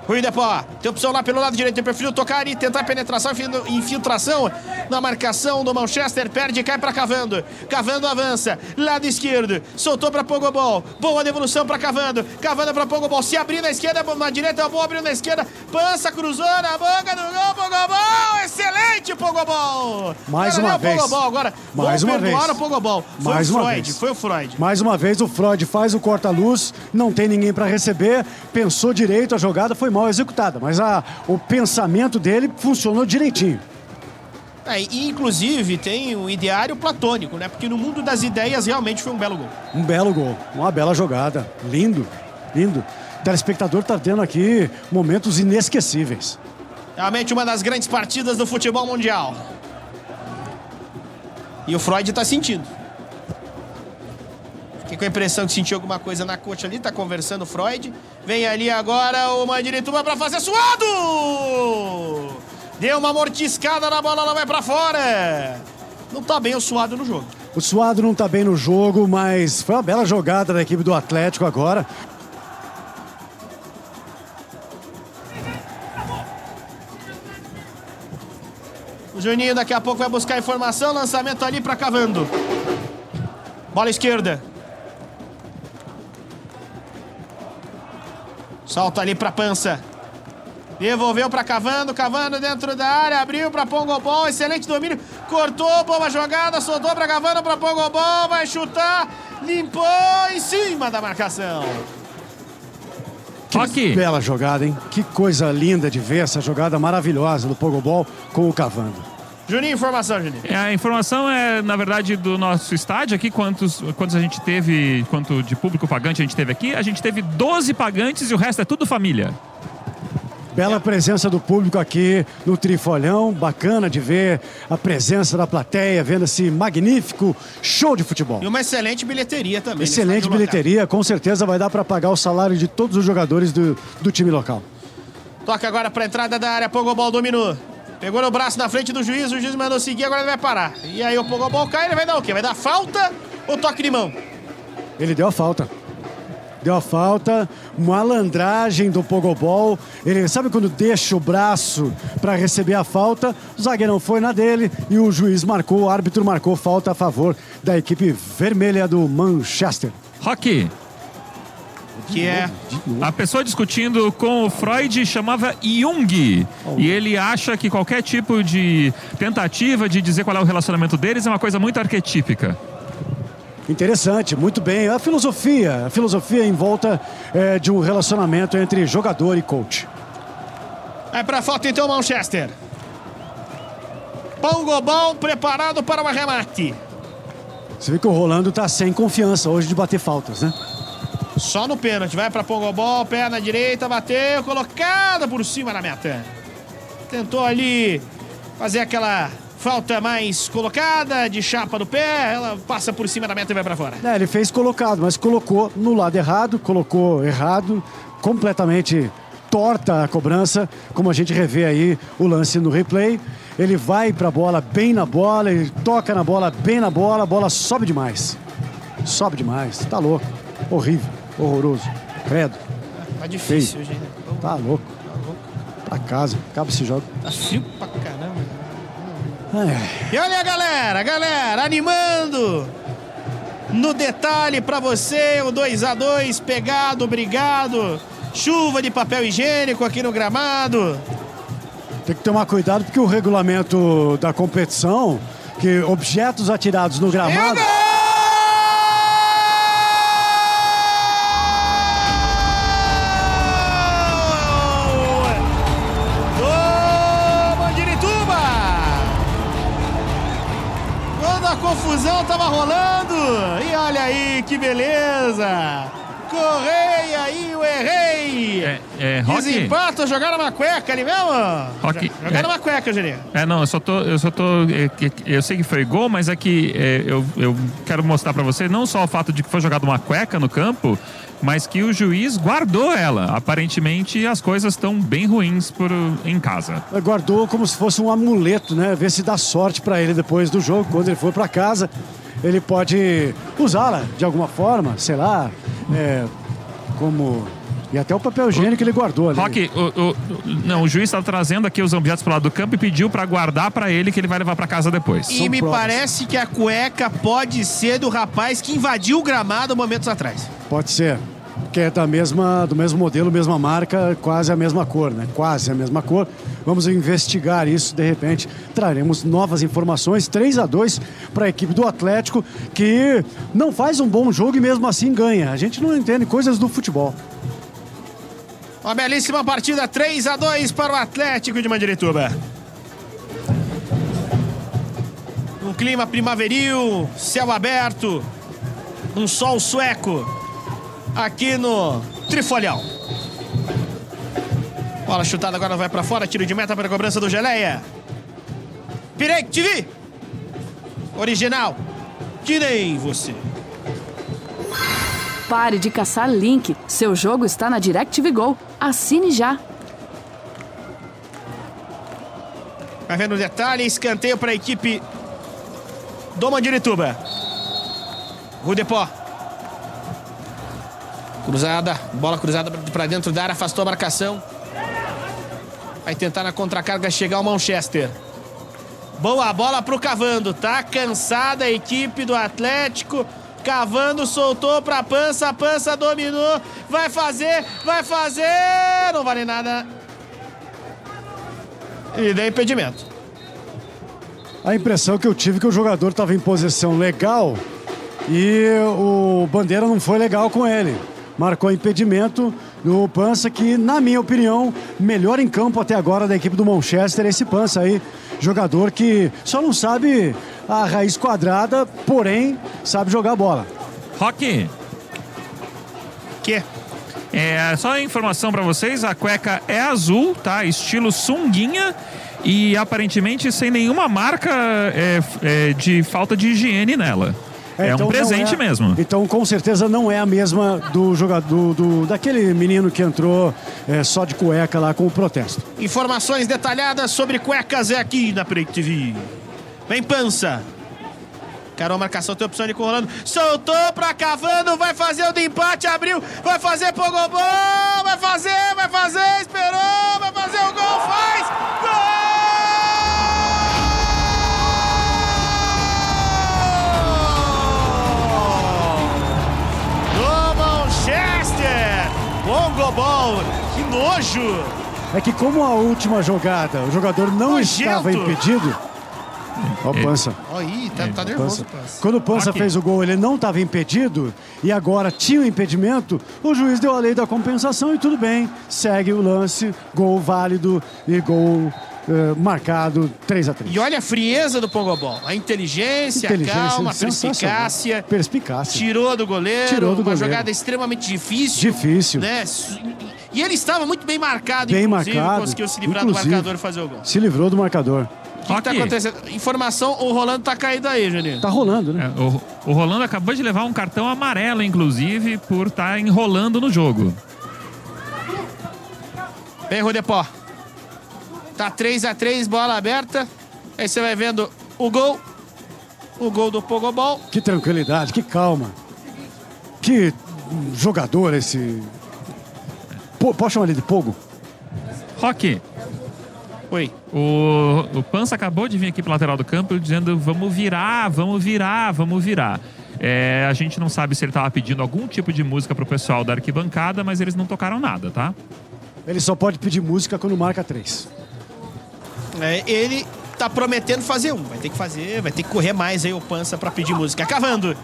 Rui Depó, tem opção lá pelo lado direito, preferiu tocar e tentar penetração, infiltração na marcação do Manchester, perde e cai pra Cavando. Cavando avança, lado esquerdo, soltou pra Pogobol, boa devolução pra Cavando, Cavando pra Pogobol, se abrir na esquerda, na direita, boa, abriu na esquerda, Pança, cruzou na boca do gol, Pogobol, excelente Pogobol! Mais uma vez. Pogobol agora, mais uma vez. O Pogobol. Foi o Freud. Mais uma vez o Freud faz o corta-luz, não tem ninguém pra receber, pensou direito, a jogada foi mal executada, mas o pensamento dele funcionou direitinho. E inclusive tem o ideário platônico, né? Porque no mundo das ideias realmente foi um belo gol. Um belo gol, uma bela jogada, lindo, lindo. O telespectador tá tendo aqui momentos inesquecíveis. Realmente uma das grandes partidas do futebol mundial. E o Freud tá sentindo. Fiquei com a impressão que sentiu alguma coisa na coxa ali, tá conversando o Freud. Vem ali agora o Mandirituba pra fazer suado! Deu uma mortiscada na bola, ela vai pra fora. Não tá bem o Suado no jogo. O Suado não tá bem no jogo, mas foi uma bela jogada da equipe do Atlético agora. O Juninho daqui a pouco vai buscar informação, lançamento ali pra Cavando. Bola esquerda. Solta ali pra Pança. Devolveu pra Cavando, Cavando dentro da área, abriu pra Pogobol, excelente domínio, cortou, boa jogada, soltou pra Cavando, pra Pogobol, vai chutar, limpou em cima da marcação. Que bela jogada, hein? Que coisa linda de ver essa jogada maravilhosa do Pogobol com o Cavando. Juninho, informação, Juninho. A informação é, na verdade, do nosso estádio aqui, quantos a gente teve, quanto de público pagante a gente teve aqui. A gente teve 12 pagantes e o resto é tudo família. Bela presença do público aqui no Trifolhão, bacana de ver a presença da plateia, vendo esse magnífico show de futebol. E uma excelente bilheteria também. Excelente bilheteria, com certeza vai dar para pagar o salário de todos os jogadores do time local. Toca agora para a entrada da área, Pogobol dominou. Pegou no braço na frente do juiz, o juiz mandou seguir, agora ele vai parar. E aí o Pogobol cai, ele vai dar o quê? Vai dar falta ou toque de mão? Ele deu a falta. Deu a falta, malandragem do Pogobol. Ele sabe quando deixa o braço para receber a falta? O zagueirão foi na dele e o juiz marcou, o árbitro marcou falta a favor da equipe vermelha do Manchester. Rocky. Que é a pessoa discutindo com o Freud chamava Jung. E ele acha que qualquer tipo de tentativa de dizer qual é o relacionamento deles é uma coisa muito arquetípica. Interessante, muito bem. A filosofia em volta de um relacionamento entre jogador e coach. Vai pra falta então, Manchester. Pogobol preparado para o arremate. Você vê que o Rolando tá sem confiança hoje de bater faltas, né? Só no pênalti, vai pra Pogobol, perna direita, bateu, colocada por cima da meta. Tentou ali fazer aquela falta mais colocada, de chapa do pé, ela passa por cima da meta e vai pra fora. Ele fez colocado, mas colocou no lado errado, colocou errado, completamente torta a cobrança, como a gente revê aí o lance no replay. Ele vai pra bola, bem na bola, ele toca na bola, bem na bola, a bola sobe demais. Sobe demais, tá louco, horrível. Horroroso. Credo. Tá difícil hoje, né? Tá louco. Pra casa. Acaba esse jogo. Tá frio pra caramba. E olha a galera animando. No detalhe pra você, o 2-2 pegado, obrigado. Chuva de papel higiênico aqui no gramado. Tem que tomar cuidado porque o regulamento da competição, que objetos atirados no gramado... A confusão tava rolando e olha aí que beleza, Correia e o Errei. Rock? Desempata, jogaram uma cueca ali mesmo? Rock, Jogaram uma cueca, Juninho. Não, eu sei que foi gol, mas é que eu quero mostrar pra você não só o fato de que foi jogada uma cueca no campo, mas que o juiz guardou ela. Aparentemente as coisas estão bem ruins em casa. Guardou como se fosse um amuleto, né? Ver se dá sorte pra ele depois do jogo, quando ele for pra casa. Ele pode usá-la de alguma forma, sei lá, como... E até o papel higiênico ele guardou ali. Rock, o juiz está trazendo aqui os objetos pro lado do campo e pediu para guardar para ele, que ele vai levar para casa depois. E me parece que a cueca pode ser do rapaz que invadiu o gramado momentos atrás. Pode ser. Que é do mesmo modelo, mesma marca, quase a mesma cor, né? Quase a mesma cor. Vamos investigar isso, de repente traremos novas informações. 3-2 para a equipe do Atlético, que não faz um bom jogo e mesmo assim ganha. A gente não entende coisas do futebol. Uma belíssima partida, 3-2 para o Atlético de Mandirituba. Um clima primaveril, céu aberto, um sol sueco aqui no Trifolião. Bola chutada agora vai pra fora, tiro de meta para a cobrança do Geleia. Pirek TV, original, que nem você. Pare de caçar link. Seu jogo está na DirecTV Go. Assine já. Vai vendo o detalhe, escanteio para a equipe do Mandirituba. Rudepó. Cruzada, bola cruzada para dentro da área, afastou a marcação. Vai tentar na contracarga chegar o Manchester. Boa bola pro Cavando, tá cansada a equipe do Atlético. Cavando, soltou pra Pança, Pança dominou. Vai fazer, não vale nada. E deu impedimento. A impressão que eu tive é que o jogador estava em posição legal e o Bandeira não foi legal com ele. Marcou impedimento no Pança, que, na minha opinião, melhor em campo até agora da equipe do Manchester, esse Pança aí, jogador que só não sabe a raiz quadrada, porém sabe jogar bola. Rock. Que? Só informação pra vocês, a cueca é azul, tá? Estilo sunguinha e aparentemente sem nenhuma marca de falta de higiene nela. Então um presente mesmo. Então, com certeza, não é a mesma do jogador, daquele menino que entrou só de cueca lá com o protesto. Informações detalhadas sobre cuecas é aqui na Pirek TV. Vem Pança. Carol, marcação, tem opção de Rolando. Soltou pra Cavando, vai fazer o de empate, abriu, vai fazer Pogobol, vai fazer, esperou, vai fazer o gol, faz! Gol! Pogobol, que nojo! É que como a última jogada, o jogador não estava impedido. Ó, o Pança. Aí, tá nervoso, Pança. Quando o Pança fez o gol, ele não estava impedido e agora tinha o impedimento, o juiz deu a lei da compensação e tudo bem. Segue o lance, gol válido e gol marcado 3-3. E olha a frieza do Pogobol, a inteligência, a calma, a perspicácia. Tirou do goleiro, uma jogada extremamente difícil. Né? E ele estava muito bem marcado, conseguiu se livrar do marcador e fazer o gol. Se livrou do marcador. O que tá acontecendo? Informação, o Rolando tá caído aí, Juninho. Tá rolando, né? O Rolando acabou de levar um cartão amarelo, inclusive, por estar enrolando no jogo. Vem, Rudepó. Tá 3-3, bola aberta. Aí você vai vendo o gol. O gol do Pogobol. Que tranquilidade, que calma. Que jogador esse... Posso chamar ele de Pogo? Rock. Oi. O Pança acabou de vir aqui pro lateral do campo dizendo vamos virar. A gente não sabe se ele tava pedindo algum tipo de música pro pessoal da arquibancada, mas eles não tocaram nada, tá? Ele só pode pedir música quando marca 3. Ele tá prometendo fazer um. Vai ter que fazer, vai ter que correr mais aí o Pança pra pedir música. Cavando.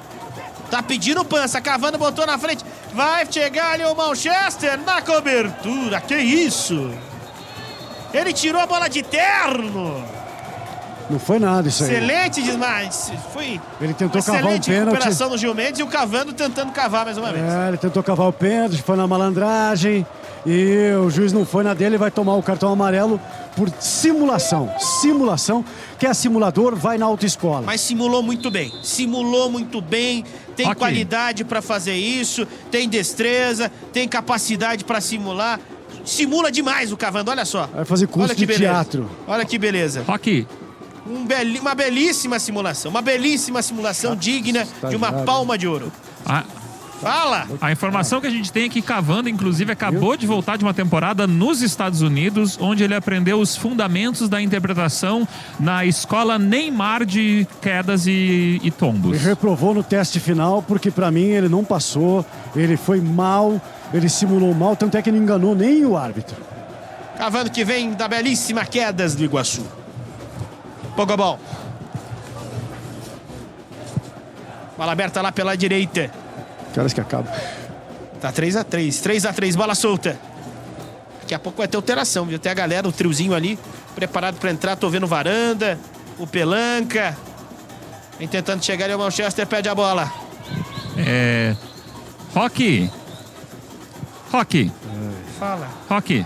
Tá pedindo o Pança, Cavando, botou na frente. Vai chegar ali o Manchester na cobertura. Que isso? Ele tirou a bola de terno. Não foi nada isso aí. Excelente demais. Foi Ele tentou uma cavar um excelente pênalti. recuperação do Gil Mendes e o Cavando tentando cavar mais uma vez. Ele tentou cavar o pênalti, foi na malandragem e o juiz não foi na dele, vai tomar o cartão amarelo por simulação. Simulação, que é simulador, vai na autoescola. Mas simulou muito bem. Tem qualidade para fazer isso, tem destreza, tem capacidade para simular. Simula demais o Cavando, olha só. Vai fazer curso de teatro. Olha que beleza. Roque. Uma belíssima simulação digna de uma palma de ouro. Fala! A informação que a gente tem é que Cavando, inclusive, acabou de voltar de uma temporada nos Estados Unidos, onde ele aprendeu os fundamentos da interpretação na escola Neymar de quedas e tombos. Ele reprovou no teste final, porque pra mim ele não passou, ele foi mal, ele simulou mal, tanto é que não enganou nem o árbitro. Cavando que vem da belíssima Quedas do Iguaçu. Pogobol. Bola aberta lá pela direita. Que horas que acaba? Tá 3-3. 3-3, bola solta. Daqui a pouco vai ter alteração, viu? Tem a galera, o triozinho ali, preparado pra entrar. Tô vendo o Varanda, o Pelanca. Vem tentando chegar ali, o Manchester pede a bola. Roque. Fala. Roque.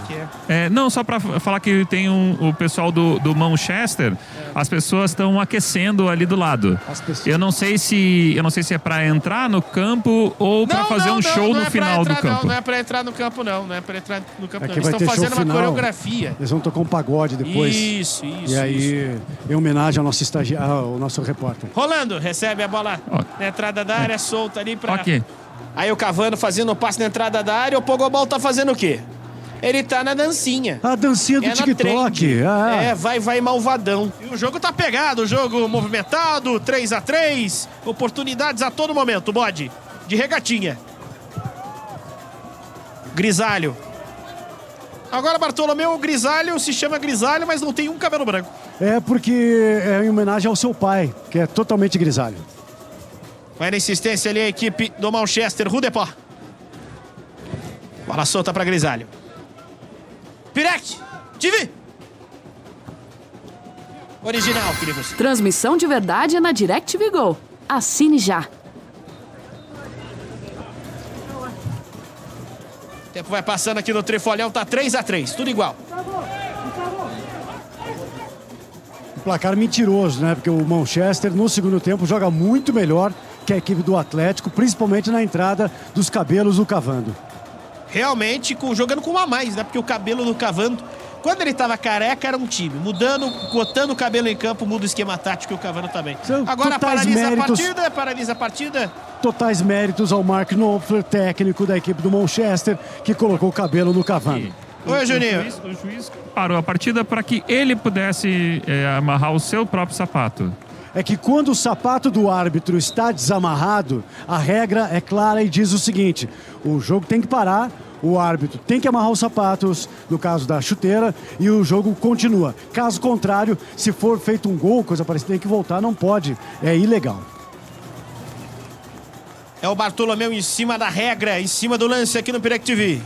Que é? Não, só pra falar que tem o pessoal do Manchester, as pessoas estão aquecendo ali do lado. Eu não sei se é pra entrar no campo ou pra fazer um show no final do campo. Não é pra entrar no campo, não. Não é pra entrar no campo, não. Eles estão fazendo uma coreografia. Eles vão tocar um pagode depois. Isso. E aí, em homenagem ao nosso estagiário, ao nosso repórter. Rolando, recebe a bola na entrada da área, solta ali pra... Ok. Aí o Cavando fazendo o passe na entrada da área, o Pogobol tá fazendo o quê? Ele tá na dancinha. A dancinha do TikTok. Vai malvadão. E o jogo tá pegado, o jogo movimentado, 3-3, oportunidades a todo momento, bode, de regatinha. Grisalho. Agora, Bartolomeu, o Grisalho se chama Grisalho, mas não tem um cabelo branco. É porque é em homenagem ao seu pai, que é totalmente grisalho. Vai na insistência ali a equipe do Manchester, Rudepó. Bola solta para Grisalho. Pirek, TV. Original, queridos. Transmissão de verdade é na DirecTV Go. Assine já. O tempo vai passando aqui no Trifolhão, tá 3-3, tudo igual. Placar mentiroso, né? Porque o Manchester, no segundo tempo, joga muito melhor que a equipe do Atlético, principalmente na entrada dos cabelos do Cavando. Realmente, jogando com um a mais, né? Porque o cabelo do Cavando, quando ele tava careca, era um time. Botando o cabelo em campo, muda o esquema tático e o Cavando também. Agora paralisa a partida. Totais méritos ao Mark Knopfler, técnico da equipe do Manchester, que colocou o cabelo no Cavando. Oi, Juninho. O juiz parou a partida para que ele pudesse amarrar o seu próprio sapato. É que quando o sapato do árbitro está desamarrado, a regra é clara e diz o seguinte: o jogo tem que parar, o árbitro tem que amarrar os sapatos, no caso da chuteira, e o jogo continua. Caso contrário, se for feito um gol, coisa parecida, tem que voltar, não pode, é ilegal. É o Bartolomeu em cima da regra, em cima do lance aqui no Pirec TV.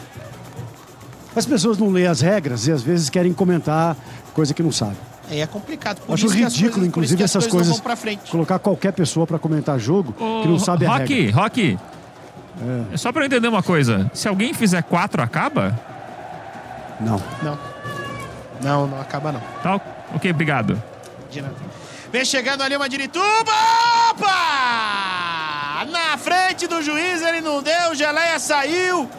As pessoas não leem as regras e às vezes querem comentar coisa que não sabe. É complicado. Acho ridículo, inclusive, essas coisas. Colocar qualquer pessoa para comentar jogo que não sabe a regra. Roque. Só para eu entender uma coisa. Se alguém fizer 4, acaba? Não. Não acaba não. Tá, ok, obrigado. Vem chegando ali uma Dirituba. Opa! Na frente do juiz, ele não deu, Geleia saiu.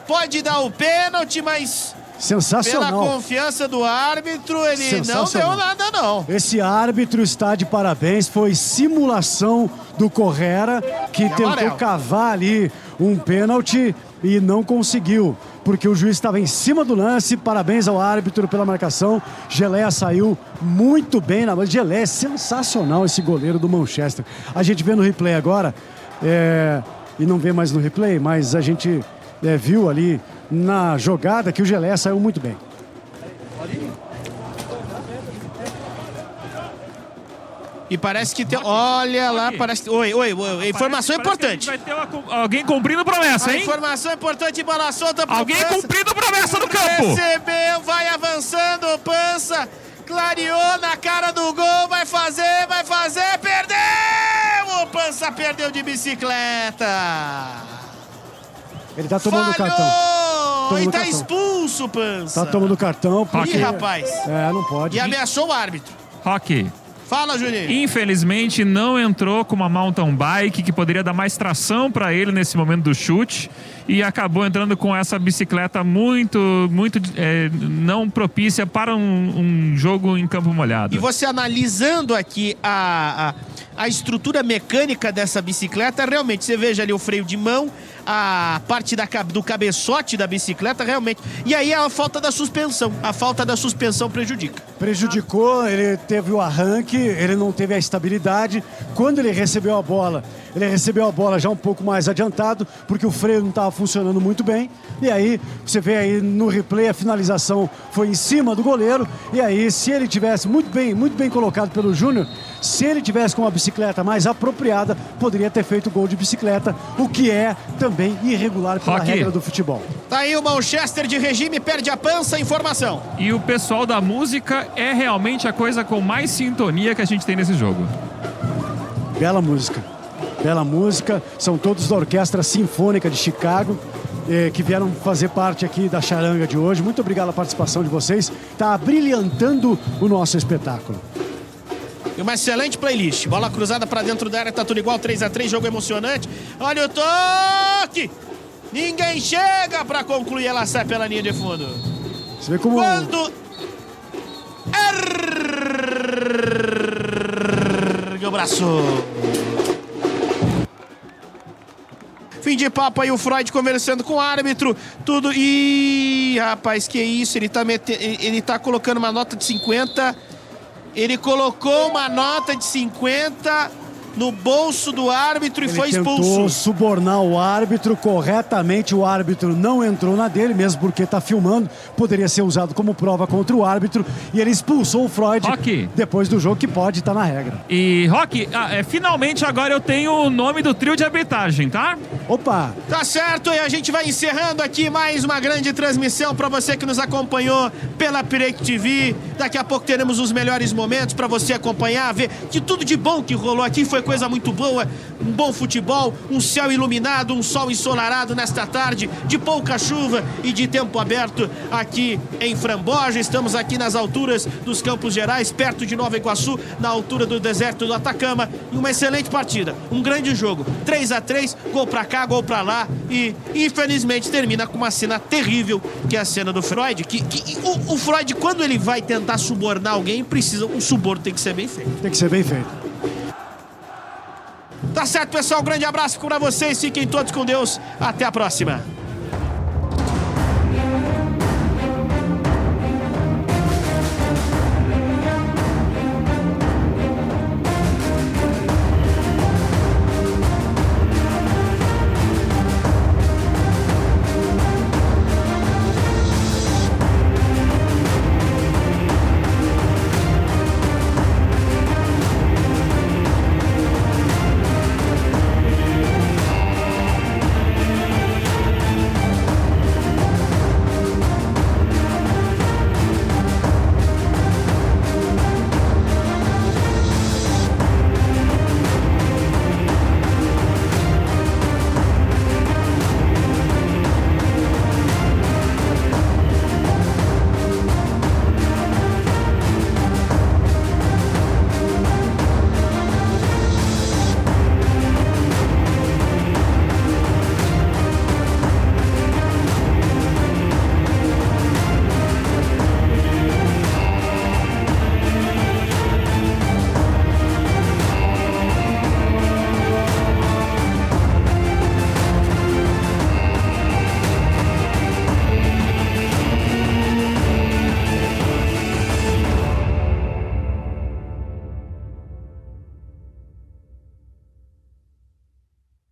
Pode dar o pênalti, mas... Sensacional. Pela confiança do árbitro, ele não deu nada, não. Esse árbitro está de parabéns. Foi simulação do Correra, que tentou cavar ali um pênalti e não conseguiu, porque o juiz estava em cima do lance. Parabéns ao árbitro pela marcação. Geleia saiu muito bem na bola. Geleia é sensacional, esse goleiro do Manchester. A gente vê no replay agora, e não vê mais no replay, mas a gente viu ali na jogada que o Geleia saiu muito bem. E parece que tem... Olha lá, parece... Oi. Informação importante. Vai ter alguém cumprindo promessa, hein? Informação importante, bola solta pro alguém cumprindo promessa no campo. Recebeu, vai avançando, Pança. Clareou na cara do gol, vai fazer, perdeu! O Pança perdeu de bicicleta. Ele tá tomando Falhou! cartão. E tá expulso, Pança. Tá tomando cartão. Ih, rapaz. Não pode. E ameaçou o árbitro. Rock. Fala, Juninho. Infelizmente não entrou com uma mountain bike que poderia dar mais tração para ele nesse momento do chute e acabou entrando com essa bicicleta muito não propícia para um jogo em campo molhado. E você analisando aqui a estrutura mecânica dessa bicicleta, realmente, você veja ali o freio de mão, a parte do cabeçote da bicicleta, realmente. E aí a falta da suspensão. A falta da suspensão prejudica. Prejudicou, ele teve o arranque, ele não teve a estabilidade. Quando ele recebeu a bola já um pouco mais adiantado, porque o freio não estava funcionando muito bem. E aí, você vê aí no replay, a finalização foi em cima do goleiro. E aí, se ele tivesse muito bem colocado pelo Júnior, se ele tivesse com uma bicicleta mais apropriada, poderia ter feito gol de bicicleta, o que é também irregular pela regra do futebol. Tá aí o Manchester de regime, perde a Pança, informação. E o pessoal da música é realmente a coisa com mais sintonia que a gente tem nesse jogo. Bela música. Bela música. São todos da Orquestra Sinfônica de Chicago, que vieram fazer parte aqui da charanga de hoje. Muito obrigado pela participação de vocês. Tá brilhantando o nosso espetáculo. E uma excelente playlist. Bola cruzada pra dentro da área, tá tudo igual, 3-3, jogo emocionante. Olha o toque! Ninguém chega pra concluir, ela sai pela linha de fundo. Você vê como... Quando... Ergue o braço. Fim de papo aí, o Freud conversando com o árbitro. Tudo... Ih, rapaz, que isso? Ele tá colocando uma nota de 50... Ele colocou uma nota de 50 no bolso do árbitro e foi expulso. Ele tentou subornar o árbitro corretamente, o árbitro não entrou na dele, mesmo porque está filmando, poderia ser usado como prova contra o árbitro, e ele expulsou o Freud depois do jogo, que pode estar na regra. E, Rock, finalmente agora eu tenho o nome do trio de arbitragem, tá? Opa! Tá certo, e a gente vai encerrando aqui mais uma grande transmissão para você que nos acompanhou pela Pirate TV. Daqui a pouco teremos os melhores momentos para você acompanhar, ver que tudo de bom que rolou aqui foi coisa muito boa, um bom futebol, um céu iluminado, um sol ensolarado nesta tarde, de pouca chuva e de tempo aberto aqui em Framboja. Estamos aqui nas alturas dos Campos Gerais, perto de Nova Iguaçu, na altura do deserto do Atacama, e uma excelente partida, um grande jogo, 3-3, gol pra cá, gol pra lá, e infelizmente termina com uma cena terrível, que é a cena do Freud, o Freud, quando ele vai tentar subornar alguém, o suborno tem que ser bem feito. Tem que ser bem feito. Tá certo, pessoal. Um grande abraço pra vocês. Fiquem todos com Deus. Até a próxima.